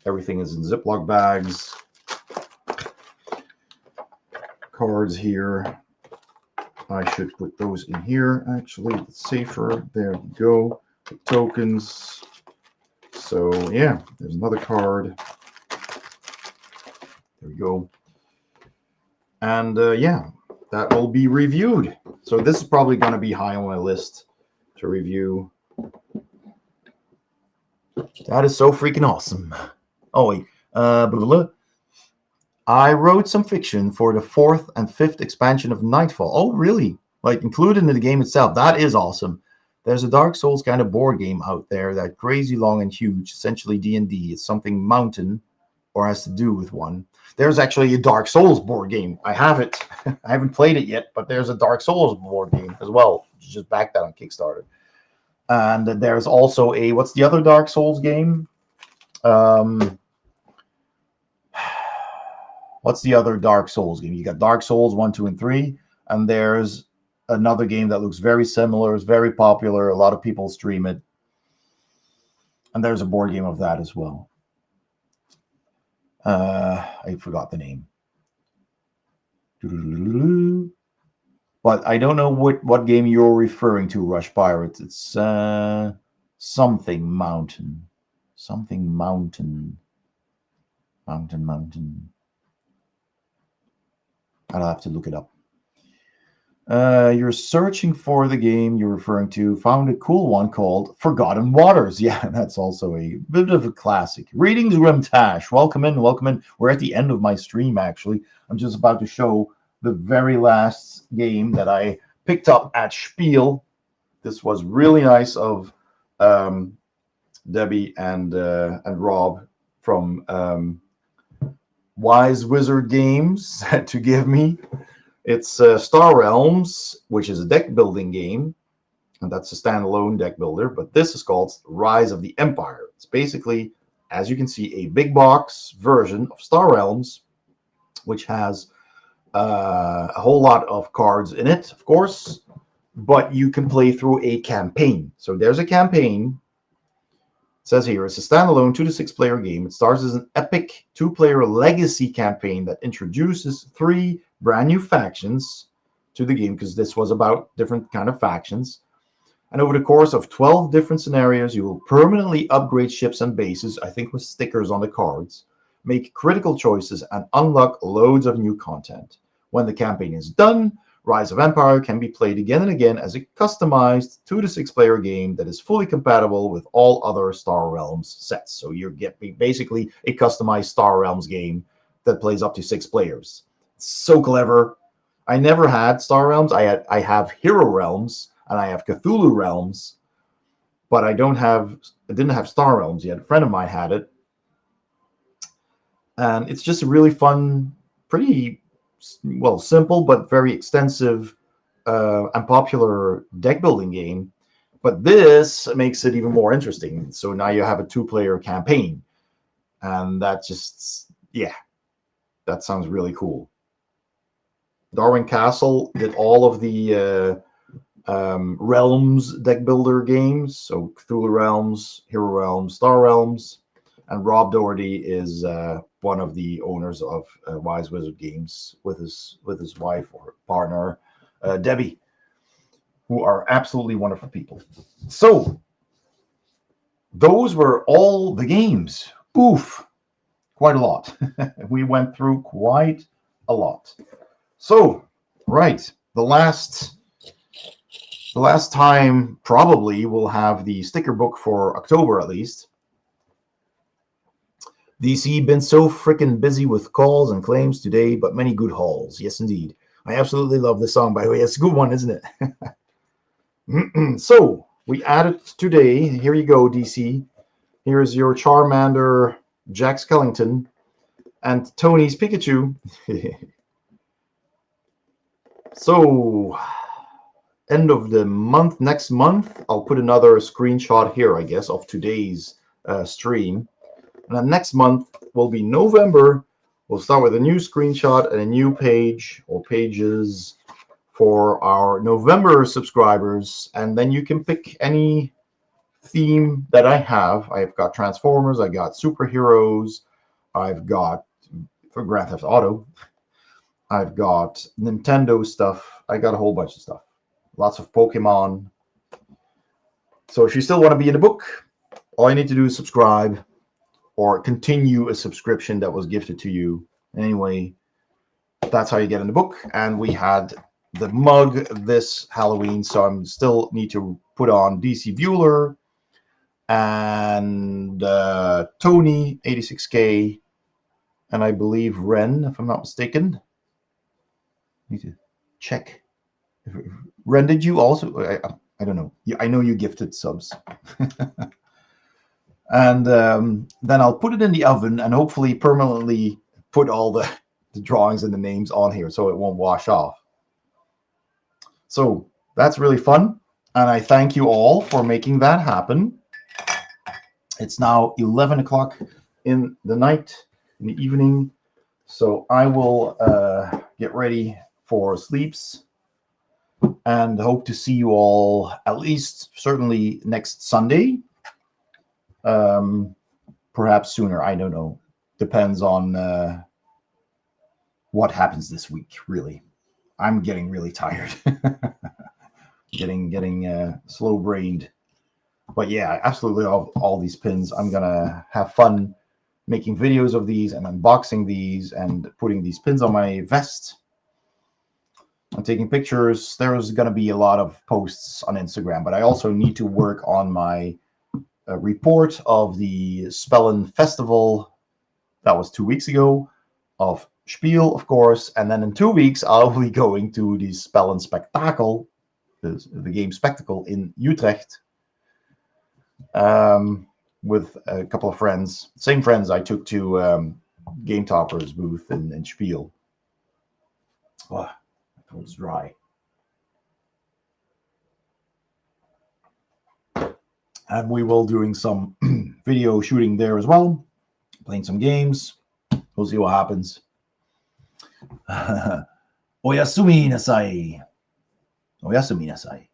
everything is in Ziploc bags. Cards here. I should put those in here. Actually, it's safer. There we go. The tokens. So yeah, there's another card. There we go. And yeah, that will be reviewed. So this is probably going to be high on my list to review. That is so freaking awesome. Oh wait, blah, blah, blah. I wrote some fiction for the 4th and 5th expansion of Nightfall. Oh really? Like included in the game itself. That is awesome. There's a Dark Souls kind of board game out there that crazy long and huge, essentially D&D. It's something mountain or has to do with one. There's actually a Dark Souls board game. I have it. I haven't played it yet, but there's a Dark Souls board game as well. Just back that on Kickstarter. And there's also a, what's the other Dark Souls game? What's the other Dark Souls game? You got Dark Souls 1, 2, and 3. And there's another game that looks very similar. It's very popular. A lot of people stream it. And there's a board game of that as well. I forgot the name. But I don't know what game you're referring to, Rush Pirates. It's something mountain. Something mountain. Mountain. I'll have to look it up. You're searching for the game you're referring to. Found a cool one called Forgotten Waters. Yeah, that's also a bit of a classic. Greetings, Grimtash. Welcome in, welcome in. We're at the end of my stream, actually. I'm just about to show the very last game that I picked up at Spiel. This was really nice of Debbie and Rob from Wise Wizard Games to give me. It's Star Realms, which is a deck building game, and that's a standalone deck builder, but this is called Rise of the Empire. It's basically, as you can see, a big box version of Star Realms, which has a whole lot of cards in it, of course, but you can play through a campaign. So there's a campaign, says here, it's a standalone 2 to 6 player game. It stars as an epic 2-player legacy campaign that introduces 3 brand new factions to the game, because this was about different kind of factions. And over the course of 12 different scenarios, you will permanently upgrade ships and bases, I think with stickers on the cards, make critical choices, and unlock loads of new content. When the campaign is done, Rise of Empire can be played again and again as a customized 2 to 6 player game that is fully compatible with all other Star Realms sets. So you're getting basically a customized Star Realms game that plays up to 6 players. So clever. I never had Star Realms. I have Hero Realms and I have Cthulhu Realms, but I didn't have Star Realms yet. A friend of mine had it. And it's just a really fun, pretty simple but very extensive and popular deck building game. But this makes it even more interesting. So now you have a 2-player campaign, and that sounds really cool. Darwin Castle did all of the Realms deck builder games, so Cthulhu Realms, Hero Realms, Star Realms, and Rob Doherty is one of the owners of Wise Wizard Games with his wife or partner Debbie, who are absolutely wonderful people. So those were all the games. Oof, quite a lot. We went through quite a lot. So, right, the last time probably we'll have the sticker book for October at least. DC been so freaking busy with calls and claims today, but many good hauls. Yes, indeed. I absolutely love this song, by the way. It's a good one, isn't it? So, we added today, here you go, DC. Here's your Charmander, Jack Skellington, and Tony's Pikachu. So, end of the month, next month, I'll put another screenshot here, I guess, of today's stream. And then next month will be November. We'll start with a new screenshot and a new page or pages for our November subscribers. And then you can pick any theme that I have. I've got Transformers, I got superheroes, I've got for Grand Theft Auto, I've got Nintendo stuff, I got a whole bunch of stuff. Lots of Pokemon. So if you still want to be in the book, all you need to do is subscribe or continue a subscription that was gifted to you. Anyway, that's how you get in the book. And we had the mug this Halloween, so I'm still need to put on DC Bueller and Tony 86K, and I believe Ren, if I'm not mistaken. Need to check. Ren, did you also? I don't know. I know you gifted subs. And then I'll put it in the oven and hopefully permanently put all the drawings and the names on here so it won't wash off. So that's really fun. And I thank you all for making that happen. It's now 11 o'clock in the night, in the evening. So I will get ready for sleeps and hope to see you all at least certainly next Sunday. Perhaps sooner. I don't know. Depends on what happens this week, really. I'm getting really tired. getting slow-brained. But yeah, absolutely all these pins. I'm gonna have fun making videos of these and unboxing these and putting these pins on my vest. I'm taking pictures. There's gonna be a lot of posts on Instagram, but I also need to work on my report of the Spellen Festival. That was 2 weeks ago, of Spiel, of course. And then in 2 weeks, I'll be going to the Spellen Spectacle, the game Spectacle in Utrecht, with a couple of friends. Same friends I took to Game Topper's booth in Spiel. Oh, my throat's dry. And we will doing some video shooting there as well, playing some games. We'll see what happens. Oyasumi nasai. Oyasumi nasai.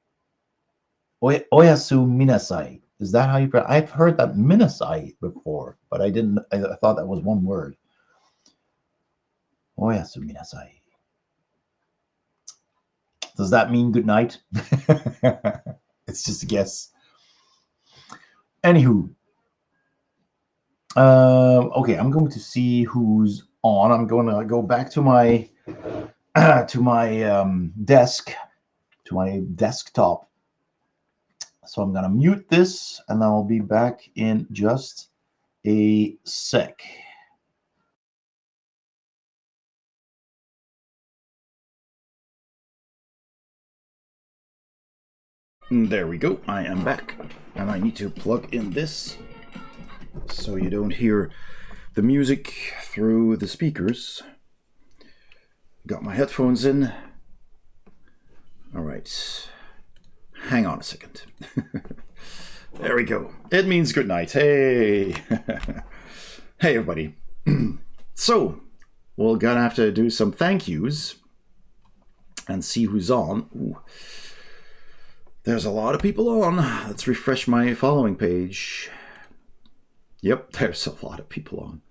Oyasumi nasai. Is that how you pronounce? I've heard that minasai before, but I didn't. I thought that was one word. Oyasu minasai. Does that mean good night? It's just a guess. Anywho, okay, I'm going to see who's on. I'm going to go back to my desk, to my desktop. So I'm going to mute this, and I'll be back in just a sec. There we go. I am back, and I need to plug in this so you don't hear the music through the speakers. Got my headphones in. All right. Hang on a second. There we go. It means good night. Hey. Hey, everybody. So, we're going to have to do some thank yous and see who's on. Ooh. There's a lot of people on. Let's refresh my following page. Yep, there's a lot of people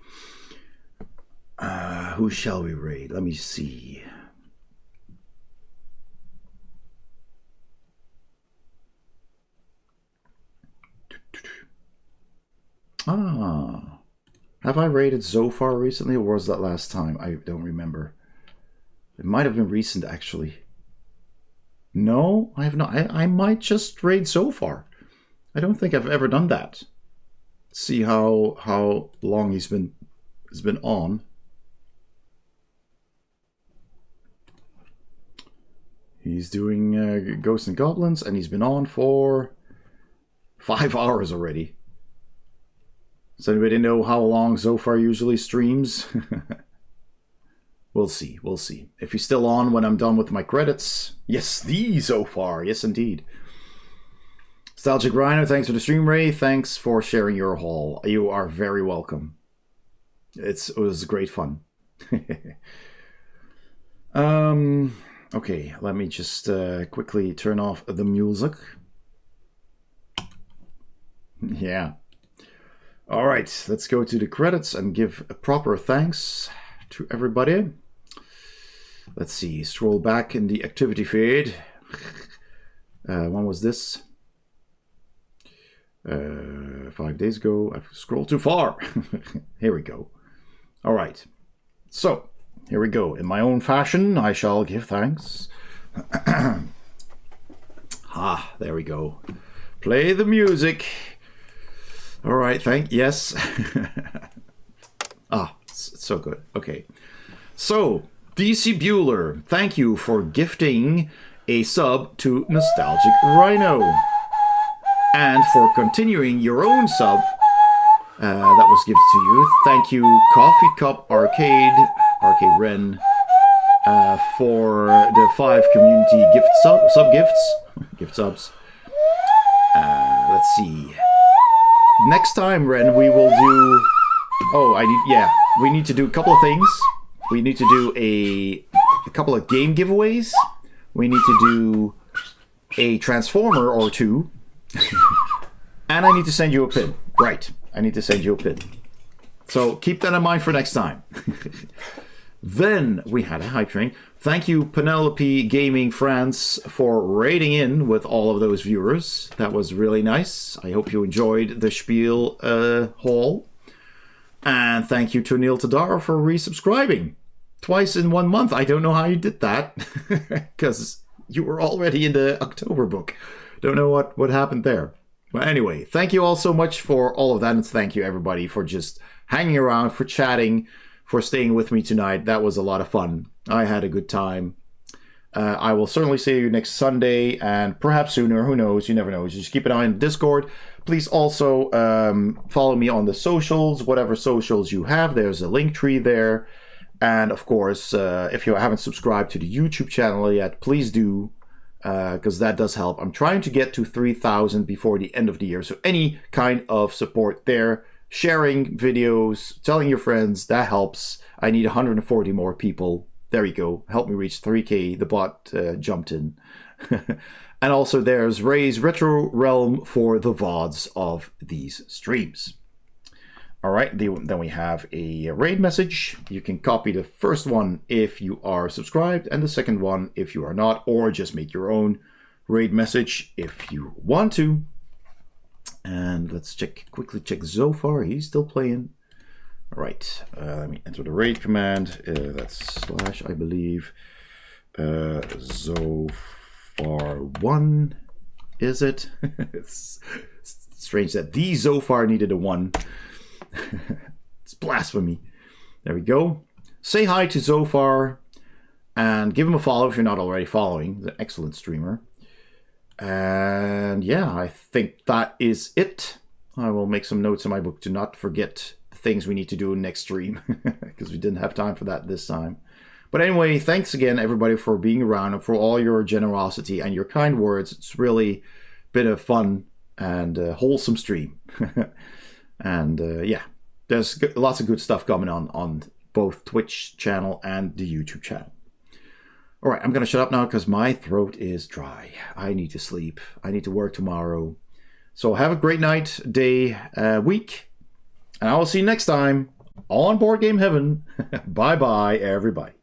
on. Who shall we raid? Let me see. Have I raided Zofar recently, or was that last time? I don't remember. It might have been recent, actually. No, I have not. I might just raid Zofar. I don't think I've ever done that. See how long he's been on. He's doing Ghosts and Goblins, and he's been on for 5 hours already. Does anybody know how long Zofar usually streams? We'll see. We'll see. If he's still on when I'm done with my credits. Yes, the Zofar. Yes, indeed. Nostalgic Rhino, thanks for the stream, Ray. Thanks for sharing your haul. You are very welcome. It was great fun. Okay, let me just quickly turn off the music. Yeah. All right, let's go to the credits and give a proper thanks to everybody. Let's see, scroll back in the activity feed. When was this? 5 days ago. I've scrolled too far. Here we go. All right, so here we go. In my own fashion, I shall give thanks. There we go. Play the music. All right, yes. It's so good. Okay. So, DC Bueller, thank you for gifting a sub to Nostalgic Rhino. And for continuing your own sub that was gifted to you. Thank you, Coffee Cup Arcade Ren, for the 5 community gift gift subs. Let's see. Next time, Ren, we will do... we need to do a couple of things. We need to do a couple of game giveaways. We need to do a Transformer or 2. And I need to send you a pin. Right, I need to send you a pin. So keep that in mind for next time. Then we had a hype train. Thank you, Penelope Gaming France, for raiding in with all of those viewers. That was really nice. I hope you enjoyed the Spiel haul. And thank you to Neil Tadar for resubscribing. Twice in 1 month. I don't know how you did that. Because you were already in the October book. Don't know what happened there. But anyway, thank you all so much for all of that. And thank you, everybody, for just hanging around, for chatting, for staying with me tonight. That was a lot of fun. I had a good time. I will certainly see you next Sunday, and perhaps sooner. Who knows? You never know. Just keep an eye on Discord. Please also follow me on the socials, whatever socials you have. There's a link tree there. And of course, if you haven't subscribed to the YouTube channel yet, please do, because that does help. I'm trying to get to 3,000 before the end of the year. So any kind of support there, sharing videos, telling your friends, that helps. I need 140 more people There you go. Help me reach 3K. The bot jumped in. And also there's Ray's Retro Realm for the VODs of these streams. All right, then we have a raid message. You can copy the first one if you are subscribed, and the second one if you are not, or just make your own raid message if you want to. And let's quickly check Zofar. He's still playing. All right, let me enter the raid command. That's slash, I believe. Zofar1, is it? It's strange that the Zofar needed a 1. It's blasphemy. There we go. Say hi to Zofar and give him a follow if you're not already following. He's an excellent streamer. And yeah, I think that is it. I will make some notes in my book to not forget the things we need to do next stream because we didn't have time for that this time. But anyway, thanks again, everybody, for being around and for all your generosity and your kind words. It's really been a fun and wholesome stream. And yeah, there's lots of good stuff coming on both Twitch channel and the YouTube channel. All right, I'm going to shut up now because my throat is dry. I need to sleep. I need to work tomorrow. So have a great night, day, week. And I will see you next time on Board Game Heaven. Bye-bye, everybody.